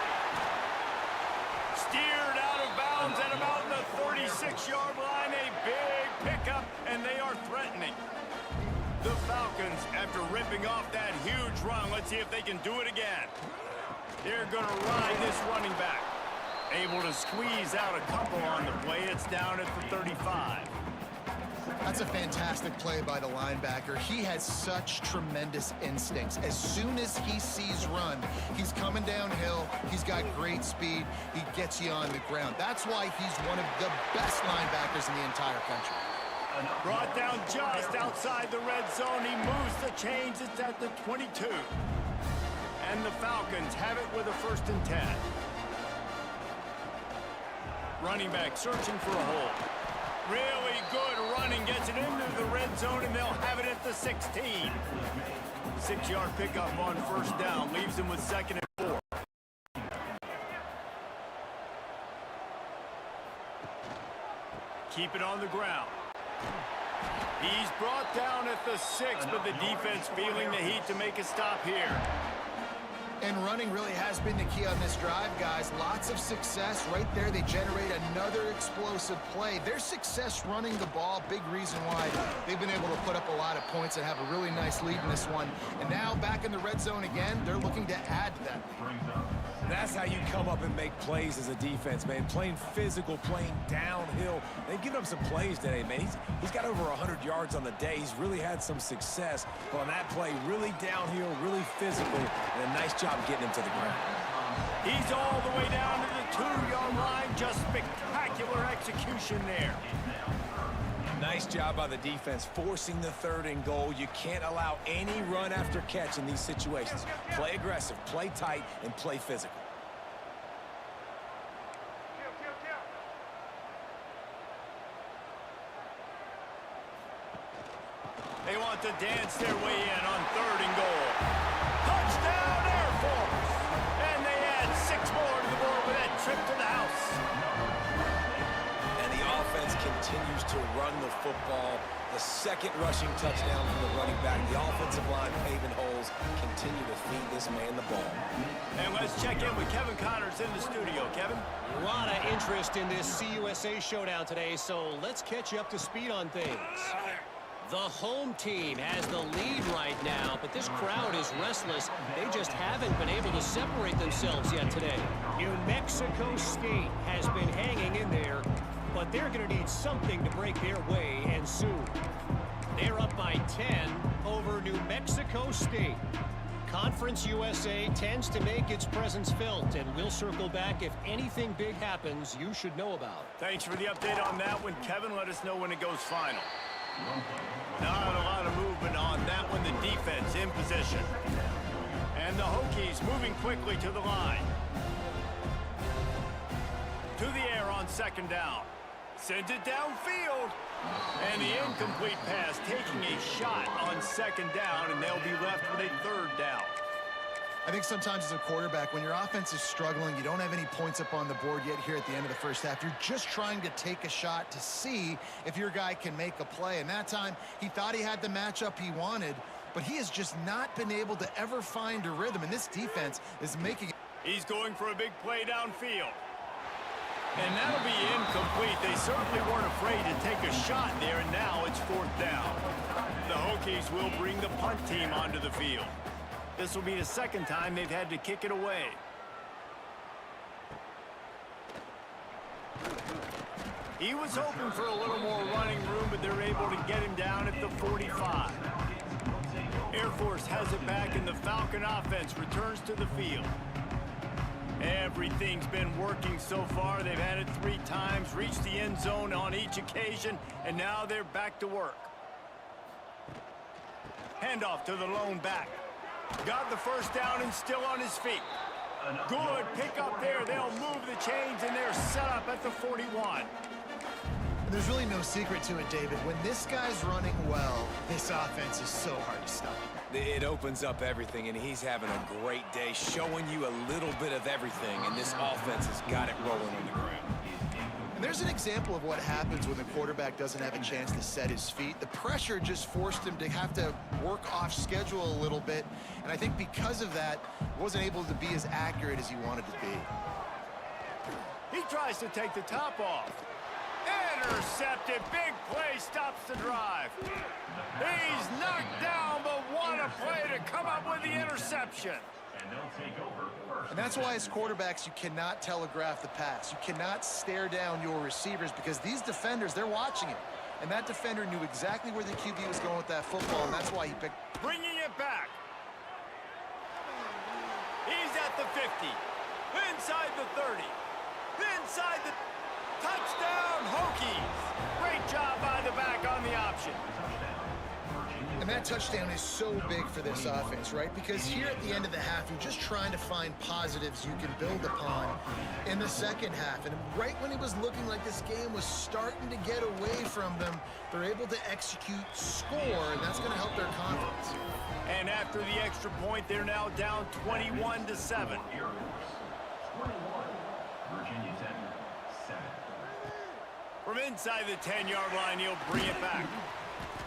Steered out of bounds at about the 36-yard line. A big pickup, and they are threatening. The Falcons, after ripping off that huge run, let's see if they can do it again. They're going to ride this running back. Able to squeeze out a couple on the play. It's down at the 35. That's a fantastic play by the linebacker. He has such tremendous instincts. As soon as he sees run, he's coming downhill. He's got great speed. He gets you on the ground. That's why he's one of the best linebackers in the entire country. Brought down just outside the red zone. He moves the chains. It's at the 22. And the Falcons have it with a 1st and 10. Running back searching for a hole. Really good running. Gets it into the red zone, and they'll have it at the 16. 6-yard pickup on 1st down. Leaves them with 2nd and 4. Keep it on the ground. He's brought down at the 6, but the defense feeling the heat to make a stop here. And running really has been the key on this drive, guys. Lots of success right there. They generate another explosive play. Their success running the ball, big reason why they've been able to put up a lot of points and have a really nice lead in this one. And now back in the red zone again, they're looking to add to that lead. That's how you come up and make plays as a defense, man. Playing physical, playing downhill. They've given up some plays today, man. He's got over 100 yards on the day. He's really had some success. But on that play, really downhill, really physical, and a nice job getting him to the ground. He's all the way down to the 2-yard line. Just spectacular execution there. Nice job by the defense, forcing the 3rd and goal. You can't allow any run after catch in these situations. Play aggressive, play tight, and play physical. They want to dance their way in on 3rd and goal. Touchdown, Air Force! And they add 6 more to the board with that trip to the house. And the offense continues to run the football. The 2nd rushing touchdown from the running back. The offensive line paving holes. Continue to feed this man the ball. And let's check in with Kevin Connors in the studio. Kevin? A lot of interest in this CUSA showdown today, so let's catch you up to speed on things. The home team has the lead right now, but this crowd is restless. They just haven't been able to separate themselves yet today. New Mexico State has been hanging in there, but they're going to need something to break their way, and soon. They're up by 10 over New Mexico State. Conference USA tends to make its presence felt, and we'll circle back if anything big happens you should know about. Thanks for the update on that one, Kevin. Let us know when it goes final. Not a lot of movement on that one. The defense in position. And the Hokies moving quickly to the line. To the air on 2nd down. Sends it downfield. And the incomplete pass taking a shot on 2nd down, and they'll be left with a 3rd down. I think sometimes as a quarterback, when your offense is struggling, you don't have any points up on the board yet here at the end of the 1st half. You're just trying to take a shot to see if your guy can make a play. And that time, he thought he had the matchup he wanted, but he has just not been able to ever find a rhythm. And this defense is making it. He's going for a big play downfield. And that'll be incomplete. They certainly weren't afraid to take a shot there, and now it's 4th down. The Hokies will bring the punt team onto the field. This will be the 2nd time they've had to kick it away. He was hoping for a little more running room, but they're able to get him down at the 45. Air Force has it back, and the Falcon offense returns to the field. Everything's been working so far. They've had it 3 times, reached the end zone on each occasion, and now they're back to work. Handoff to the lone back. Got the 1st down and still on his feet. Good pick up there. They'll move the chains, and they're set up at the 41. And there's really no secret to it, David. When this guy's running well, this offense is so hard to stop. It opens up everything, and he's having a great day, showing you a little bit of everything, and this offense has got it rolling on the ground. And there's an example of what happens when the quarterback doesn't have a chance to set his feet. The pressure just forced him to have to work off schedule a little bit, and I think because of that, wasn't able to be as accurate as he wanted to be. He tries to take the top off. Intercepted. Big play stops the drive. He's knocked down, but what a play to come up with the interception. And that's why as quarterbacks, you cannot telegraph the pass. You cannot stare down your receivers because these defenders, they're watching it. And that defender knew exactly where the QB was going with that football, and that's why he picked. Bringing it back. He's at the 50. Inside the 30. Inside the... Touchdown, Hokies. Great job by the back on the option. And that touchdown is so big for this offense, right? Because here at the end of the half, you're just trying to find positives you can build upon in the second half. And right when it was looking like this game was starting to get away from them, they're able to execute, score, and that's going to help their confidence. And after the extra point, they're now down 21-7. Virginia 10, 7. From inside the 10-yard line, he'll bring it back.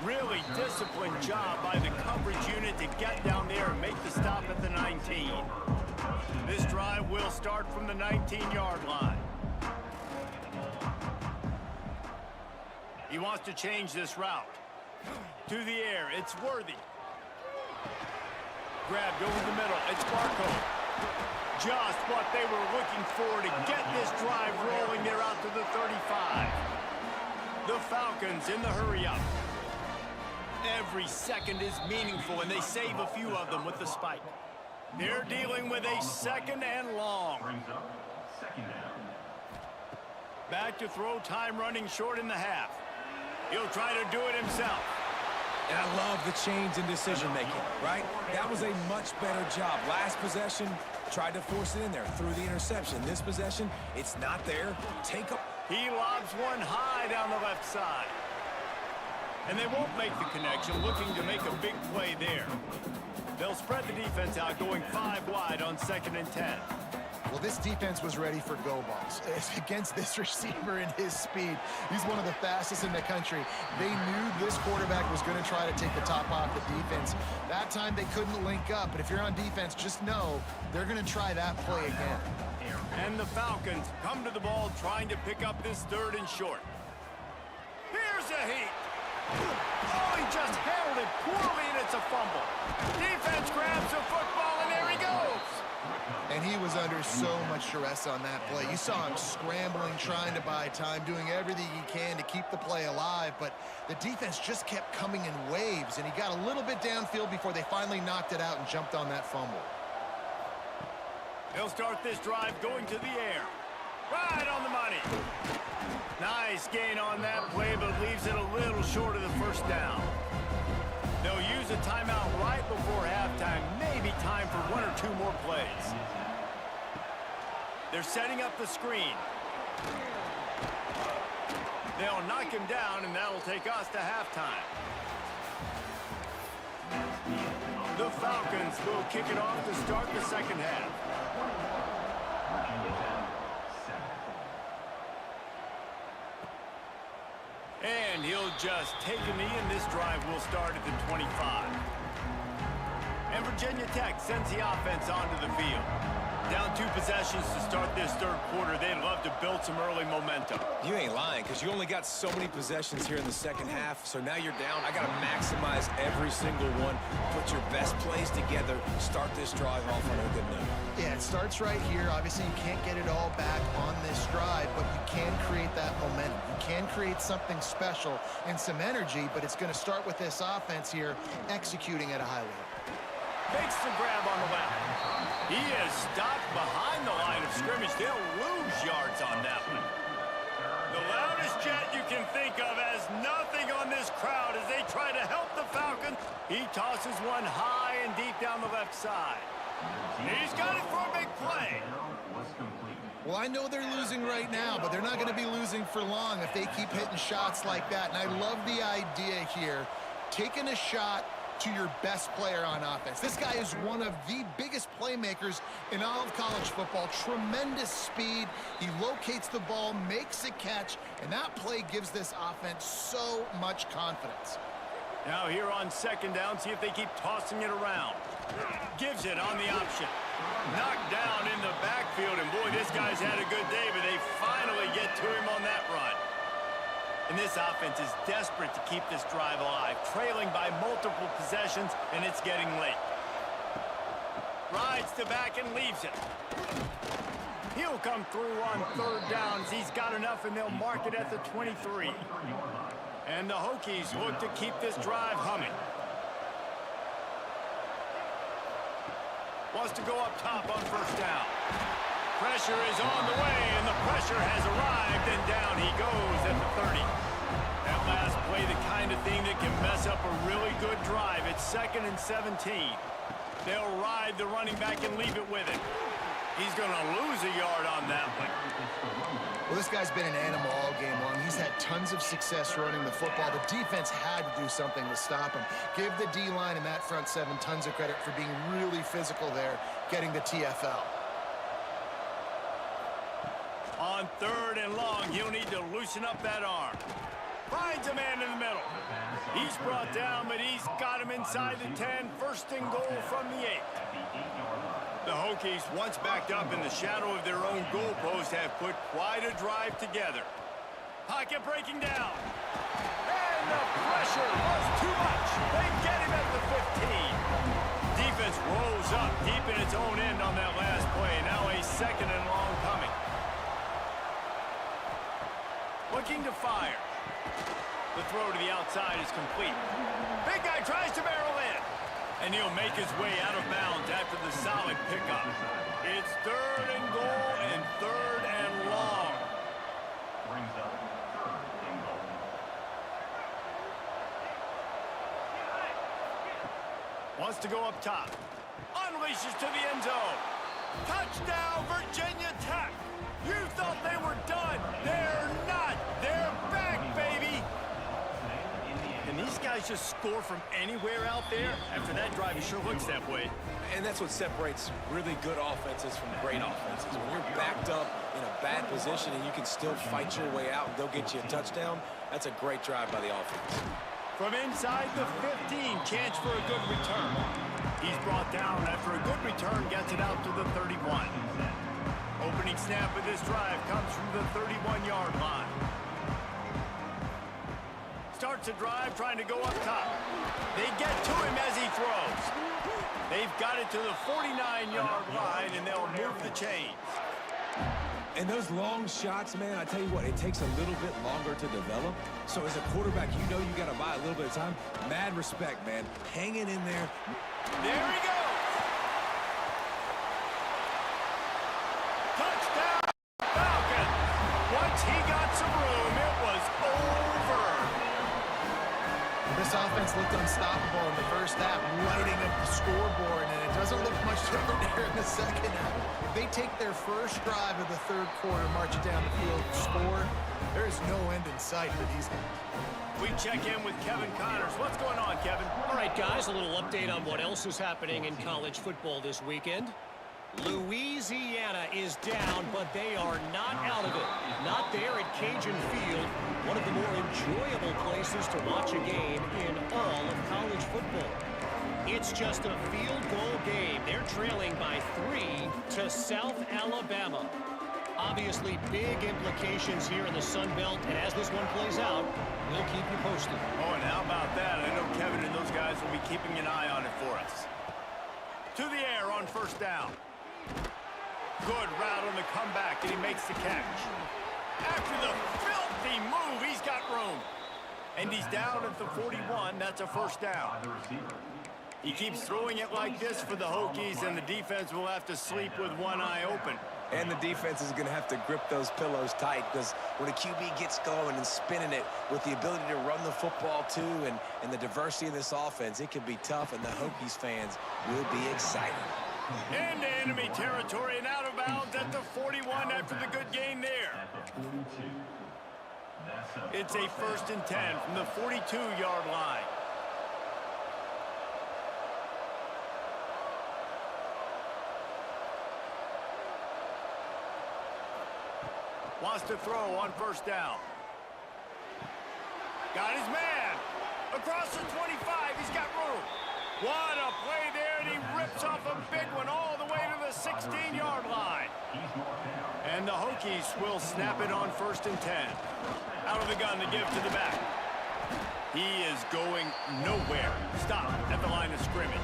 Really disciplined job by the coverage unit to get down there and make the stop at the 19. This drive will start from the 19-yard line. He wants to change this route. To the air, it's Worthy. Grabbed over the middle, it's Barco. Just what they were looking for to get this drive rolling. They're out to the 35. The Falcons in the hurry-up. Every second is meaningful, and they save a few of them with the spike. They're dealing with a second and long. Brings up second down. Back to throw, time running short in the half. He'll try to do it himself. And I love the change in decision-making, right? That was a much better job. Last possession, tried to force it in there, threw the interception. This possession, it's not there. Take a... He lobs one high down the left side. And they won't make the connection, looking to make a big play there. They'll spread the defense out, going 5 wide on 2nd and 10. Well, this defense was ready for go balls. Against this receiver and his speed, he's one of the fastest in the country. They knew this quarterback was going to try to take the top off the defense. That time they couldn't link up, but if you're on defense, just know they're going to try that play again. And the Falcons come to the ball trying to pick up this 3rd and short. Here's a heat. Oh, he just handled it poorly, and it's a fumble. Defense grabs the football, and there he goes. And he was under so much duress on that play. You saw him scrambling, trying to buy time, doing everything he can to keep the play alive, but the defense just kept coming in waves, and he got a little bit downfield before they finally knocked it out and jumped on that fumble. They'll start this drive going to the air. Right on the money. Nice gain on that play, but leaves it a little short of the 1st down. They'll use a timeout right before halftime. Maybe time for 1 or 2 more plays. They're setting up the screen. They'll knock him down, and that'll take us to halftime. The Falcons will kick it off to start the 2nd half. Virginia 10, 7. And he'll just take a knee, and this drive will start at the 25. And Virginia Tech sends the offense onto the field. Down 2 possessions to start this 3rd quarter. They'd love to build some early momentum. You ain't lying, because you only got so many possessions here in the 2nd half, so now you're down. I got to maximize every single one. Put your best plays together. Start this drive off on a good note. Yeah, it starts right here. Obviously, you can't get it all back on this drive, but you can create that momentum. You can create something special and some energy, but it's going to start with this offense here executing at a high level. Makes the grab on the left. He is stopped behind the line of scrimmage. They'll lose yards on that one. The loudest chant you can think of has nothing on this crowd as they try to help the Falcons. He tosses one high and deep down the left side. He's got it for a big play. Was complete. Well, I know they're losing right now, but they're not going to be losing for long if they keep hitting shots like that. And I love the idea here, taking a shot to your best player on offense. This guy is one of the biggest playmakers in all of college football. Tremendous speed. He locates the ball, makes a catch, and that play gives this offense so much confidence. Now here on 2nd down, see if they keep tossing it around. Gives it on the option. Knocked down in the backfield, and boy, this guy's had a good day, but they finally get to him on that run. And this offense is desperate to keep this drive alive, trailing by multiple possessions, and it's getting late. Rides to back and leaves it. He'll come through on 3rd downs. He's got enough, and they'll mark it at the 23. And the Hokies look to keep this drive humming. Wants to go up top on first down. Pressure is on the way, and the pressure has arrived, and down he goes at the 30. That last play, the kind of thing that can mess up a really good drive. It's 2nd and 17. They'll ride the running back and leave it with it. He's going to lose a yard on that one. Well, this guy's been an animal all game long. He's had tons of success running the football. The defense had to do something to stop him. Give the D-line and that front seven tons of credit for being really physical there, getting the TFL. On 3rd and long, he'll need to loosen up that arm. Finds a man in the middle. He's brought down, but he's got him inside the 10. 1st and goal from the 8. The Hokies, once backed up in the shadow of their own goalpost, have put quite a drive together. Pocket breaking down. And the pressure was too much. They get him at the 15. Defense rolls up deep in its own end on that last play. Now a 2nd and long coming. Looking to fire. The throw to the outside is complete. Big guy tries to barrel in. And he'll make his way out of bounds after the solid pickup. It's 3rd and goal and 3rd and long. Brings up 3rd and goal. Wants to go up top. Unleashes to the end zone. Touchdown, Virginia Tech. You thought they were done. They're not. They're back, baby. And these guys just score from anywhere out there. After that drive, it sure looks that way. And that's what separates really good offenses from great offenses. When you're backed up in a bad position and you can still fight your way out and go get you a touchdown, that's a great drive by the offense. From inside the 15, chance for a good return. He's brought down after a good return, gets it out to the 31. Opening snap of this drive comes from the 31-yard line. Starts a drive trying to go up top. They get to him as he throws. They've got it to the 49-yard line, and they'll move the chains. And those long shots, man, I tell you what, it takes a little bit longer to develop. So as a quarterback, you know you got to buy a little bit of time. Mad respect, man. Hanging in there. There he goes. Touchdown, Falcons. Once he got some room, it was over. This offense looked unstoppable in the first half, lighting up the scoreboard, and it doesn't look much different here in the second half. They take their first drive of the 3rd quarter, march it down the field, score. There is no end in sight for these guys. We check in with Kevin Connors. What's going on, Kevin? All right, guys, a little update on what else is happening in college football this weekend. Louisiana is down, but they are not out of it. Not there at Cajun Field, one of the more enjoyable places to watch a game in all of college football. It's just a field goal game. They're trailing by 3 to South Alabama. Obviously, big implications here in the Sun Belt, and as this one plays out, we'll keep you posted. Oh, and how about that? I know Kevin and those guys will be keeping an eye on it for us. To the air on first down. Good route on the comeback, and he makes the catch. After the filthy move, he's got room. And he's down at the 41. That's a first down. He keeps throwing it like this for the Hokies, and the defense will have to sleep with one eye open. And the defense is going to have to grip those pillows tight, because when a QB gets going and spinning it with the ability to run the football too, and the diversity of this offense, it can be tough, and the Hokies fans will be excited. Into enemy territory and out of bounds at the 41 after the good gain there. It's a 1st and 10 from the 42-yard line. Wants to throw on first down. Got his man. Across the 25, he's got room. What a play there, and he rips off a big one all the way to the 16-yard line. And the Hokies will snap it on 1st and 10. Out of the gun to give to the back. He is going nowhere. Stop at the line of scrimmage.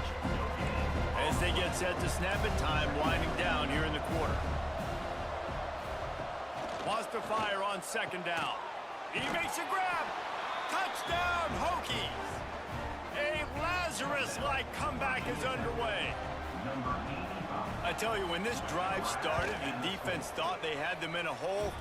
As they get set to snap it, time winding down here in the quarter. Wants to fire on 2nd down. He makes a grab. Touchdown, Hokies! A Lazarus-like comeback is underway. Number 85. I tell you, when this drive started, the defense thought they had them in a hole.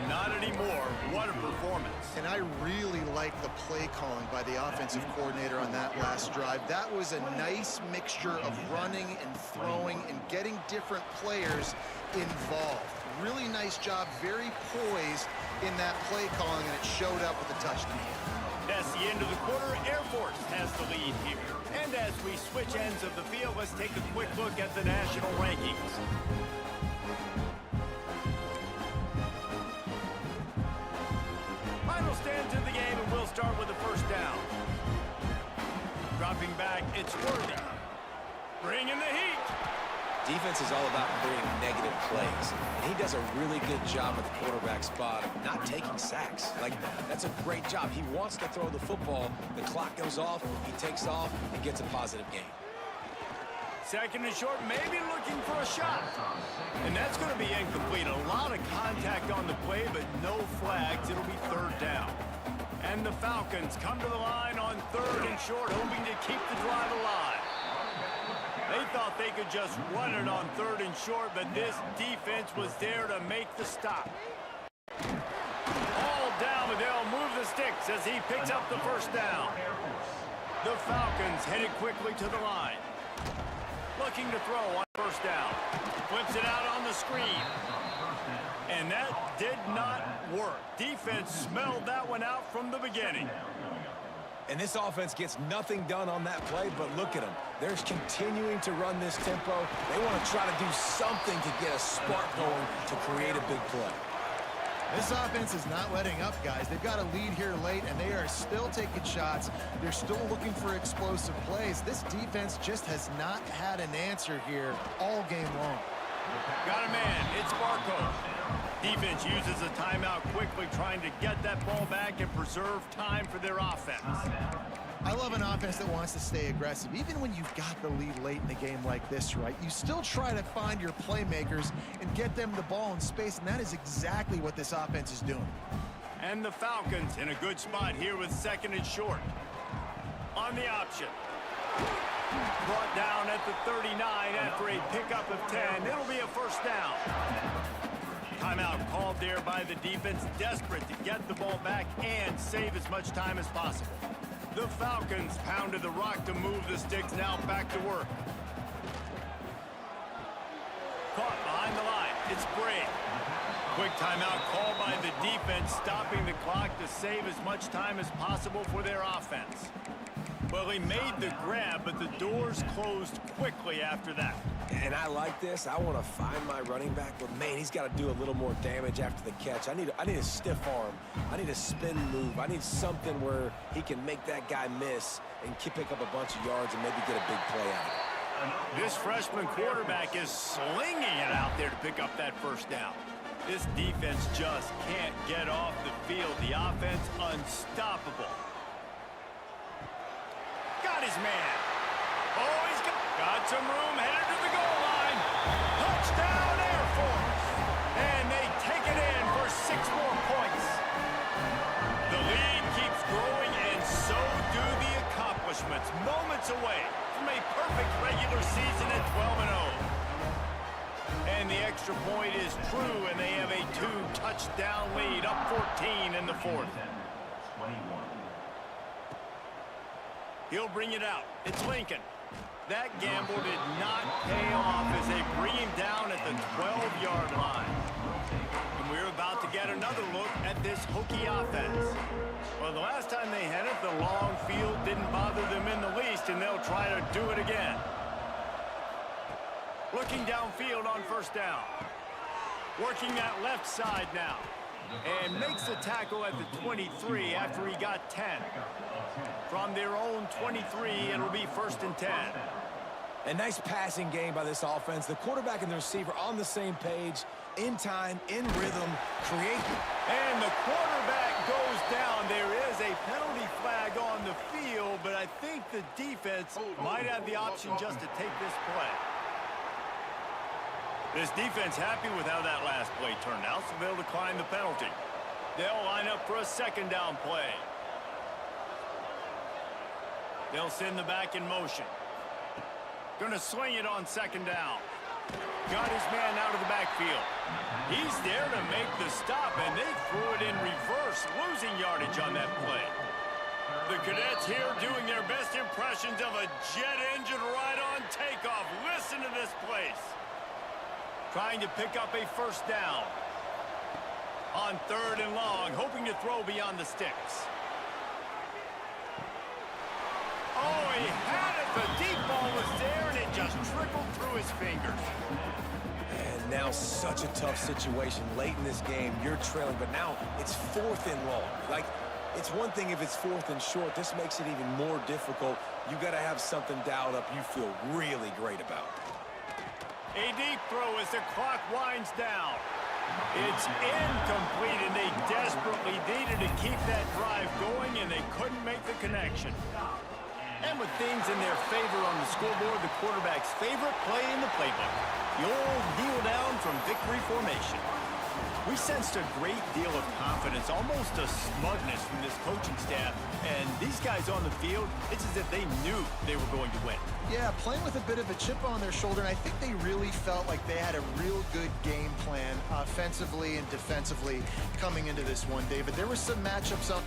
Not anymore. What a performance. And I really like the play calling by the offensive coordinator on that last drive. That was a nice mixture of running and throwing and getting different players involved. Really nice job, very poised in that play calling, and it showed up with a touchdown. That's the end of the quarter. Air Force has the lead here. And as we switch ends of the field, let's take a quick look at the national rankings. Final stands in the game, and we'll start with the first down. Dropping back, it's Worthy. Bringing the heat. Defense is all about creating negative plays, and he does a really good job at the quarterback spot of not taking sacks. Like, that's a great job. He wants to throw the football. The clock goes off, he takes off, and gets a positive gain. Second and short, maybe looking for a shot. And that's going to be incomplete. A lot of contact on the play, but no flags. It'll be third down. And the Falcons come to the line on third and short, hoping to keep the drive alive. They thought they could just run it on third and short, but this defense was there to make the stop. All down, but they'll move the sticks as he picks up the first down. The Falcons headed quickly to the line. Looking to throw on first down. Flips it out on the screen. And that did not work. Defense smelled that one out from the beginning. And this offense gets nothing done on that play, but look at them. They're continuing to run this tempo. They want to try to do something to get a spark going to create a big play. This offense is not letting up, guys. They've got a lead here late, and they are still taking shots. They're still looking for explosive plays. This defense just has not had an answer here all game long. Got a man. It's Barco. Defense uses a timeout quickly, trying to get that ball back and preserve time for their offense. I love an offense that wants to stay aggressive. Even when you've got the lead late in the game like this, right? You still try to find your playmakers and get them the ball in space, and that is exactly what this offense is doing. And the Falcons in a good spot here with second and short. On the option. Brought down at the 39 after a pickup of 10. It'll be a first down. Timeout called there by the defense, desperate to get the ball back and save as much time as possible. The Falcons pounded the rock to move the sticks, now back to work. Caught behind the line. It's Bray. Quick timeout called by the defense, stopping the clock to save as much time as possible for their offense. Well, he made the grab, but the doors closed quickly after that. And I like this. I want to find my running back, but man, he's got to do a little more damage after the catch. I need a stiff arm. I need a spin move. I need something where he can make that guy miss and pick up a bunch of yards and maybe get a big play out of it. This freshman quarterback is slinging it out there to pick up that first down. This defense just can't get off the field. The offense unstoppable. Got his man. Oh, he's got some room, headed to the goal line. Touchdown, Air Force. And they take it in for 6 more points. The lead keeps growing, and so do the accomplishments. Moments away from a perfect regular season at 12-0. And the extra point is true, and they have a 2-touchdown lead, up 14 in the fourth. 21. He'll bring it out. It's Lincoln. That gamble did not pay off as they bring him down at the 12-yard line. And we're about to get another look at this Hokie offense. Well, the last time they had it, the long field didn't bother them in the least, and they'll try to do it again. Looking downfield on first down. Working that left side now. And makes the tackle at the 23 after he got 10. From their own 23, it'll be first and 10. A nice passing game by this offense. The quarterback and the receiver on the same page, in time, in rhythm, create. And the quarterback goes down. There is a penalty flag on the field, but I think the defense might have the option just to take this play. This defense happy with how that last play turned out, so they'll decline the penalty. They'll line up for a second down play. They'll send the back in motion. Gonna swing it on second down. Got his man out of the backfield. He's there to make the stop, and they threw it in reverse, losing yardage on that play. The Cadets here doing their best impressions of a jet engine right on takeoff. Listen to this place. Trying to pick up a first down. On third and long, hoping to throw beyond the sticks. Oh, he had it. The deep ball was there, and it just trickled through his fingers. And now such a tough situation. Late in this game, you're trailing, but now it's 4th and long. Like, it's one thing if it's 4th and short. This makes it even more difficult. You got to have something dialed up you feel really great about. A deep throw as the clock winds down. It's incomplete, and they desperately needed to keep that drive going, and they couldn't make the connection. And with things in their favor on the scoreboard, the quarterback's favorite play in the playbook, the old kneel down from victory formation. We sensed a great deal of confidence, almost a smugness from this coaching staff. And these guys on the field, it's as if they knew they were going to win. Yeah, playing with a bit of a chip on their shoulder, and I think they really felt like they had a real good game plan offensively and defensively coming into this one, David. There were some matchups on...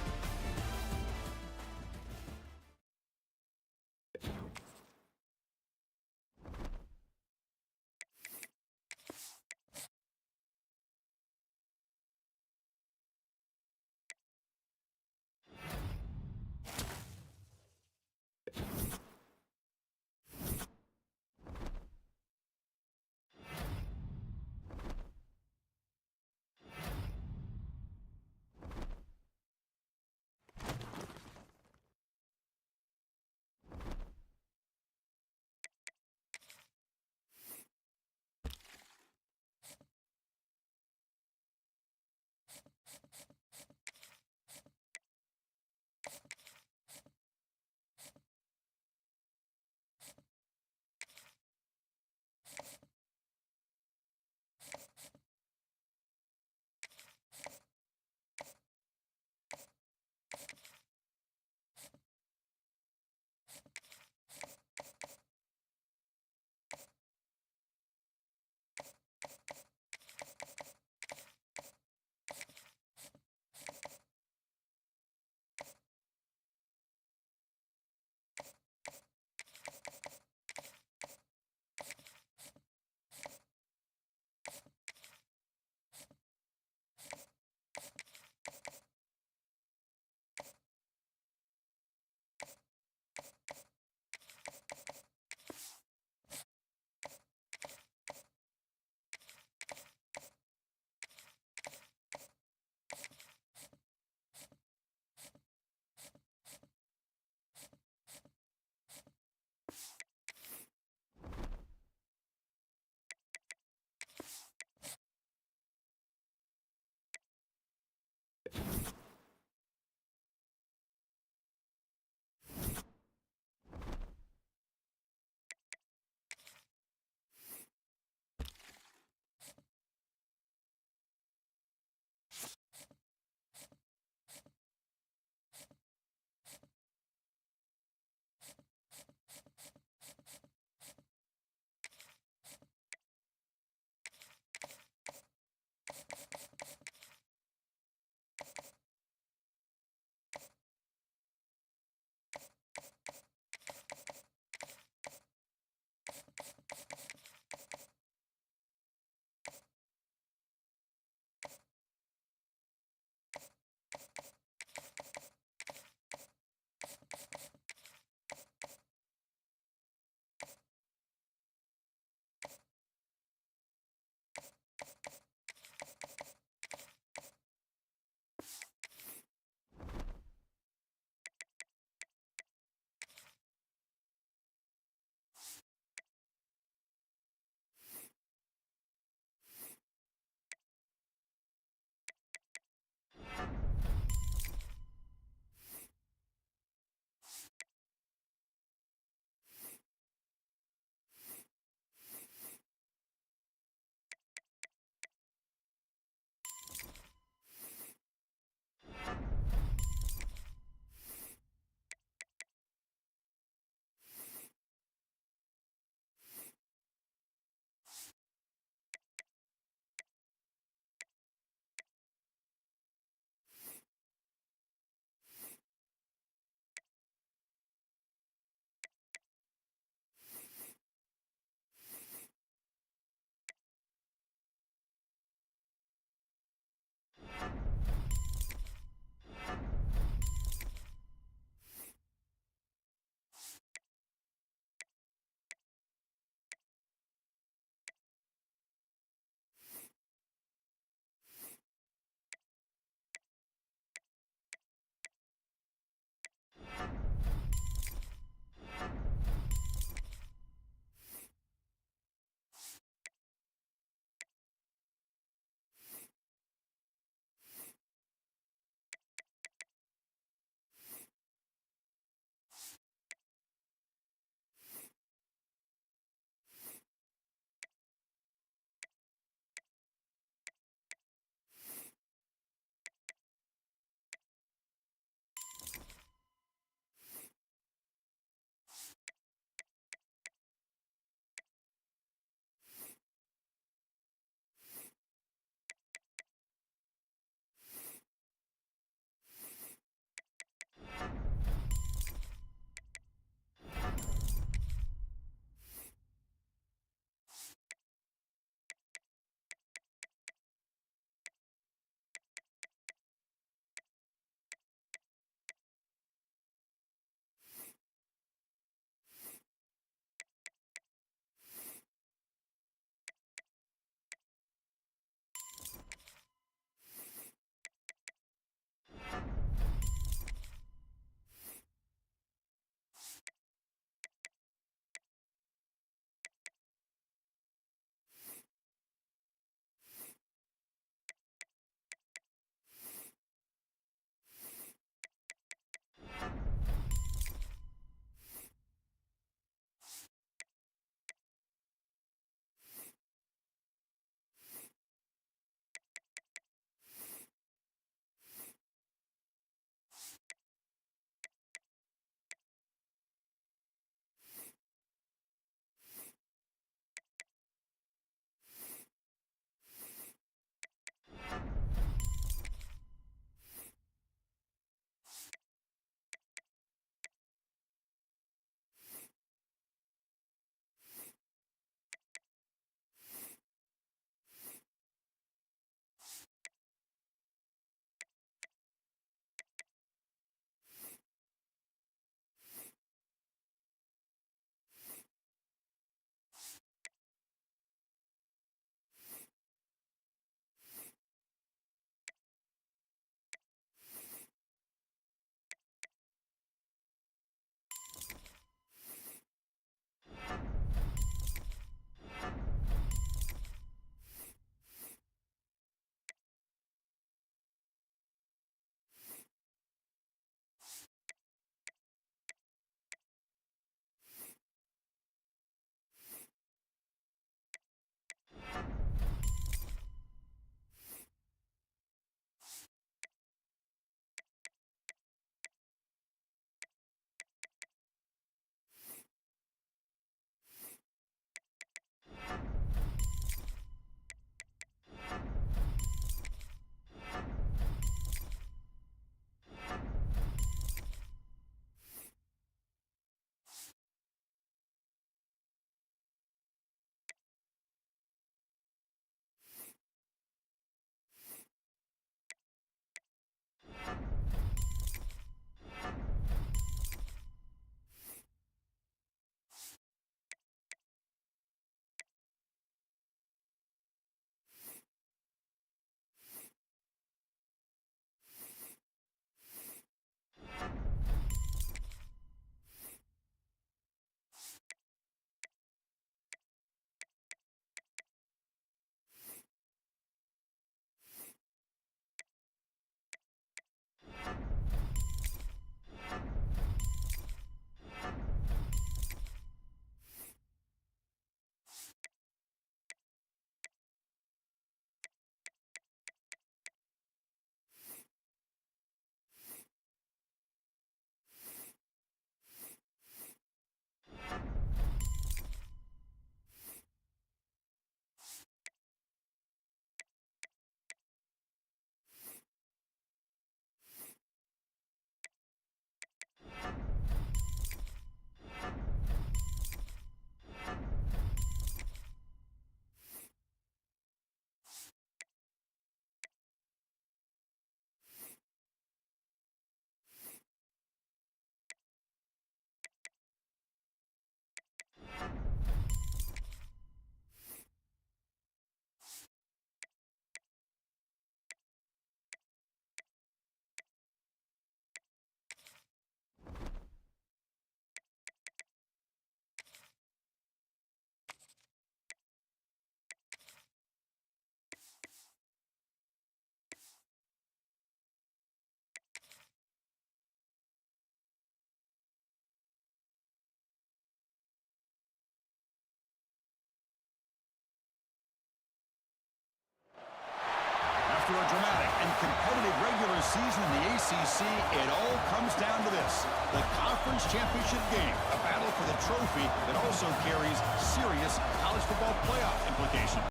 competitive regular season in the ACC, it all comes down to this: the conference championship game, a battle for the trophy that also carries serious college football playoff implications.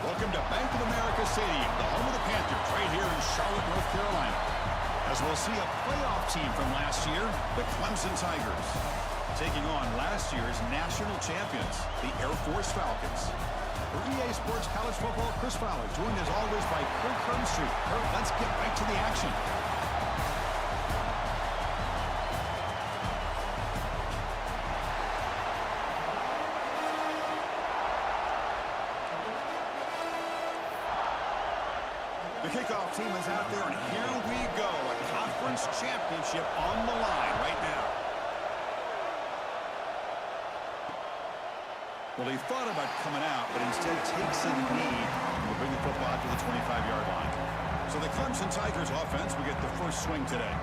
Welcome to Bank of America Stadium, the home of the Panthers, right here in Charlotte, North Carolina. As we'll see a playoff team from last year, the Clemson Tigers, taking on last year's national champions, the Air Force Falcons. For EA Sports College Football, Chris Fowler, joined as always by Kirk Herbstreit. Kirk, let's get right to the action. The kickoff team is out there, and here we go. A conference championship on the line right now. Well, he thought about coming out, but instead takes a knee and will bring the football out to the 25-yard line. So the Clemson Tigers offense will get the first swing today.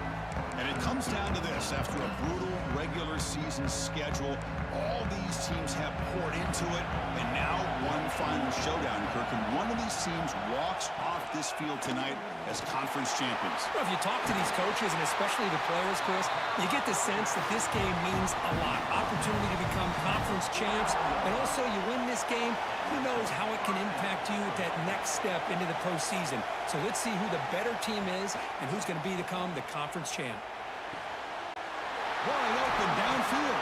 And it comes down to this. After a brutal regular season schedule, all these teams have poured into it, and now one final showdown, Kirk, and one of these teams walks off this field tonight as conference champions. Well, if you talk to these coaches, and especially the players, Chris, you get the sense that this game means a lot. Opportunity to become conference champs, and also you win this game, who knows how it can impact you at that next step into the postseason. So let's see who the better team is and who's going to become the conference champ. Wide open downfield.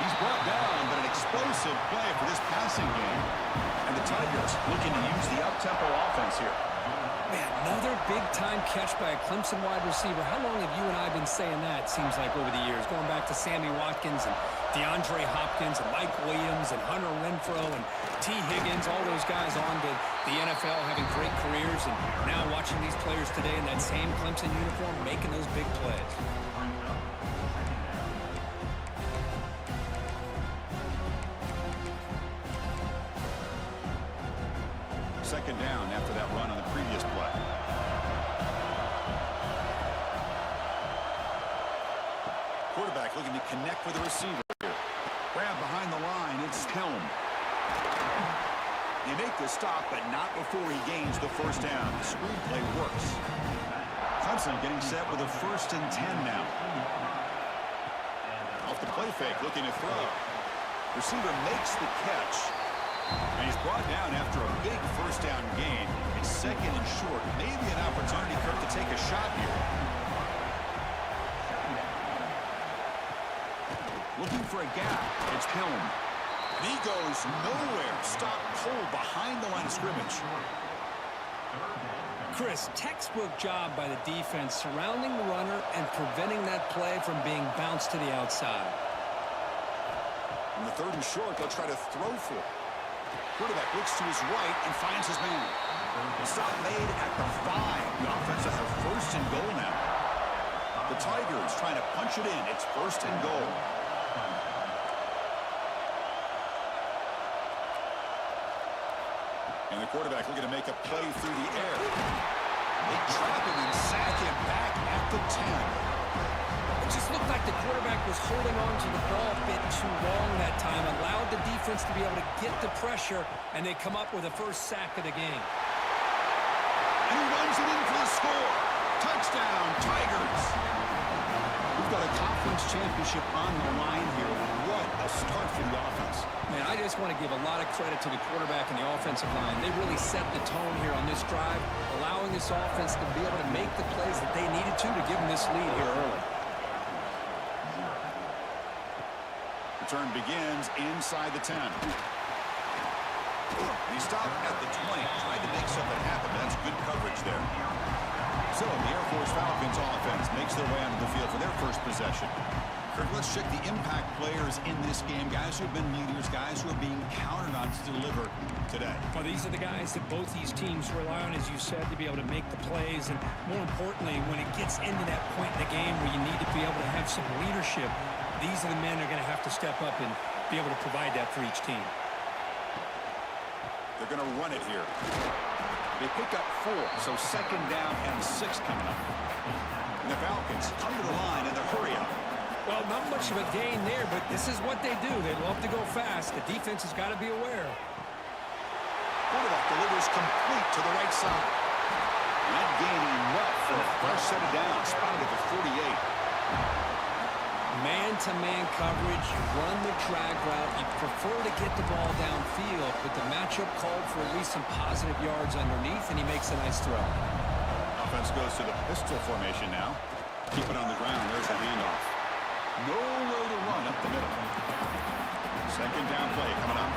He's brought down, but an explosive play for this passing game. And the Tigers looking to use the up-tempo offense here. Man, another big-time catch by a Clemson wide receiver. How long have you and I been saying that, seems like, over the years? Going back to Sammy Watkins and DeAndre Hopkins and Mike Williams and Hunter Renfrow and T. Higgins, all those guys on to the NFL having great careers, and now watching these players today in that same Clemson uniform making those big plays. Second down after that run on the previous play. Quarterback looking to connect with the receiver here. Grab behind the line, it's Helm. They make the stop, but not before he gains the first down. The screen play works. Clemson getting set with a 1st and 10 now. Off the play fake, looking to throw. Receiver makes the catch. And he's brought down after a big first down gain. It's 2nd and short. Maybe an opportunity, Kirk, to take a shot here. Looking for a gap. It's Helm. And he goes nowhere. Stopped cold behind the line of scrimmage. Chris, textbook job by the defense surrounding the runner and preventing that play from being bounced to the outside. On the 3rd and short, they'll try to throw for it. Quarterback looks to his right and finds his man. The stop made at the 5. The offense has a 1st and goal now. The Tigers trying to punch it in. It's 1st and goal. And the quarterback looking to make a play through the air. They trap him and sack him back at the 10. It just looked like the quarterback was holding on to the ball a bit too long that time, allowed the defense to be able to get the pressure, and they come up with the first sack of the game. And he runs it in for the score. Touchdown, Tigers. We've got a conference championship on the line here. What a start for the offense. Man, I just want to give a lot of credit to the quarterback and the offensive line. They really set the tone here on this drive, allowing this offense to be able to make the plays that they needed to give them this lead here early. Return begins inside the 10. He stopped at the 20, tried to make something happen. That's good coverage there. So the Air Force Falcons offense makes their way onto the field for their first possession. Kirk, let's check the impact players in this game. Guys who have been leaders, guys who are being counted on to deliver today. Well, these are the guys that both these teams rely on, as you said, to be able to make the plays. And more importantly, when it gets into that point in the game where you need to be able to have some leadership, these are the men that are going to have to step up and be able to provide that for each team. They're going to run it here. They pick up 4, so 2nd down and 6 coming up. And the Falcons come to the line in the hurry up. Well, not much of a gain there, but this is what they do. They love to go fast. The defense has got to be aware. Quarterback delivers complete to the right side. And that gaining enough for a fresh set of downs, spotted at the 48. Man-to-man coverage, you run the drag route, you prefer to get the ball downfield, but the matchup called for at least some positive yards underneath, and he makes a nice throw. Offense goes to the pistol formation now. Keep it on the ground. There's a handoff. Nowhere to run up the middle. Second down play coming up.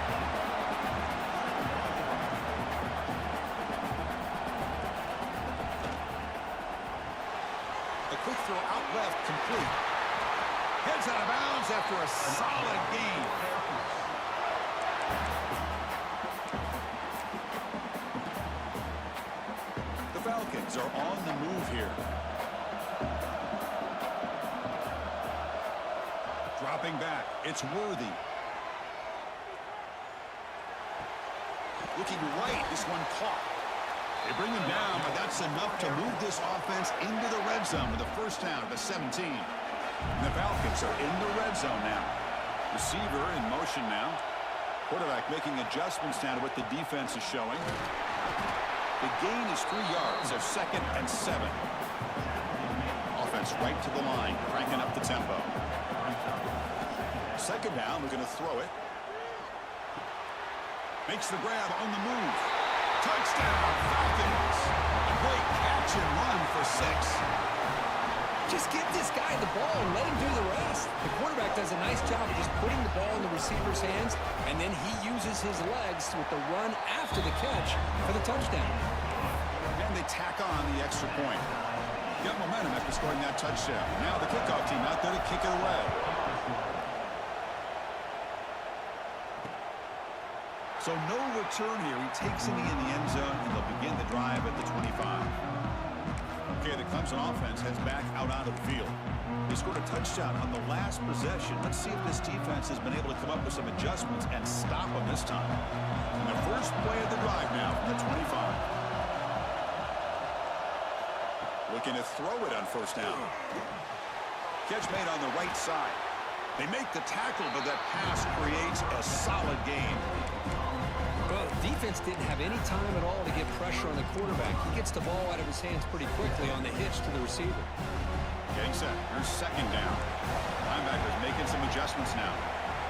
A quick throw out left, complete. Heads out of bounds after a solid gain. The Falcons are on the move here. Dropping back, it's Worthy. Looking right, this one caught. They bring him down, but that's enough to move this offense into the red zone with a first down at the 17. And the Falcons are in the red zone now. Receiver in motion now. Quarterback making adjustments now to what the defense is showing. The gain is 3 yards, so 2nd and 7. Offense right to the line, cranking up the tempo. Second down, we're going to throw it. Makes the grab on the move. Touchdown, Falcons. A great catch and run for 6. Just give this guy the ball and let him do the rest. The quarterback does a nice job of just putting the ball in the receiver's hands, and then he uses his legs with the run after the catch for the touchdown. And they tack on the extra point. Got momentum after scoring that touchdown. Now the kickoff team out there to kick it away. So no return here. He takes it in the end zone, and they'll begin the drive at the 25. Okay, the Clemson offense heads back out onto the field. They scored a touchdown on the last possession. Let's see if this defense has been able to come up with some adjustments and stop them this time. And the first play of the drive now from the 25. Looking to throw it on first down. Catch made on the right side. They make the tackle, but that pass creates a solid gain. Well, the defense didn't have any time at all to get pressure on the quarterback. He gets the ball out of his hands pretty quickly on the hitch to the receiver. Getting set. Here's second down. Linebackers making some adjustments now.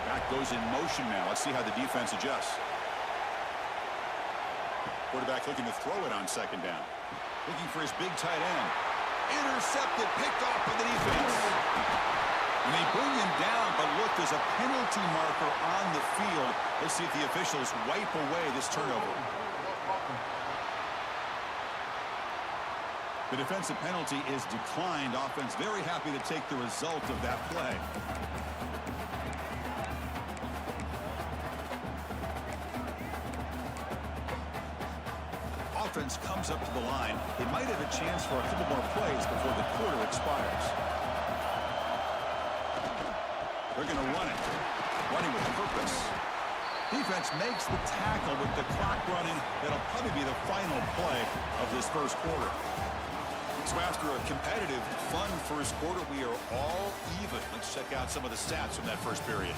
Back goes in motion now. Let's see how the defense adjusts. Quarterback looking to throw it on second down. Looking for his big tight end. Intercepted, picked off by the defense. And they bring him down, but look, there's a penalty marker on the field. Let's see if the officials wipe away this turnover. The defensive penalty is declined. Offense very happy to take the result of that play. Offense comes up to the line. They might have a chance for a couple more plays before the quarter expires. They're going to run it. Running with purpose. Defense makes the tackle with the clock running. That'll probably be the final play of this first quarter. So after a competitive, fun first quarter, we are all even. Let's check out some of the stats from that first period.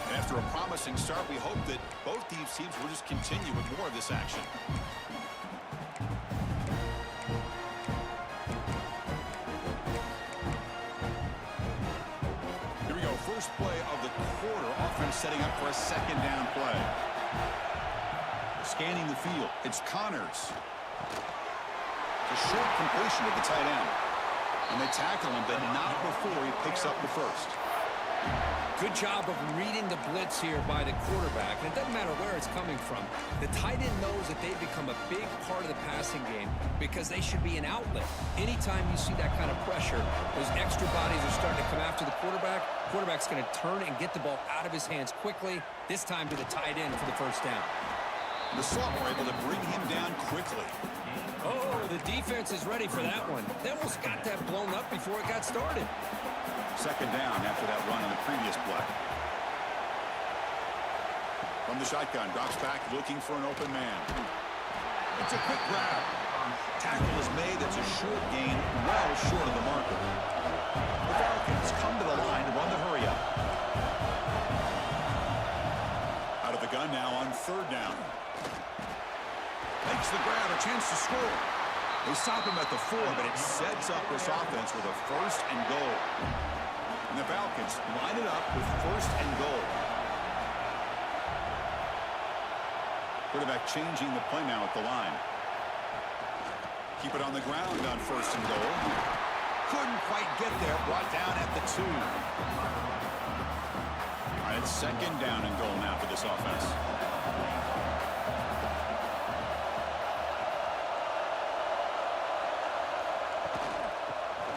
And after a promising start, we hope that both these teams will just continue with more of this action. First play of the quarter, offense setting up for a second down play. Scanning the field, it's Connors. A short completion of the tight end. And they tackle him, but not before he picks up the first. Good job of reading the blitz here by the quarterback. And it doesn't matter where it's coming from. The tight end knows that they've become a big part of the passing game because they should be an outlet. Anytime you see that kind of pressure, those extra bodies are starting to come after the quarterback. Quarterback's going to turn and get the ball out of his hands quickly, this time to the tight end for the first down. The sophomore able to bring him down quickly. Oh, the defense is ready for that one. They almost got that blown up before it got started. Second down after that run on the previous play. From the shotgun, drops back looking for an open man. It's a quick grab. Tackle is made. It's a short gain, well short of the marker. The Falcons come to the line to run the hurry up. third down. Makes the grab, a chance to score. They stop him at the 4, but it sets up this offense with a first and goal. And the Falcons line it up with first and goal. Quarterback changing the play now at the line. Keep it on the ground on first and goal. Couldn't quite get there. Brought down at the 2. All right, it's second down and goal now for this offense.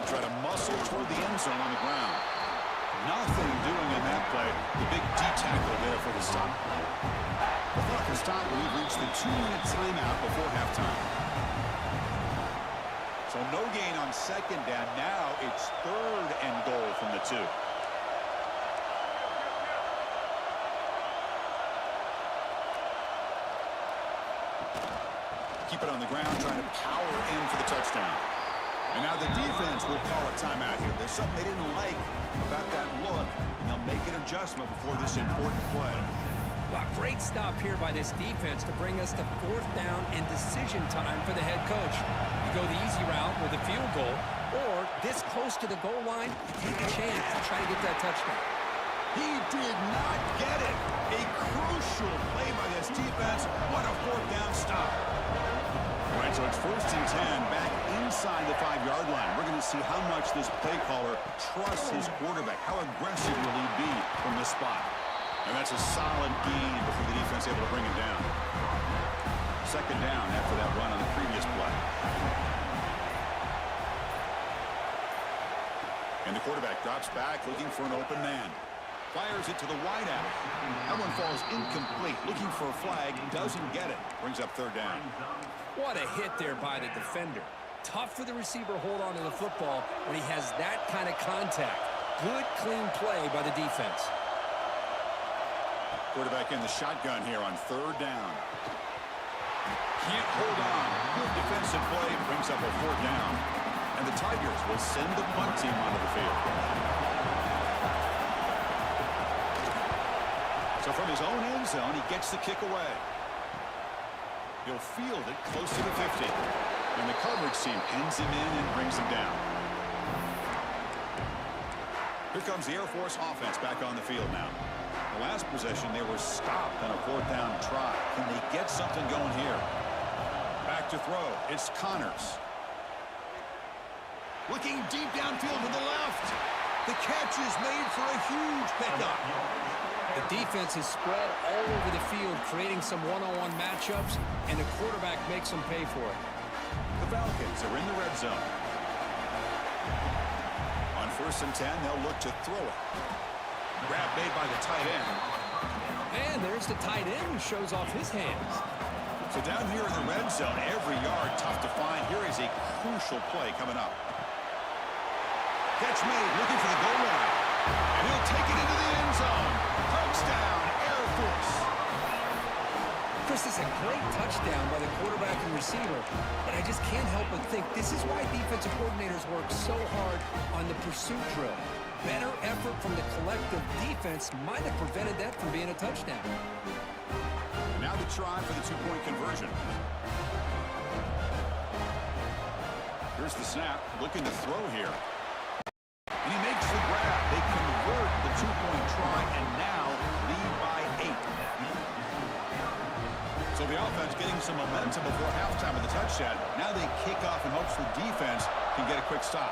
Try to muscle toward the end zone on the ground. Nothing doing in that play. The big D tackle there for the stop. The clock has stopped. We've reached the 2-minute timeout before halftime. So no gain on second down. Now it's third and goal from the 2. Keep it on the ground, trying to power in for the touchdown. And now the defense will call a timeout here. There's something they didn't like about that look, and they'll make an adjustment before this important play. Wow, great stop here by this defense to bring us to fourth down and decision time for the head coach. You go the easy route with a field goal, or this close to the goal line, take a chance to try to get that touchdown. He did not get it. A crucial play by this defense. What a fourth down stop. All right, so it's first and 10 back inside the 5-yard line. We're going to see how much this play caller trusts his quarterback. How aggressive will he be from this spot? And that's a solid gain before the defense able to bring him down. Second down after that run on the previous play. And the quarterback drops back looking for an open man. Fires it to the wideout. That one falls incomplete. Looking for a flag. Doesn't get it. Brings up third down. What a hit there by the defender. Tough for the receiver to hold on to the football when he has that kind of contact. Good, clean play by the defense. Quarterback in the shotgun here on third down. Can't hold on. Good defensive play. Brings up a fourth down. And the Tigers will send the punt team onto the field. So from his own end zone, he gets the kick away. He'll field it close to the 50. And the coverage team pins him in and brings him down. Here comes the Air Force offense back on the field now. The last possession, they were stopped on a fourth down try. Can they get something going here? Back to throw. It's Connors. Looking deep downfield to the left. The catch is made for a huge pickup. The defense is spread all over the field, creating some one-on-one matchups, and the quarterback makes them pay for it. The Falcons are in the red zone. On first and 10, they'll look to throw it. Grab made by the tight end. And there's the tight end who shows off his hands. So down here in the red zone, every yard tough to find. Here is a crucial play coming up. Catch made, looking for the goal line. And he'll take it into the end zone. Touchdown, Air Force. Chris, this is a great touchdown by the quarterback and receiver, but I just can't help but think this is why defensive coordinators work so hard on the pursuit drill. Better effort from the collective defense might have prevented that from being a touchdown. And now the try for the two-point conversion. Here's the snap, looking to throw here. And he makes the grab. They convert the two-point try and now lead by 8. So the offense getting some momentum before halftime with the touchdown. Now they kick off in hopes the defense can get a quick stop.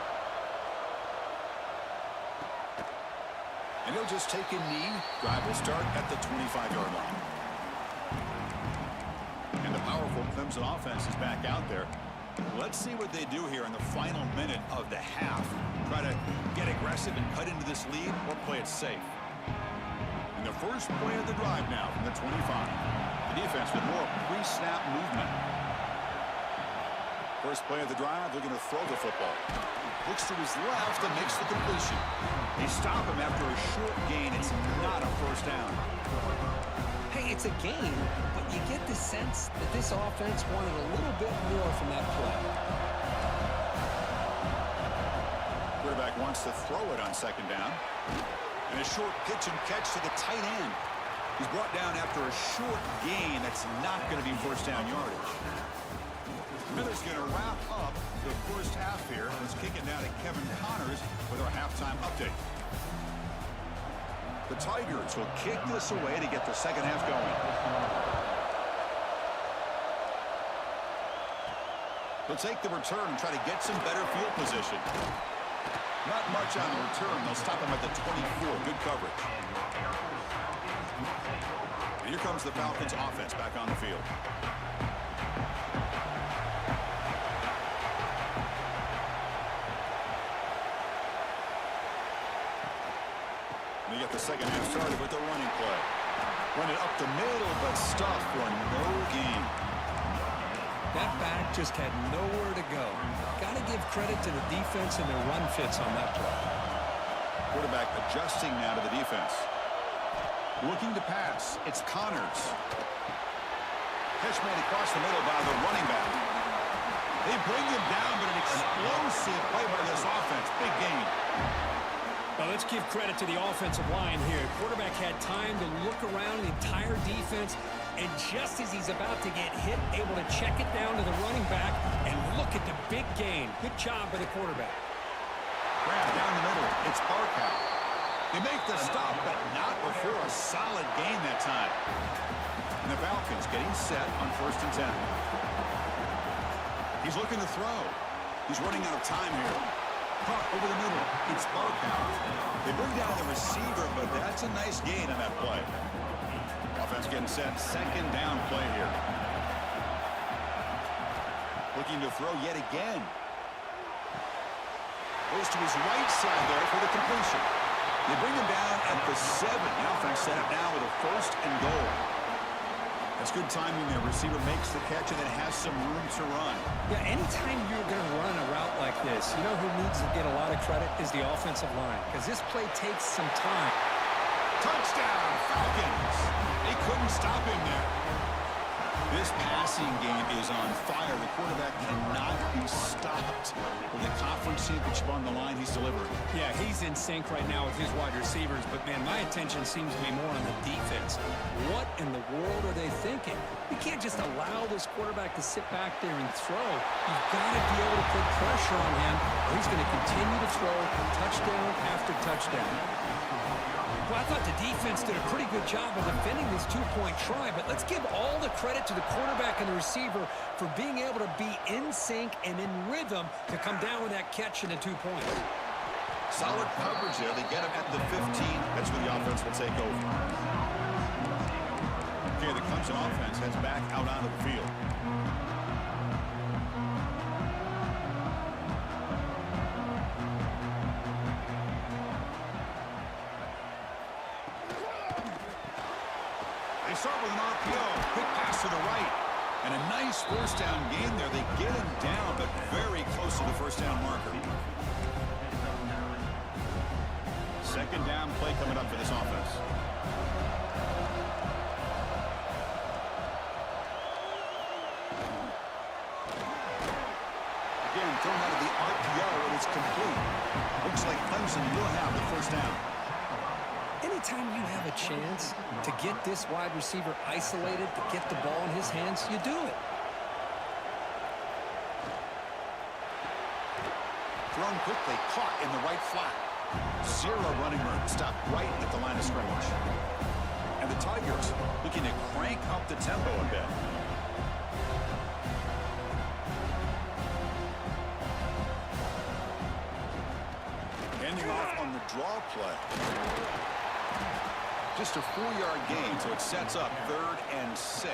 And he'll just take a knee. Drive will start at the 25-yard line. And the powerful Clemson offense is back out there. Let's see what they do here in the final minute of the half. Try to get aggressive and cut into this lead or play it safe. And the first play of the drive now from the 25. The defense with more pre-snap movement. First play of the drive, looking to throw the football. Looks to his left and makes the completion. They stop him after a short gain. It's not a first down. Hey, it's a game, but you get the sense that this offense wanted a little bit more from that play. Quarterback wants to throw it on second down. And a short pitch and catch to the tight end. He's brought down after a short gain. That's not going to be first down yardage. Miller's going to wrap up the first half here. Let's kick it now to Kevin Connors with our halftime update. The Tigers will kick this away to get the second half going. They'll take the return and try to get some better field position. Not much on the return. They'll stop him at the 24. Good coverage. And here comes the Falcons offense back on the field. They get the second half started with the running play. Run it up the middle, but stuff for no gain. That back just had nowhere to go. Got to give credit to the defense and their run fits on that play. Quarterback adjusting now to the defense. Looking to pass. It's Connors. Catch made across the middle by the running back. They bring him down, but an explosive play by this offense. Big gain. Well, let's give credit to the offensive line here. Quarterback had time to look around the entire defense, and just as he's about to get hit, able to check it down to the running back, and look at the big gain. Good job by the quarterback. Grab down the middle. It's Barkow. They make the stop, but not before a solid gain that time. And the Falcons getting set on 1st and 10. He's looking to throw. He's running out of time here. Caught over the middle. It's Barkow. They bring down the receiver, but that's a nice gain on that play. Offense getting set. Second down play here. Looking to throw yet again. Goes to his right side there for the completion. They bring him down at the 7. The offense set up now with a 1st and goal. That's good timing there. Receiver makes the catch and it has some room to run. Yeah, anytime you're going to run a route like this, you know who needs to get a lot of credit is the offensive line, because this play takes some time. Touchdown, Falcons. They couldn't stop him there. This passing game is on fire. The quarterback cannot be stopped. With the conference championship on the line, he's delivering. Yeah, he's in sync right now with his wide receivers, but, man, my attention seems to be more on the defense. What in the world are they thinking? You can't just allow this quarterback to sit back there and throw. You've got to be able to put pressure on him, or he's going to continue to throw touchdown after touchdown. Well, I thought the defense did a pretty good job of defending this two-point try, but let's give all the credit to the quarterback and the receiver for being able to be in sync and in rhythm to come down with that catch and the 2 points. Solid coverage there. They get him at the 15. That's where the offense will take over. Okay, the Clemson offense heads back out onto the field. Start with an RPO. Quick pass to the right. And a nice 1st down gain there. They get him down, but very close to the 1st down marker. 2nd down play coming up for this offense. Again, thrown out of the RPO, and it's complete. Looks like Clemson will have the 1st down. Anytime you have a chance to get this wide receiver isolated, to get the ball in his hands, you do it. Thrown quickly, caught in the right flat. 0 running room, stopped right at the line of scrimmage. And the Tigers looking to crank up the tempo a bit. Handing off on the draw play. Just a 4-yard gain, so it sets up 3rd and 6.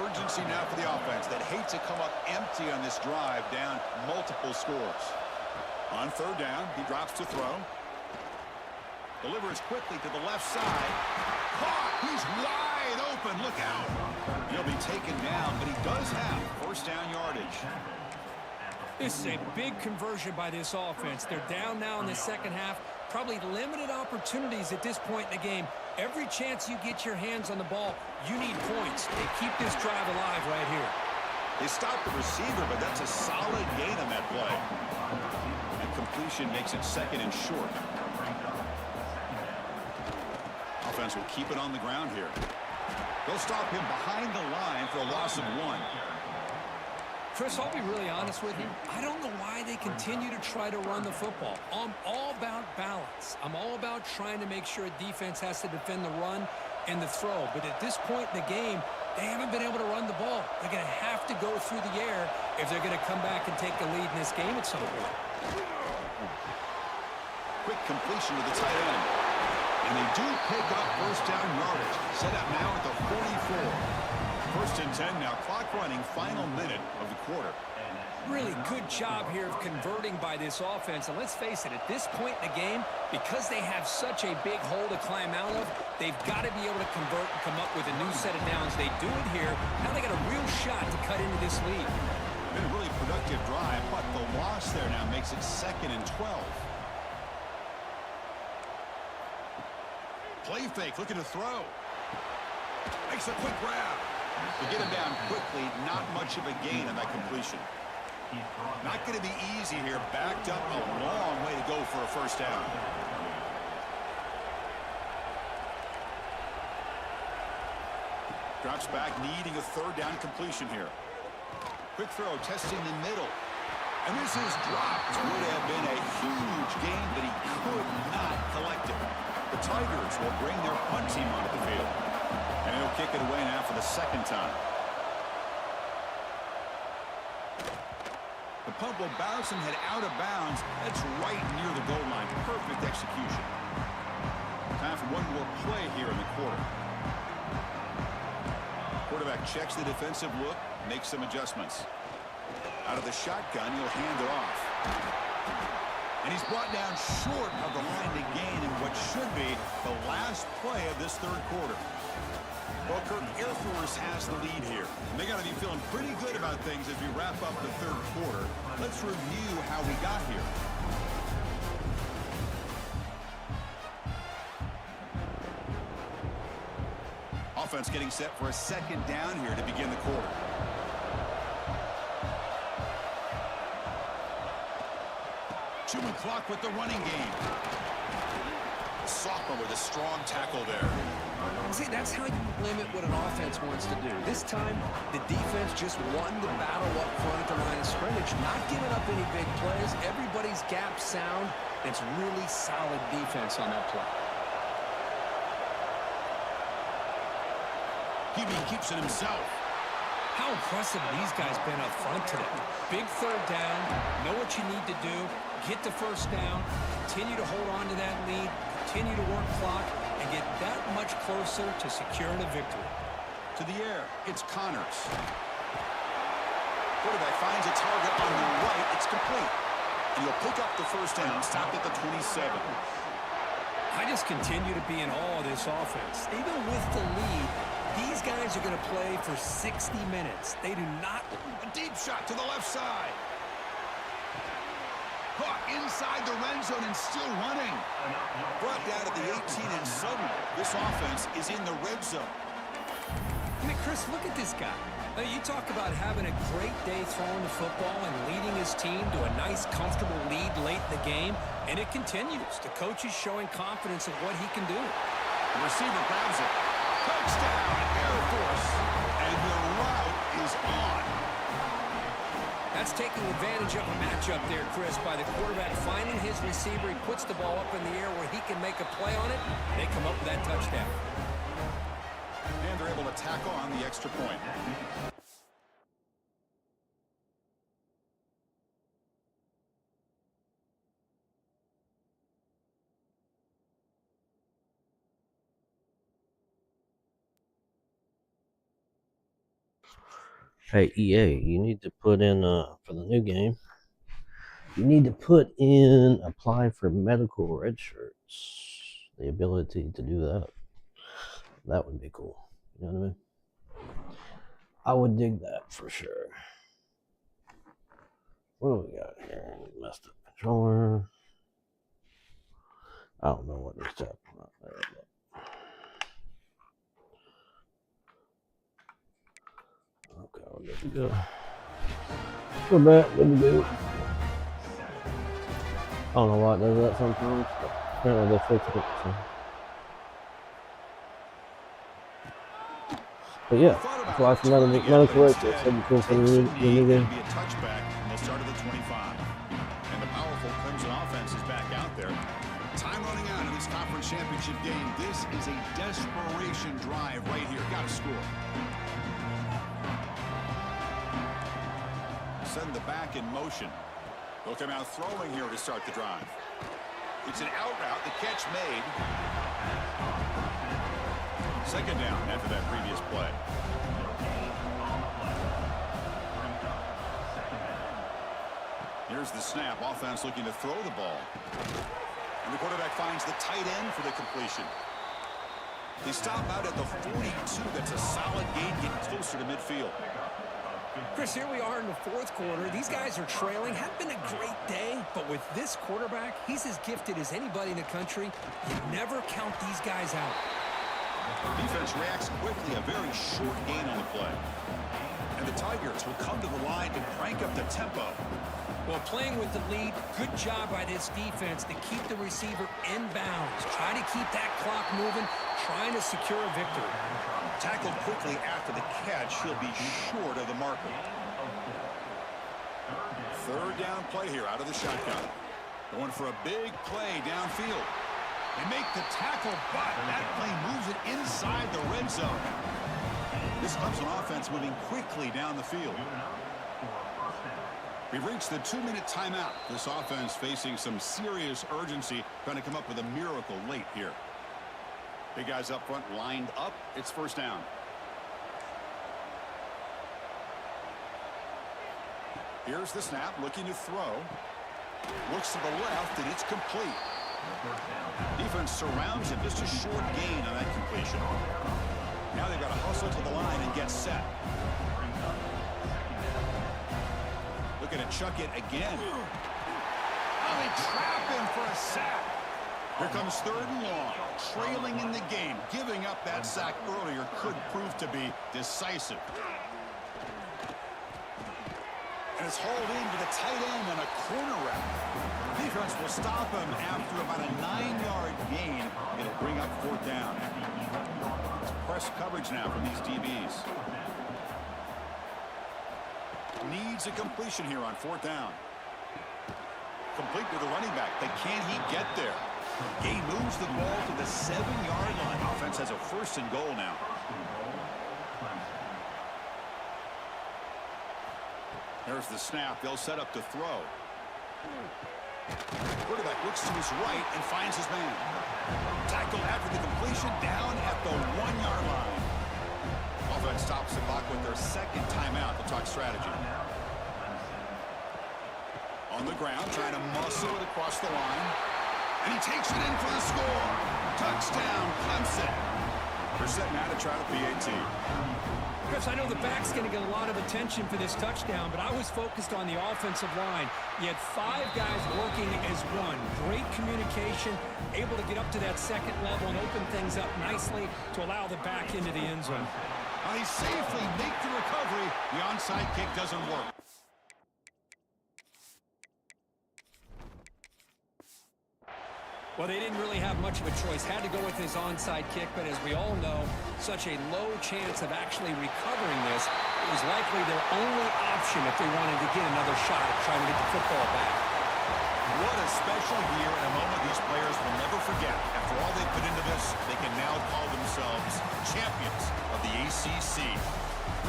Urgency now for the offense that hates to come up empty on this drive, down multiple scores. On 3rd down, he drops to throw. Delivers quickly to the left side. Caught! He's wide open. Look out. He'll be taken down, but he does have 1st down yardage. This is a big conversion by this offense. They're down now in the second half. Probably limited opportunities at this point in the game. Every chance you get your hands on the ball, you need points. They keep this drive alive right here. They stop the receiver, but that's a solid gain on that play. And completion makes it 2nd and short. defense will keep it on the ground here. They'll stop him behind the line for a loss of 1. Chris, I'll be really honest with you. I don't know why they continue to try to run the football. I'm all about balance. I'm all about trying to make sure a defense has to defend the run and the throw. But at this point in the game, they haven't been able to run the ball. They're going to have to go through the air if they're going to come back and take the lead in this game at some point. Quick completion to the tight end. And they do pick up first down yardage. Set up now at the 44. First and 10 now. Clock running. Final minute of the quarter. Really good job here of converting by this offense. And let's face it, at this point in the game, because they have such a big hole to climb out of, they've got to be able to convert and come up with a new set of downs. They do it here. Now they got a real shot to cut into this lead. Been a really productive drive, but the loss there now makes it 2nd and 12. Play fake, looking to throw. Makes a quick grab. To get him down quickly, not much of a gain on that completion. Not going to be easy here. Backed up a long way to go for a first down. Drops back, needing a 3rd down completion here. Quick throw, testing the middle. And this is dropped. Would have been a huge gain, but he could not collect it. The Tigers will bring their punt team onto the field. And he'll kick it away now for the 2nd time. The punt will bounce and head out of bounds. That's right near the goal line. Perfect execution. Time for one more play here in the quarter. Quarterback checks the defensive look, makes some adjustments. Out of the shotgun, he'll hand it off. And he's brought down short of the line to gain in what should be the last play of this 3rd quarter. Well, Kirk, Air Force has the lead here. And they got to be feeling pretty good about things as we wrap up the 3rd quarter. Let's review how we got here. Offense getting set for a 2nd down here to begin the quarter. Chewing clock with the running game. The sophomore with a strong tackle there. See, that's how you limit what an offense wants to do. This time, the defense just won the battle up front at the line of scrimmage, not giving up any big plays. Everybody's gap sound. It's really solid defense on that play. QB keeps it himself. How impressive these guys been up front today. Big 3rd down, know what you need to do, get the first down, continue to hold on to that lead, continue to work clock, and get that much closer to securing a victory. To the air, it's Connors. Quarterback finds a target on the right. It's complete. And he'll pick up the first down, stopped at the 27. I just continue to be in awe of this offense. Even with the lead, these guys are going to play for 60 minutes. They do not. A deep shot to the left side. Caught inside the red zone and still running. Brought down at the 18, and suddenly this offense is in the red zone. I mean, Chris, look at this guy. Now, you talk about having a great day throwing the football and leading his team to a nice, comfortable lead late in the game, and it continues. The coach is showing confidence in what he can do. The receiver grabs it. Touchdown, Air Force. And the route is on. That's taking advantage of a matchup there, Chris, by the quarterback finding his receiver. He puts the ball up in the air where he can make a play on it. They come up with that touchdown. And they're able to tackle on the extra point. Hey, EA, you need to put in, for the new game, you need to put in apply for medical red shirts. The ability to do that. That would be cool. You know what I mean? I would dig that for sure. What do we got here? Messed up controller. I don't know what this tab. Okay, we're good to go. We're back, good to go. I don't know why it does that sometimes, but apparently they fixed it. So. But yeah, Thought about apply for returning it, medical but records. instead 17 for the takes a new knee. game. It'll be a touchback, and they'll start at the 25. And the powerful Clemson offense is back out there. Time running out in this conference championship game. This is a desperation drive right here. Got to score. Send the back in motion. They'll come out throwing here to start the drive. It's an out route. The catch made. Second down after that previous play. Here's the snap. Offense looking to throw the ball. And the quarterback finds the tight end for the completion. They stop out at the 42. That's a solid gain, getting closer to midfield. Chris, here we are in the fourth quarter. These guys are trailing. Hadn't been a great day, but with this quarterback, he's as gifted as anybody in the country. You never count these guys out. Defense reacts quickly. A very short gain on the play. And the Tigers will come to the line and crank up the tempo. Well, playing with the lead, good job by this defense to keep the receiver in bounds. Try to keep that clock moving, trying to secure a victory. Tackled quickly after the catch. He'll be short of the marker. Third down play here out of the shotgun. Going for a big play downfield. They make the tackle, but that play moves it inside the red zone. This Clemson offense moving quickly down the field. We've reached the 2-minute timeout. This offense facing some serious urgency, trying to come up with a miracle late here. Big guys up front lined up. It's first down. Here's the snap, looking to throw. Looks to the left, and it's complete. Defense surrounds him. Just a short gain on that completion. Now they've got to hustle to the line and get set. Looking to chuck it again. Oh, they trap him for a sack. Here comes third and long. Trailing in the game. Giving up that sack earlier could prove to be decisive. And it's hauled into the tight end on a corner route. Defense will stop him after about a 9-yard gain. It'll bring up fourth down. It's press coverage now from these DBs. Needs a completion here on fourth down. Complete to the running back, but can he get there? He moves the ball to the 7-yard line. Offense has a first and goal now. There's the snap. They'll set up to throw. Quarterback looks to his right and finds his man. Tackle after the completion, down at the 1-yard line. Offense stops the clock with their second timeout to talk strategy. On the ground, trying to muscle it across the line. And he takes it in for the score. Touchdown, Clemson. They're setting out to try the PAT. Chris, I know the back's going to get a lot of attention for this touchdown, but I was focused on the offensive line. You had 5 guys working as one. Great communication, able to get up to that second level and open things up nicely to allow the back into the end zone. Well, he safely make the recovery. The onside kick doesn't work. Well, they didn't really have much of a choice. Had to go with his onside kick, but as we all know, such a low chance of actually recovering this. It was likely their only option if they wanted to get another shot at trying to get the football back. What a special year and a moment these players will never forget. After all they put into this, they can now call themselves champions of the ACC.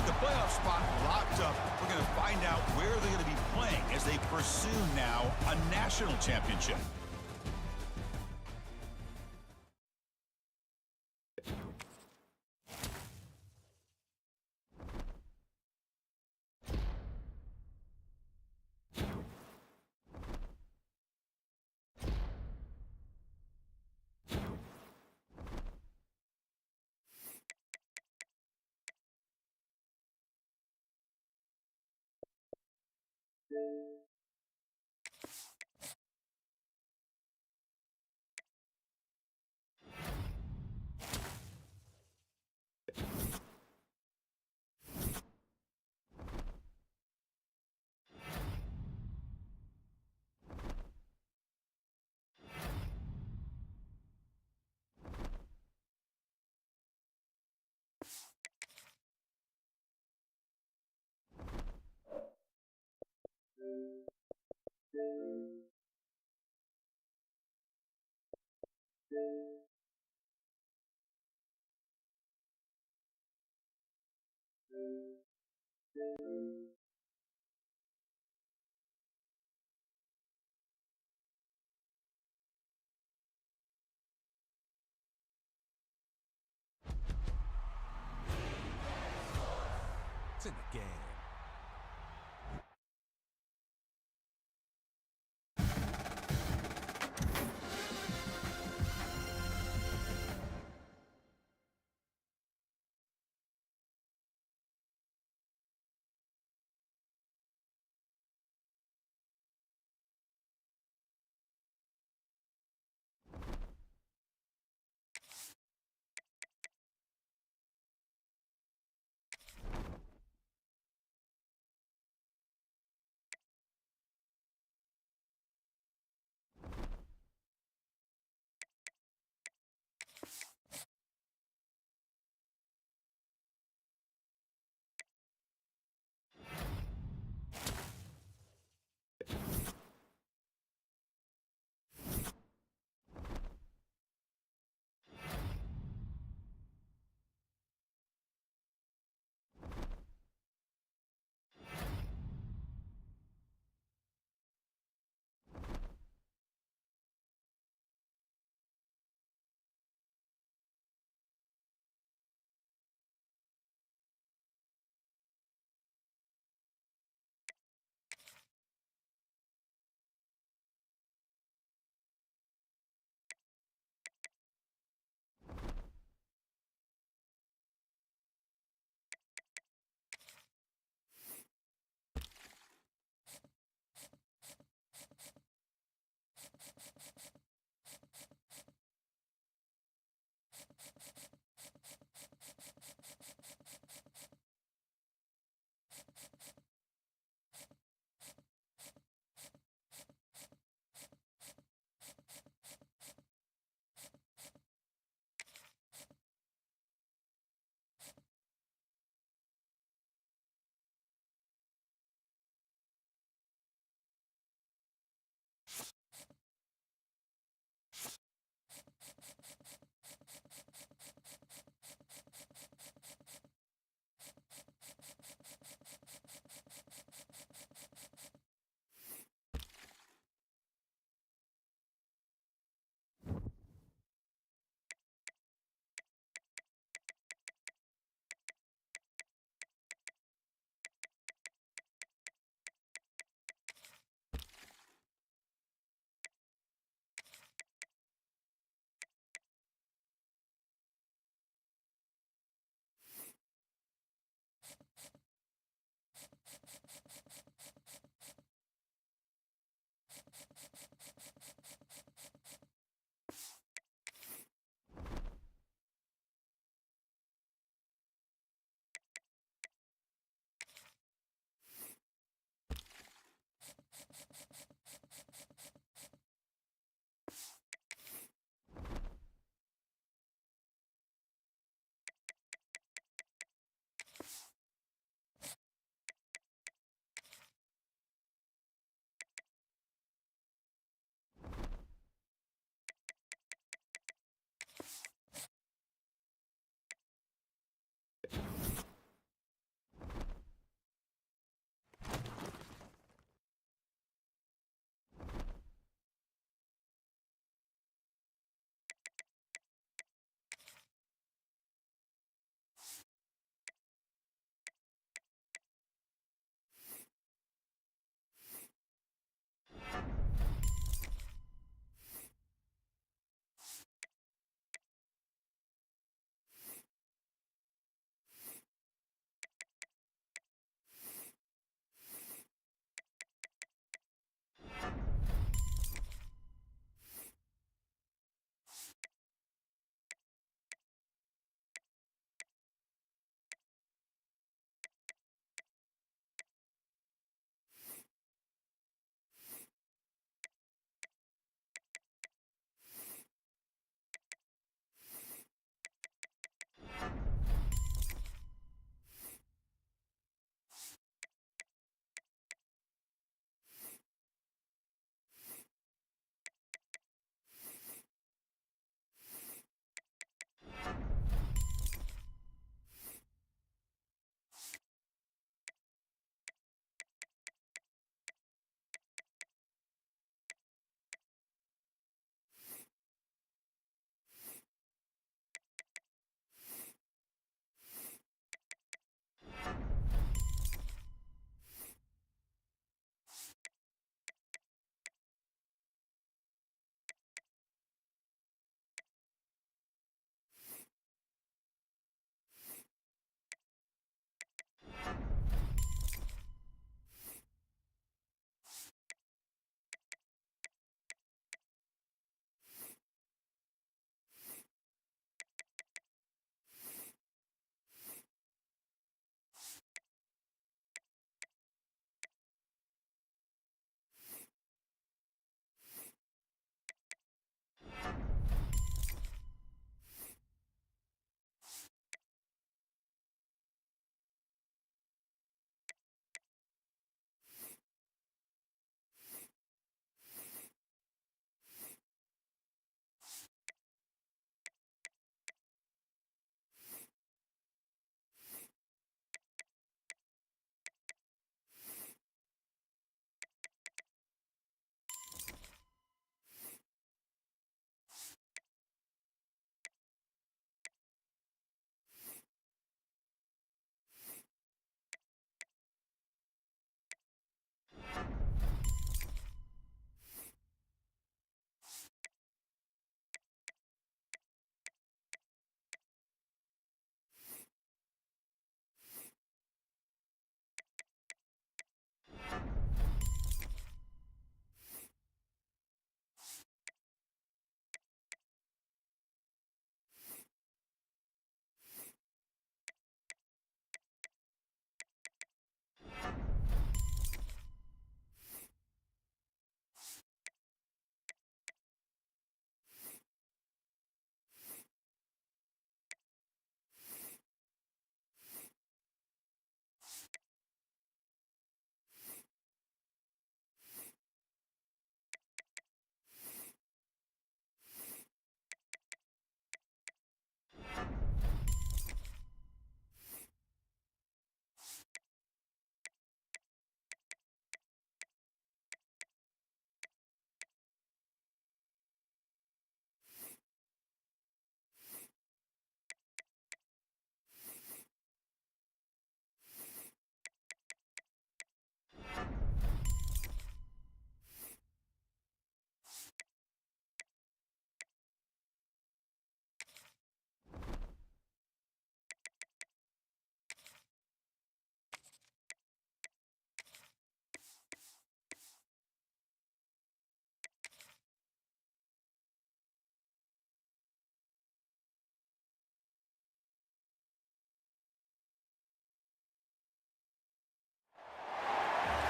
With the playoff spot locked up, we're going to find out where they're going to be playing as they pursue now a national championship. It's in the game.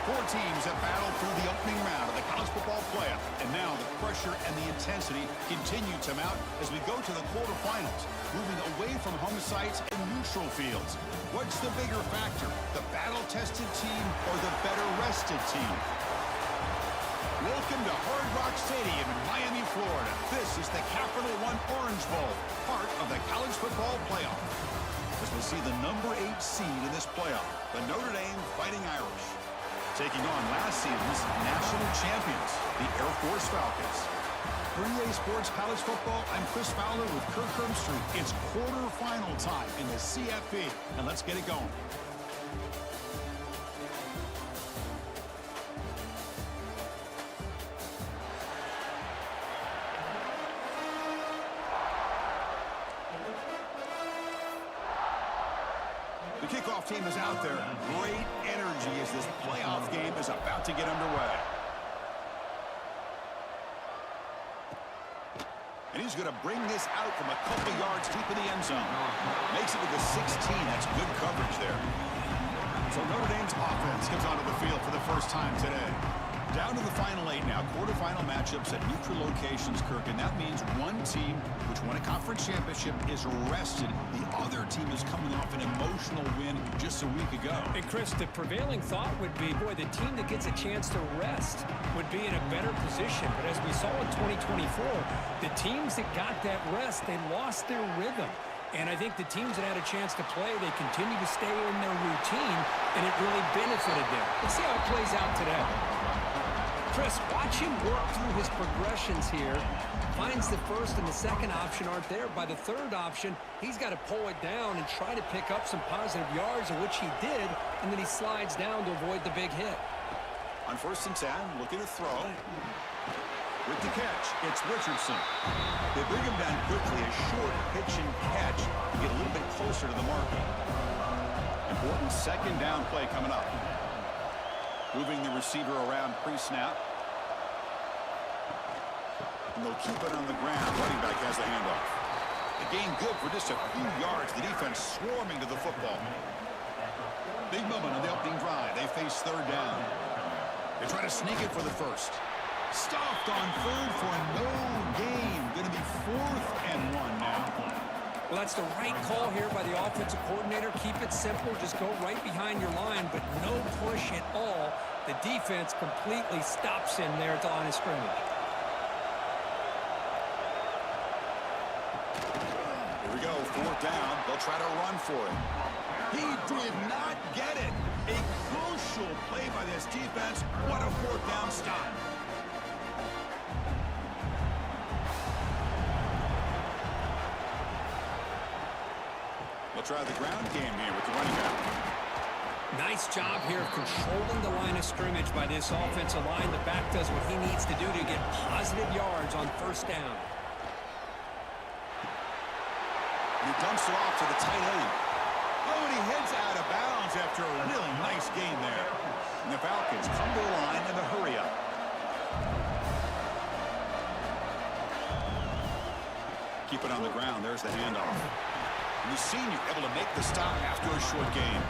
Four teams have battled through the opening round of the college football playoff. And now the pressure and the intensity continue to mount as we go to the quarterfinals, moving away from home sites and neutral fields. What's the bigger factor, the battle-tested team or the better-rested team? Welcome to Hard Rock Stadium in Miami, Florida. This is the Capital One Orange Bowl, part of the college football playoff. As we'll see the number 8 seed in this playoff, the Notre Dame Fighting Irish, taking on last season's national champions, the Air Force Falcons. For EA Sports College Football, I'm Chris Fowler with Kirk Herbstreit. It's quarterfinal time in the CFP, and let's get it going. The kickoff team is out there. Great energy as this playoff game is about to get underway. And he's going to bring this out from a couple yards deep in the end zone. Makes it to the 16. That's good coverage there. So Notre Dame's offense comes onto the field for the first time today. Down to the final 8 now. Quarterfinal matchups at neutral locations, Kirk. And that means one team, which won a conference championship, is rested. The other team is coming off an emotional win just a week ago. And Chris, the prevailing thought would be, boy, the team that gets a chance to rest would be in a better position. But as we saw in 2024, the teams that got that rest, they lost their rhythm. And I think the teams that had a chance to play, they continue to stay in their routine, and it really benefited them. Let's see how it plays out today. Chris, watch him work through his progressions here. Finds the first and the second option aren't there. By the third option, he's got to pull it down and try to pick up some positive yards, of which he did, and then he slides down to avoid the big hit. On 1st and 10, looking to throw. With the catch, it's Richardson. They bring him down quickly, a short pitch and catch to get a little bit closer to the marker. Important second down play coming up. Moving the receiver around pre-snap. And they'll keep it on the ground. Running back has the handoff. The gain good for just a few yards. The defense swarming to the football. Big moment on the opening drive. They face third down. They try to sneak it for the first. Stopped on third for no gain. Going to be 4th and 1 now. Well, that's the right call here by the offensive coordinator. Keep it simple. Just go right behind your line, but no push at all. The defense completely stops him there at the line of scrimmage. Here we go, 4th down. They'll try to run for it. He did not get it. A crucial play by this defense. What a 4th down stop. They'll try the ground game here with the running back. Nice job here of controlling the line of scrimmage by this offensive line. The back does what he needs to do to get positive yards on 1st down. He dumps it off to the tight end. Oh, and he heads out of bounds after a really nice gain there. And the Falcons come to the line in the hurry up. Keep it on the ground. There's the handoff. And the senior able to make the stop after a short gain.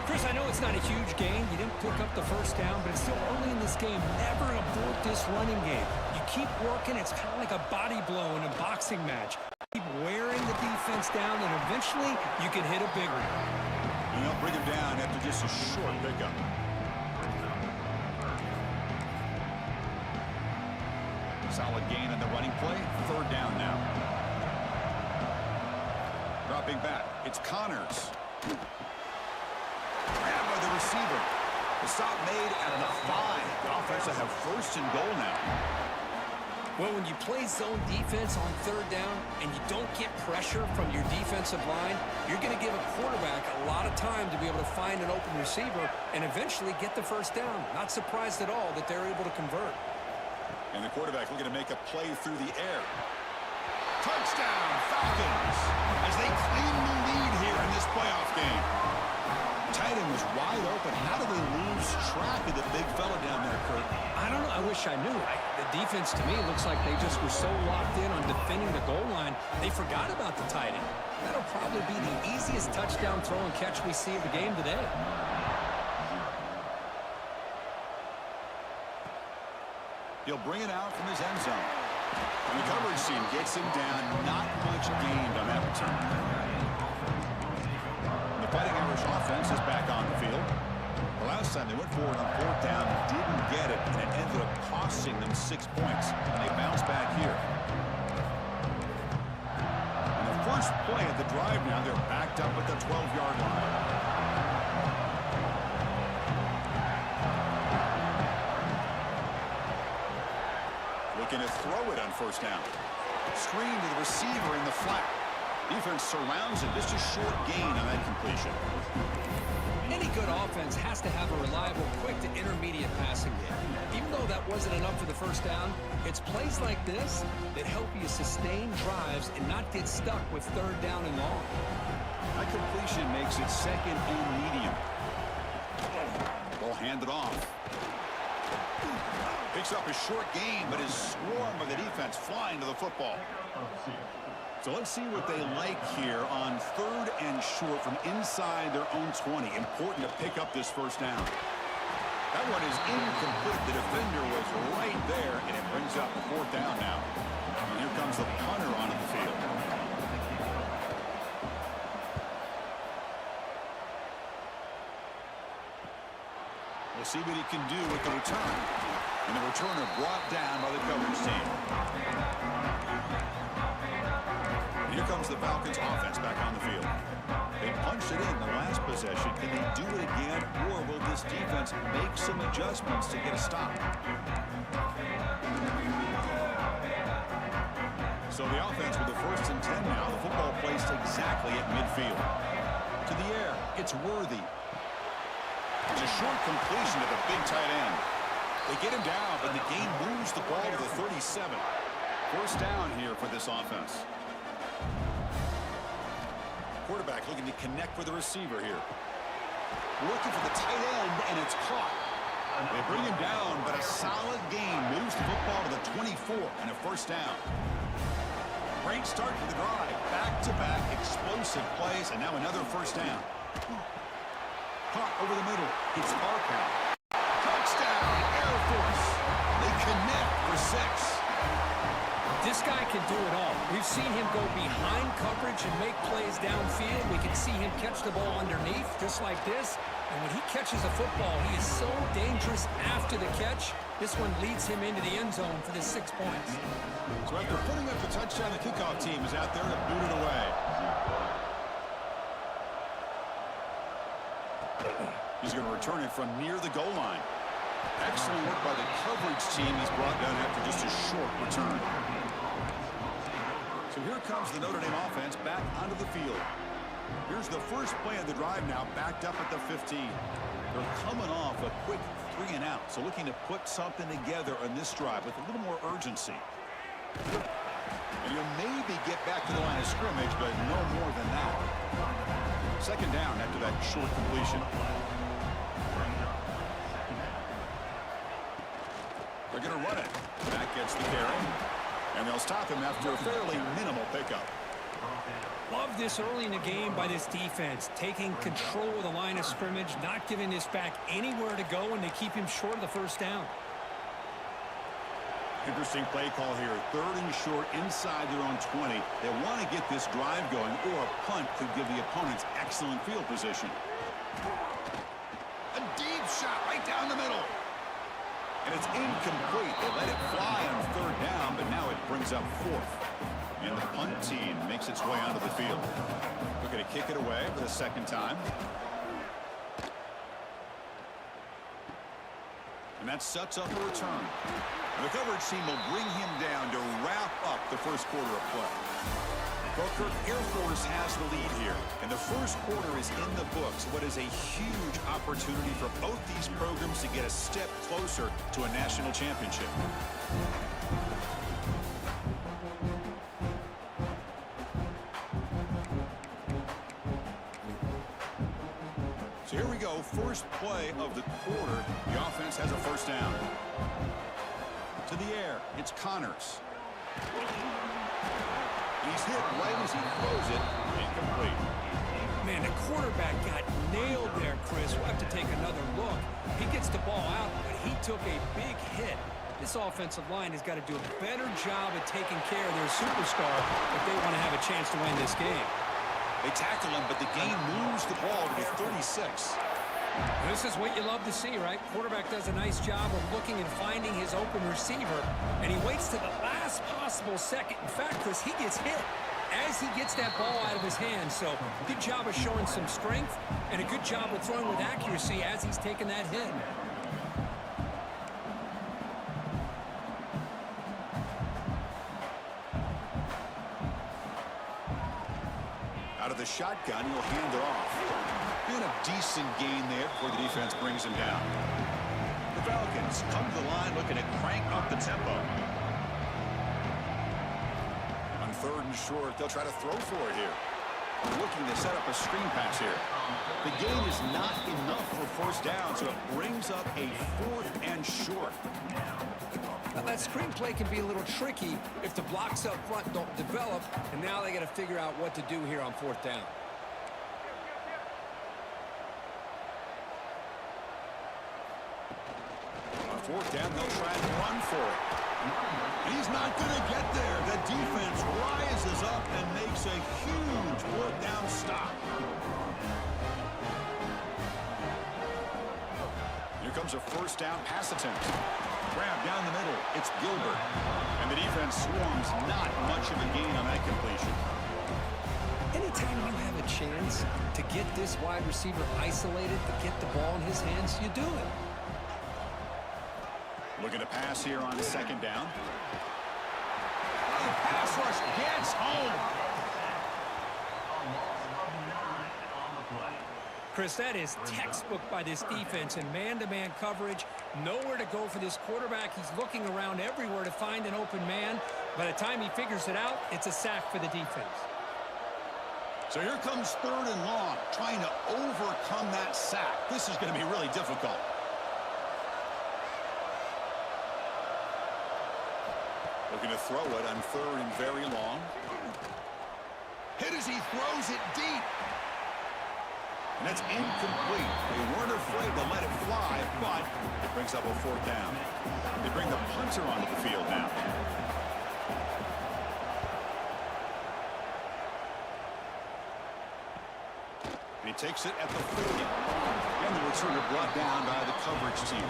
Chris, I know it's not a huge gain. You didn't pick up the 1st down, but it's still early in this game. Never abort this running game. You keep working. It's kind of like a body blow in a boxing match. Keep wearing the defense down, and eventually you can hit a big one. And they'll bring him down after just a short pickup. Solid gain on the running play. 3rd down now. Dropping back. It's Connors. Grabbed by the receiver. The stop made at the 5. The offense will have 1st and goal now. Well, when you play zone defense on 3rd down and you don't get pressure from your defensive line, you're going to give a quarterback a lot of time to be able to find an open receiver and eventually get the 1st down. Not surprised at all that they're able to convert. And the quarterback looking to make a play through the air. Touchdown, Falcons, as they claim the lead here in this playoff game. Tight end was wide open. How do they lose track of the big fella down there, Kurt? I don't know. I wish I knew. The defense, to me, looks like they just were so locked in on defending the goal line, they forgot about the tight end. That'll probably be the easiest touchdown throw and catch we see of the game today. He'll bring it out from his end zone. And the coverage team gets him down. Not much gained on that return. The Fighting Irish offense is back on the field. The last time they went forward on 4th down, didn't get it, and it ended up costing them 6 points. And they bounce back here. And the first play of the drive now, they're backed up at the 12-yard line. Looking to throw it on 1st down. Screen to the receiver in the flat. Defense surrounds him. Just a short gain on that completion. Any good offense has to have a reliable, quick to intermediate passing game. Even though that wasn't enough for the 1st down, it's plays like this that help you sustain drives and not get stuck with 3rd down and long. That completion makes it 2nd and medium. Ball handed off. Picks up a short gain, but is swarmed by the defense flying to the football. So let's see what they like here on 3rd and short from inside their own 20. Important to pick up this 1st down. That one is incomplete. The defender was right there, and it brings up a 4th down now. And here comes the punter onto the field. We'll see what he can do with the return. And the returner brought down by the coverage team. And here comes the Falcons offense back on the field. They punched it in the last possession. Can they do it again, or will this defense make some adjustments to get a stop? So the offense with the 1st and 10 now. The football placed exactly at midfield. To the air, it's Worthy. It's a short completion to the big tight end. They get him down, but the game moves the ball to the 37. 1st down here for this offense. Quarterback looking to connect with the receiver here. Working for the tight end, and it's caught. They bring him down, but a solid gain moves the football to the 24 and a 1st down. Great start to the drive. Back-to-back explosive plays, and now another 1st down. Caught over the middle. It's Barkow. Touchdown, Air Force. They connect for 6. This guy can do it all. We've seen him go behind coverage and make plays downfield. We can see him catch the ball underneath, just like this. And when he catches a football, he is so dangerous after the catch. This one leads him into the end zone for the 6 points. So after putting up the touchdown, the kickoff team is out there to boot it away. He's going to return it from near the goal line. Excellent work by the coverage team. He's brought down after just a short return. So here comes the Notre Dame offense back onto the field. Here's the first play of the drive now, backed up at the 15. They're coming off a quick 3 and out, so looking to put something together on this drive with a little more urgency. And you'll maybe get back to the line of scrimmage, but no more than that. 2nd down after that short completion. They're going to run it. Back gets the carry. And they'll stop him after a fairly minimal pickup. Love this early in the game by this defense, taking control of the line of scrimmage, not giving this back anywhere to go, and they keep him short of the 1st down. Interesting play call here. 3rd and short inside their own 20. They want to get this drive going, or a punt could give the opponents excellent field position. A deep shot right down the middle. And it's incomplete. They let it fly on 3rd down, but now it brings up 4th. And the punt team makes its way onto the field. They're going to kick it away for the 2nd time. And that sets up a return. And the coverage team will bring him down to wrap up the 1st quarter of play. Booker, Air Force has the lead here. And the 1st quarter is in the books. What is a huge opportunity for both these programs to get a step closer to a national championship. So here we go, first play of the quarter. The offense has a 1st down. To the air, it's Connors. He's hit right as he throws it. Incomplete. Man, the quarterback got nailed there, Chris. We'll have to take another look. He gets the ball out, but he took a big hit. This offensive line has got to do a better job at taking care of their superstar if they want to have a chance to win this game. They tackle him, but the game moves the ball to the 36. This is what you love to see, right? Quarterback does a nice job of looking and finding his open receiver, and he waits to the last possible second. In fact, Chris, he gets hit as he gets that ball out of his hands. So good job of showing some strength and a good job of throwing with accuracy as he's taking that hit. Out of the shotgun, he'll hand it off. Been a decent gain there before the defense brings him down. The Falcons come to the line looking to crank up the tempo. On 3rd and short, they'll try to throw for it here. Looking to set up a screen pass here. The gain is not enough for 1st down, so it brings up a 4th and short. Now, that screenplay can be a little tricky if the blocks up front don't develop, and now they got to figure out what to do here on 4th down. On 4th down, they'll try and run for it. He's not going to get there. The defense rises up and makes a huge 4th down stop. Here comes a 1st down pass attempt. Grab down the middle. It's Gilbert. And the defense swarms. Not much of a gain on that completion. Anytime you have a chance to get this wide receiver isolated, to get the ball in his hands, you do it. Looking to pass here on 2nd down. The pass rush gets home. Chris, that is textbook by this defense in man-to-man coverage. Nowhere to go for this quarterback. He's looking around everywhere to find an open man. By the time he figures it out, it's a sack for the defense. So here comes 3rd and long, trying to overcome that sack. This is going to be really difficult. Looking to throw it on 3rd and very long. Hit as he throws it deep. And that's incomplete. They weren't afraid to let it fly, but it brings up a 4th down. They bring the punter onto the field now. And he takes it at the 40. And the returner brought down by the coverage team.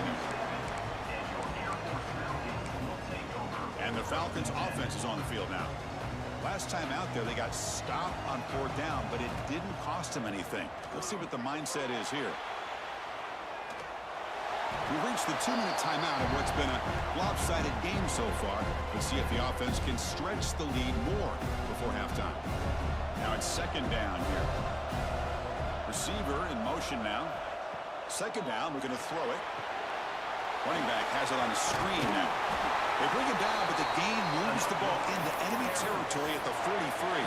And the Falcons' offense is on the field now. Last time out there, they got stopped on 4th down, but it didn't cost them anything. Let's see what the mindset is here. We've reached the 2-minute timeout of what's been a lopsided game so far. Let's see if the offense can stretch the lead more before halftime. Now it's 2nd down here. Receiver in motion now. 2nd down, we're going to throw it. Running back has it on the screen now. They bring him down, but the gain moves the ball into enemy territory at the 43.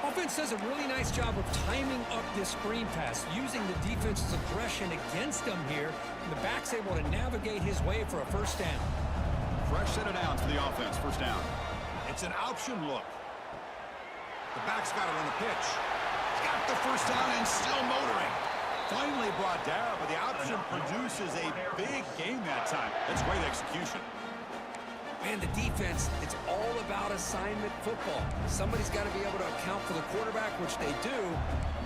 Offense does a really nice job of timing up this screen pass, using the defense's aggression against him here, and the back's able to navigate his way for a 1st down. Fresh set of downs for the offense, 1st down. It's an option look. The back's got it on the pitch. He's got the 1st down and still motoring. Finally brought down, but the option produces a big gain that time. That's great execution. Man, the defense, it's all about assignment football. Somebody's got to be able to account for the quarterback, which they do.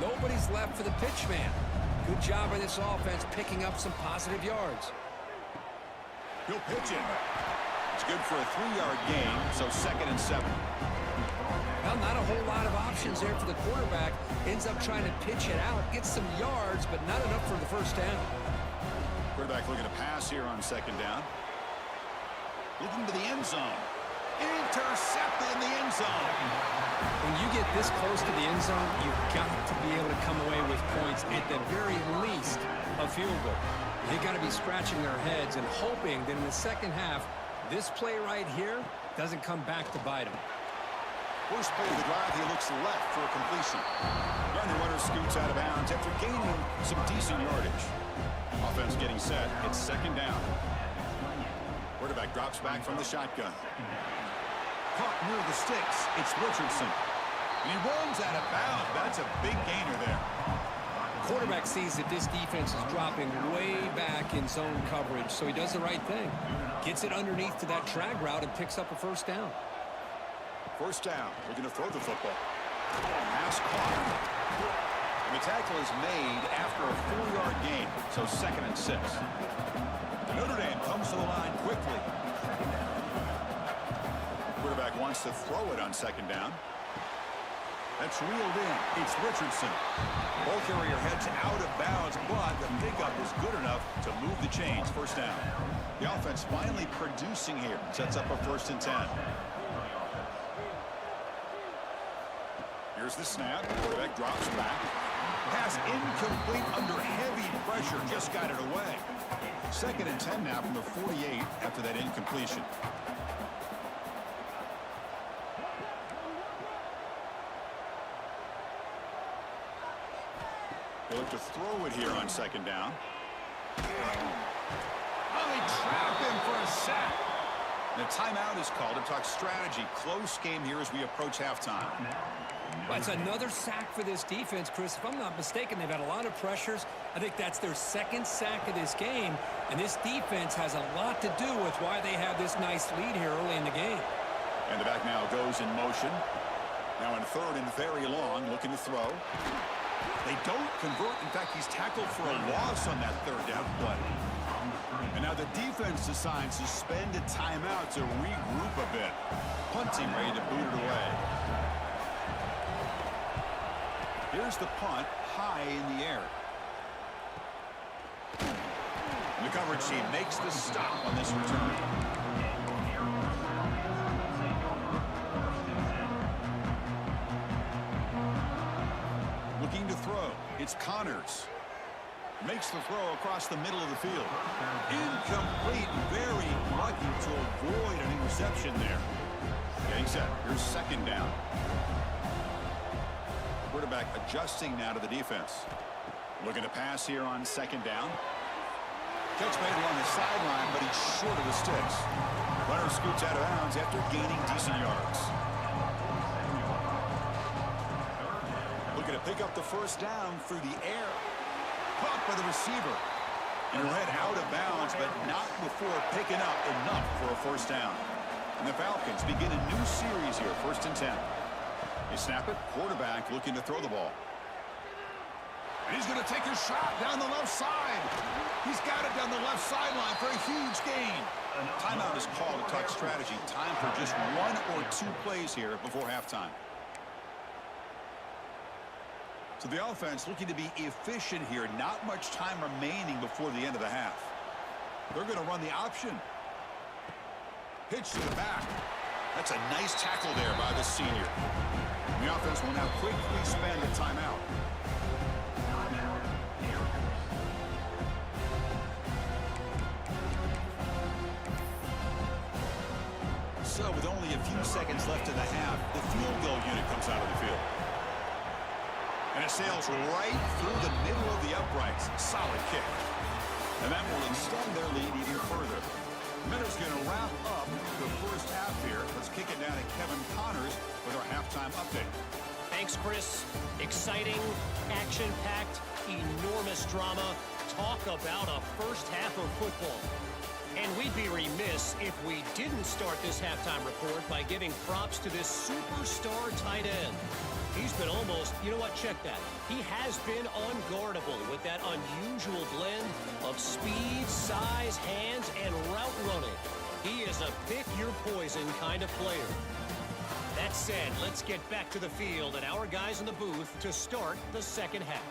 Nobody's left for the pitch man. Good job by this offense picking up some positive yards. He'll pitch it. It's good for a 3-yard gain, so 2nd and 7. Well, not a whole lot of options there for the quarterback. Ends up trying to pitch it out, gets some yards, but not enough for the 1st down. Quarterback looking to pass here on 2nd down. Looking to the end zone. Intercepted in the end zone. When you get this close to the end zone, you've got to be able to come away with points, at the very least a field goal. They got to be scratching their heads and hoping that in the 2nd half, this play right here doesn't come back to bite them. First play of the drive, he looks left for a completion. And the runner scoots out of bounds after gaining some decent yardage. Offense getting set. It's 2nd down. Quarterback drops back from the shotgun. Caught near the sticks. It's Richardson. And he runs out of bounds. That's a big gainer there. quarterback sees that this defense is dropping way back in zone coverage, so he does the right thing. Gets it underneath to that drag route and picks up a first down. First down. Looking to throw the football. Pass caught. And the tackle is made after a 4-yard gain, so 2nd and 6. Notre Dame comes to the line quickly. Quarterback wants to throw it on 2nd down. That's reeled in. It's Richardson. Ball carrier heads out of bounds, but the pickup is good enough to move the chains. First down. The offense finally producing here. Sets up a 1st and 10. Here's the snap. Quarterback drops back. Pass incomplete under heavy pressure. Just got it away. 2nd and 10 now from the 48 after that incompletion. They look to throw it here on 2nd down. Oh, they trap him for a sack. And a timeout is called to talk strategy. Close game here as we approach halftime. That's another sack for this defense, Chris. If I'm not mistaken, they've had a lot of pressures. I think that's their 2nd sack of this game. And this defense has a lot to do with why they have this nice lead here early in the game. And the back now goes in motion. Now in 3rd and very long, looking to throw. They don't convert. In fact, he's tackled for a loss on that 3rd down play. And now the defense decides to spend a timeout to regroup a bit. Punting, ready to boot it away. Here's the punt, high in the air. And the coverage team makes the stop on this return. Looking to throw. It's Connors. Makes the throw across the middle of the field. Incomplete. Very lucky to avoid an interception there. Getting set. Here's 2nd down. Quarterback adjusting now to the defense. Looking to pass here on 2nd down. Catch made along the sideline, but he's short of the sticks. Runner scoots out of bounds after gaining decent yards. Looking to pick up the 1st down through the air. Caught by the receiver. And head out of bounds, but not before picking up enough for a 1st down. And the Falcons begin a new series here, 1st and 10. They snap it. Quarterback looking to throw the ball. And he's going to take a shot down the left side. He's got it down the left sideline for a huge gain. Timeout is called to talk strategy. Time for just 1 or 2 plays here before halftime. So the offense looking to be efficient here. Not much time remaining before the end of the half. They're going to run the option. Pitch to the back. That's a nice tackle there by the senior. The offense will now quickly spend a timeout. So with only a few seconds left in the half, the field goal unit comes out of the field. And it sails right through the middle of the uprights. Solid kick. And that will extend their lead even further. Minter's going to wrap up the 1st half here. Let's kick it down to Kevin Connors with our halftime update. Thanks, Chris. Exciting, action-packed, enormous drama. Talk about a 1st half of football. And we'd be remiss if we didn't start this halftime report by giving props to this superstar tight end. He's been almost, you know what, check that. He has been unguardable with that unusual blend of speed, size, hands, and route running. He is a pick-your-poison kind of player. That said, let's get back to the field and our guys in the booth to start the 2nd half.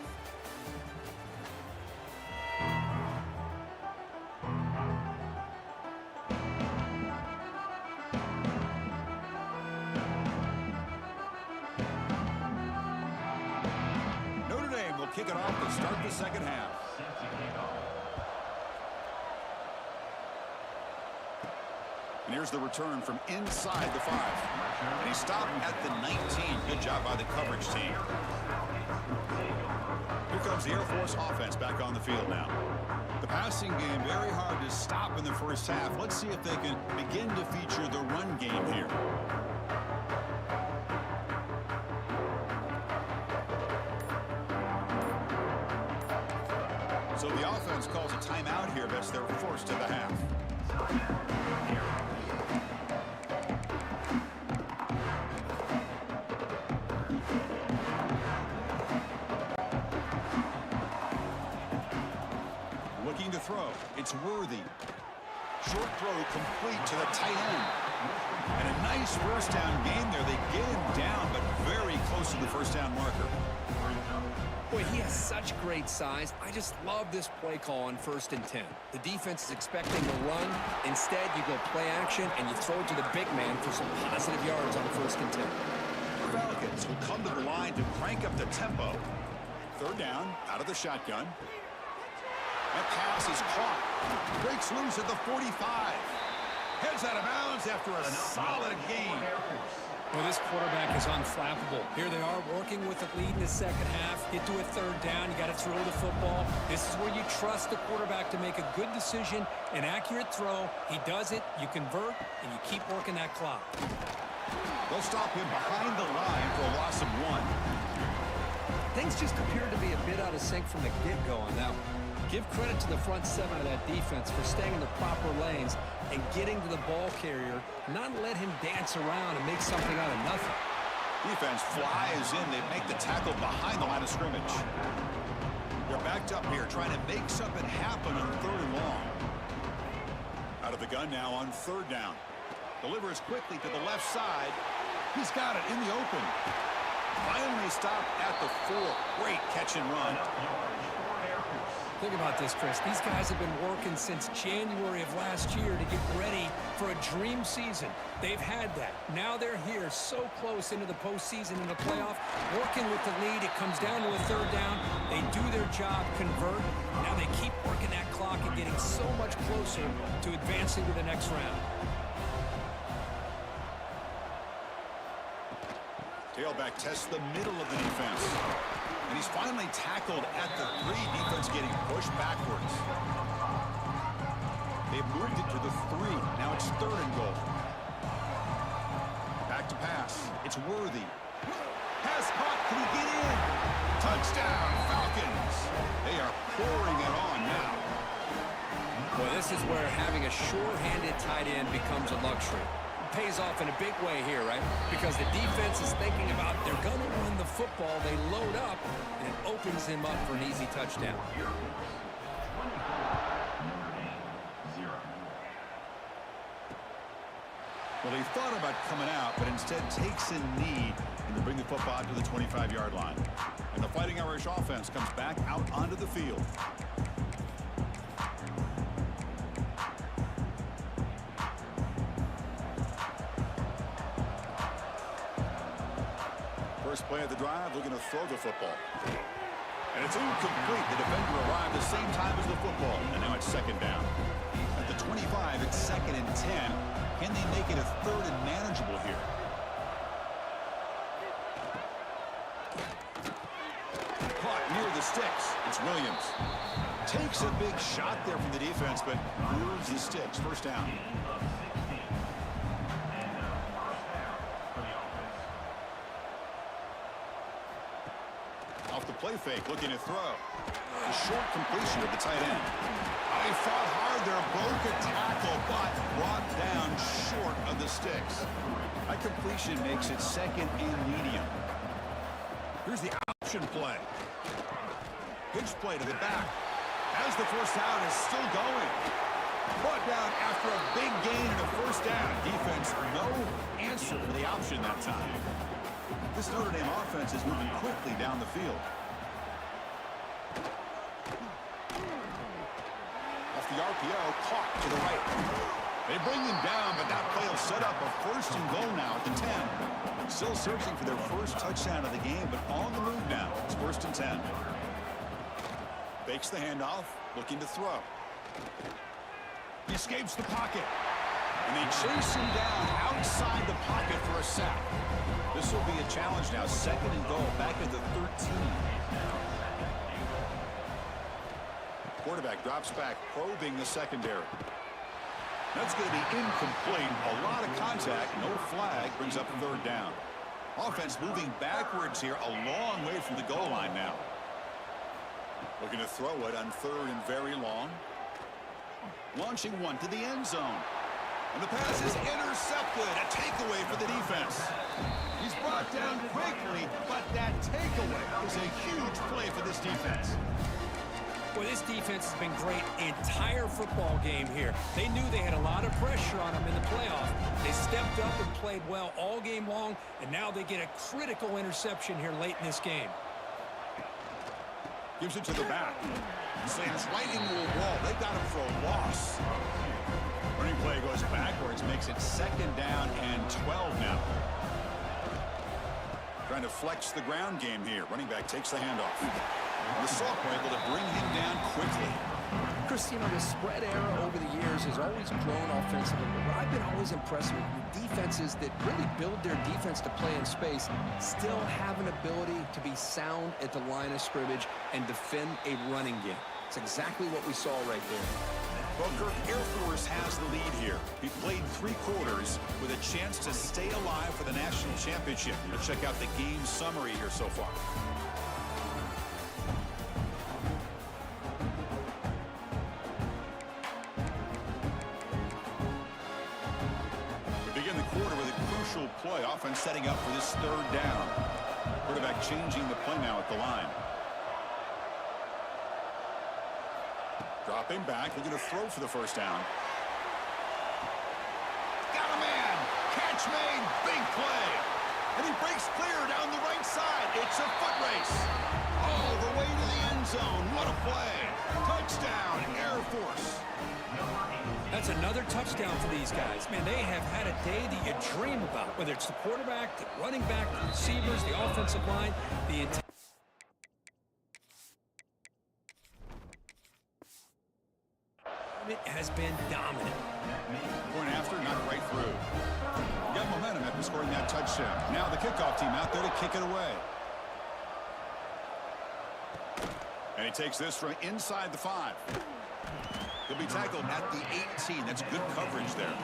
Kick it off to start the 2nd half. And here's the return from inside the 5. And he stopped at the 19. Good job by the coverage team. Here comes the Air Force offense back on the field now. The passing game very hard to stop in the 1st half. Let's see if they can begin to feature the run game here. So the offense calls a timeout here. That's their first of the half. Looking to throw. It's Worthy. Short throw complete to the tight end. And a nice first down gain there. They get him down, but very close to the first down marker. Boy, he has such great size. I just love this play call on 1st and 10. The defense is expecting the run. Instead, you go play action, and you throw it to the big man for some positive yards on 1st and 10. Falcons will come to the line to crank up the tempo. 3rd down, out of the shotgun. That pass is caught. Breaks loose at the 45. Heads out of bounds after a solid gain. Well, this quarterback is unflappable. Here they are working with the lead in the second half. Get to a 3rd down. You got to throw the football. This is where you trust the quarterback to make a good decision, an accurate throw. He does it, you convert, and you keep working that clock. They'll stop him behind the line for a loss of 1. Things just appear to be a bit out of sync from the get-go on that one. Give credit to the front 7 of that defense for staying in the proper lanes and getting to the ball carrier, not let him dance around and make something out of nothing. Defense flies in. They make the tackle behind the line of scrimmage. They're backed up here trying to make something happen on 3rd and long. Out of the gun now on 3rd down. Delivers quickly to the left side. He's got it in the open. Finally stopped at the 4. Great catch and run. Think about this, Chris. These guys have been working since January of last year to get ready for a dream season. They've had that. Now they're here so close into the postseason and the playoff, working with the lead. It comes down to a 3rd down. They do their job, convert. Now they keep working that clock and getting so much closer to advancing to the next round. Tailback tests the middle of the defense. And he's finally tackled at the 3. Defense getting pushed backwards. They've moved it to the 3. Now it's 3rd and goal. Back to pass. It's Worthy. Pass caught. Can he get in? Touchdown, Falcons. They are pouring it on now. Well, this is where having a sure-handed tight end becomes a luxury. Pays off in a big way here, right? Because the defense is thinking about they're going to run the football. They load up, and it opens him up for an easy touchdown. Well, he thought about coming out, but instead takes a knee and to bring the football out to the 25-yard line. And the Fighting Irish offense comes back out onto the field. First play of the drive, looking to throw the football. And it's incomplete. The defender arrived the same time as the football. And now it's 2nd down. At the 25, it's 2nd and 10. Can they make it a 3rd and manageable here? Caught near the sticks. It's Williams. Takes a big shot there from the defense, but moves the sticks. 1st down. Off the play fake, looking to throw. A short completion to the tight end. He fought hard there, broke a tackle, but brought down short of the sticks. That completion makes it 2nd and medium. Here's the option play. Pitch play to the back. As the 1st down is still going. Brought down after a big gain and a 1st down. Defense, no answer for the option that time. This Notre Dame offense is moving quickly down the field. Off the RPO, caught to the right. They bring him down, but that play will set up a 1st and goal now at the 10. Still searching for their first touchdown of the game, but on the move now. It's 1st and 10. Fakes the handoff, looking to throw. He escapes the pocket. And they chase him down outside the pocket for a sack. This will be a challenge now. 2nd and goal, back at the 13. Quarterback drops back, probing the secondary. That's going to be incomplete. A lot of contact, no flag, brings up 3rd down. Offense moving backwards here, a long way from the goal line now. Looking to throw it on 3rd and very long. Launching one to the end zone. And the pass is intercepted. A takeaway for the defense. He's brought down quickly, but that takeaway is a huge play for this defense. Boy, this defense has been great the entire football game here. They knew they had a lot of pressure on them in the playoff. They stepped up and played well all game long, and now they get a critical interception here late in this game. Gives it to the back. Slams right into a wall. They got him for a loss. Running play goes backwards, makes it 2nd down and 12 now. Trying to flex the ground game here. Running back takes the handoff. The sophomore able to bring him down quickly. Chris, you know, the spread era over the years has always grown offensively. But what I've been always impressed with defenses that really build their defense to play in space still have an ability to be sound at the line of scrimmage and defend a running game. It's exactly what we saw right there. Well, Kirk, Air Force has the lead here. He played 3 quarters with a chance to stay alive for the national championship. Let's check out the game summary here so far. We begin the quarter with a crucial play. Offense setting up for this 3rd down. Quarterback changing the play now at the line. Dropping back, looking to throw for the 1st down. Got a man! Catch made! Big play! And he breaks clear down the right side. It's a foot race. All the way to the end zone. What a play! Touchdown, Air Force. That's another touchdown for these guys. Man, they have had a day that you dream about, whether it's the quarterback, the running back, the receivers, the offensive line, the entire... It has been dominant. Point after, not right through. Got momentum after scoring that touchdown. Now the kickoff team out there to kick it away. And he takes this from inside the 5. He'll be tackled at the 18. That's good coverage there.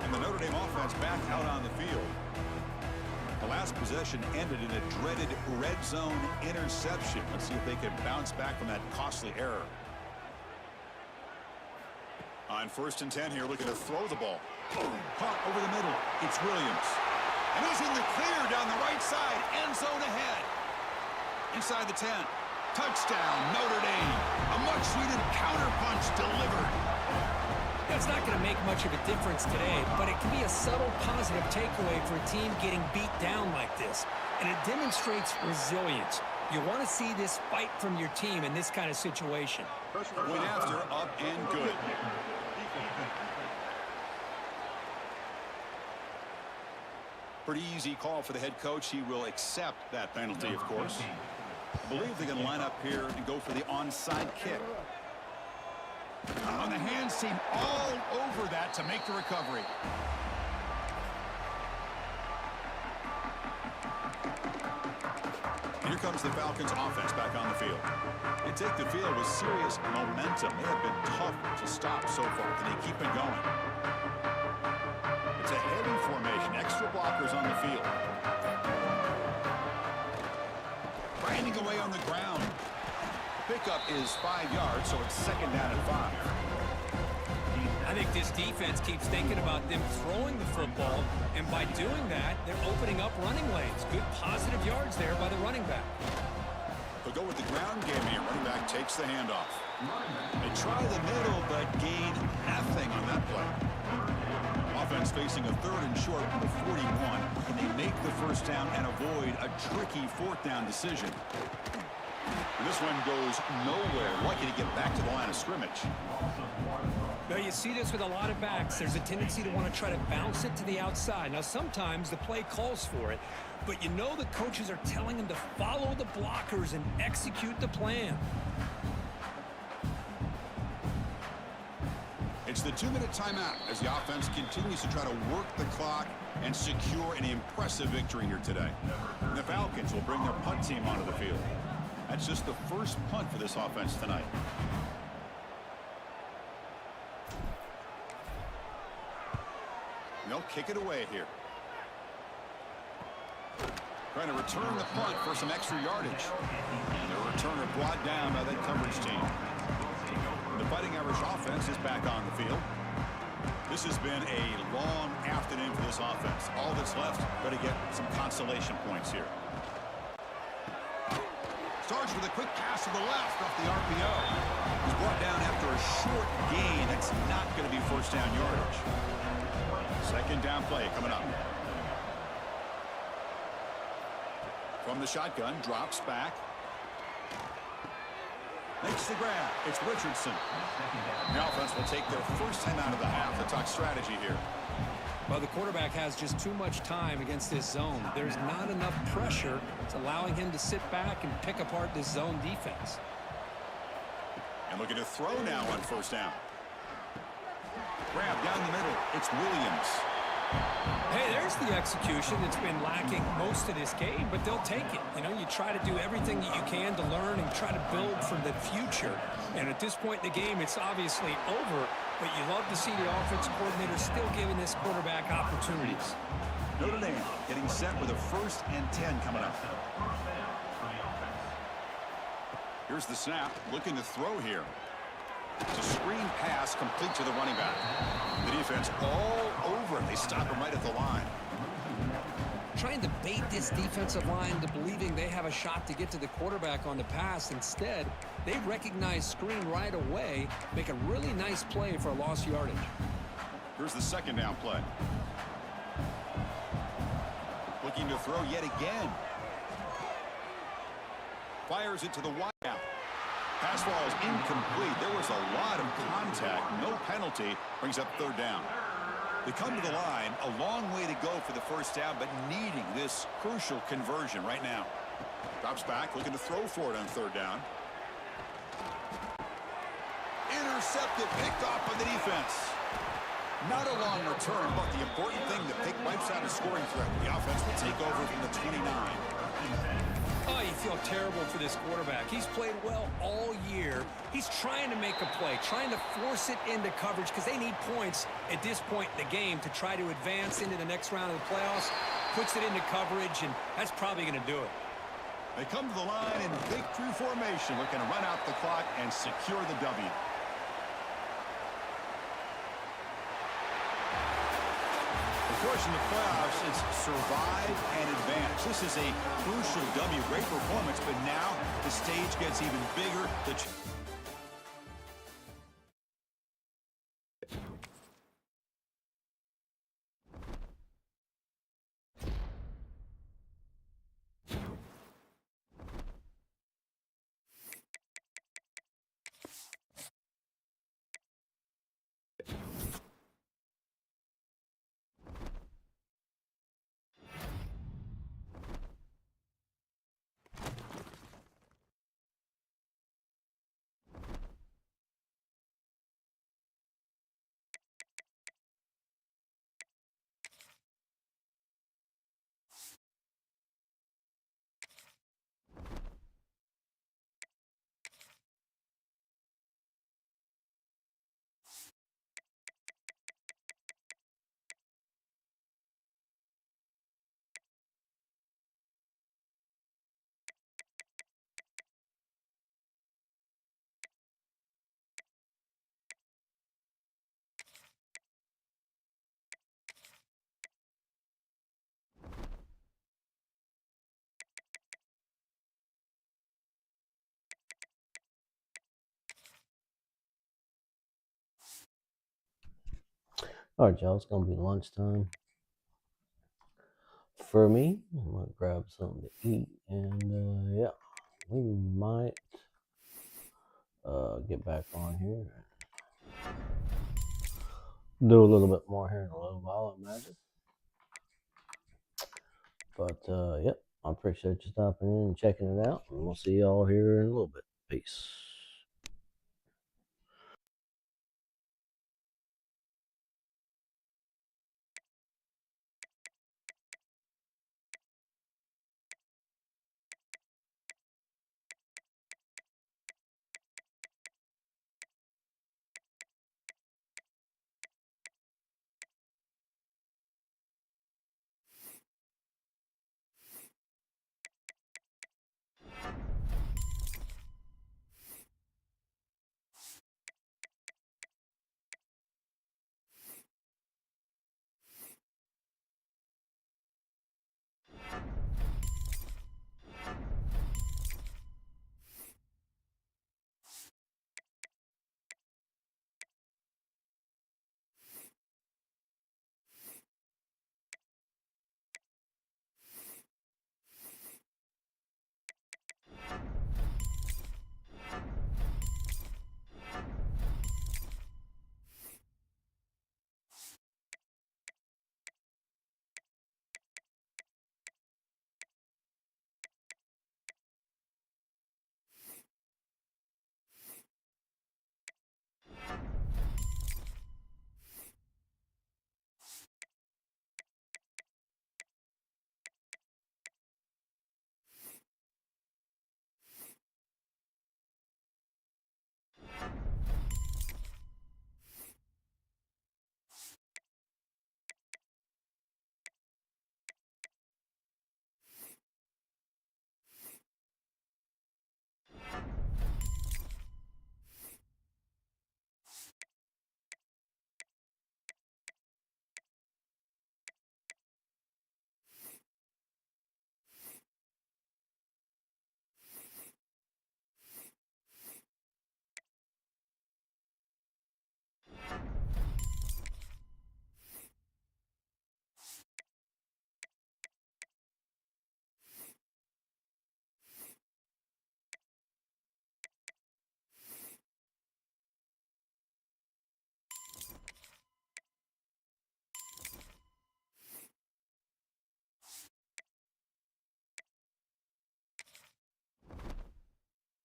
And the Notre Dame offense back out on the field. The last possession ended in a dreaded red zone interception. Let's see if they can bounce back from that costly error. On 1st and 10 here, looking to throw the ball. Caught over the middle. It's Williams. And he's in the clear down the right side. End zone ahead. Inside the 10. Touchdown, Notre Dame. A much-needed counterpunch delivered. That's not going to make much of a difference today, but it can be a subtle positive takeaway for a team getting beat down like this. And it demonstrates resilience. You want to see this fight from your team in this kind of situation. Point after, up and good. Pretty easy call for the head coach. He will accept that penalty, of course. I believe they're going to line up here and go for the onside kick. On the hands team, all over that to make the recovery. Here comes the Falcons offense back on the field. They take the field with serious momentum. They have been tough to stop so far. Can they keep it going? It's a heavy formation. Extra blockers on the field. Grinding away on the ground. Pickup is 5 yards, so it's 2nd down and 5. I think this defense keeps thinking about them throwing the football, and by doing that, they're opening up running lanes. Good positive yards there by the running back. They'll go with the ground game here. Running back takes the handoff. They try the middle, but gain nothing on that play. Offense facing a 3rd and short from the 41. Can they make the 1st down and avoid a tricky 4th down decision? And this one goes nowhere. Lucky to get back to the line of scrimmage. Now, you see this with a lot of backs. There's a tendency to want to try to bounce it to the outside. Now, sometimes the play calls for it, but you know the coaches are telling them to follow the blockers and execute the plan. It's the 2-minute timeout as the offense continues to try to work the clock and secure an impressive victory here today. And the Falcons will bring their punt team onto the field. That's just the first punt for this offense tonight. And they'll kick it away here. Trying to return the punt for some extra yardage. And the returner brought down by that coverage team. The Fighting Irish offense is back on the field. This has been a long afternoon for this offense. All that's left, got to get some consolation points here. Starts with a quick pass to the left off the RPO. He's brought down after a short gain. That's not going to be first down yardage. Second down play coming up. From the shotgun, drops back. Makes the grab. It's Richardson. The offense will take their first time out of the half to talk strategy here. Well, the quarterback has just too much time against this zone. There's not enough pressure. It's allowing him to sit back and pick apart this zone defense. And looking to throw now on first down. Grab down the middle. It's Williams. Hey, there's the execution that's been lacking most of this game, but they'll take it. You know, you try to do everything that you can to learn and try to build for the future. And at this point in the game, it's obviously over, but you love to see the offense coordinator still giving this quarterback opportunities. Notre Dame getting set with a 1st and 10 coming up. Here's the snap, looking to throw here. It's a screen pass complete to the running back. The defense all over it. They stop him right at the line. Trying to bait this defensive line to believing they have a shot to get to the quarterback on the pass. Instead, they recognize screen right away, make a really nice play for a lost yardage. Here's the second down play. Looking to throw yet again. Fires it to the wide out. Pass ball is incomplete. There was a lot of contact. No penalty. Brings up third down. They come to the line. A long way to go for the first down, but needing this crucial conversion right now. Drops back, looking to throw for it on third down. Intercepted, picked off by the defense. Not a long return, but the important thing, the pick wipes out a scoring threat. The offense will take over from the 29. Oh, you feel terrible for this quarterback. He's played well all year. He's trying to make a play, trying to force it into coverage because they need points at this point in the game to try to advance into the next round of the playoffs. Puts it into coverage, and that's probably going to do it. They come to the line in victory formation, looking to run out the clock and secure the W. Of course, in the playoffs, it's survive and advance. This is a crucial W. Great performance, but now the stage gets even bigger. All right, y'all, it's going to be lunchtime for me. I'm going to grab something to eat, and yeah, we might get back on here and do a little bit more here in a little while, I imagine. But, yep, I appreciate you stopping in and checking it out, and we'll see y'all here in a little bit. Peace.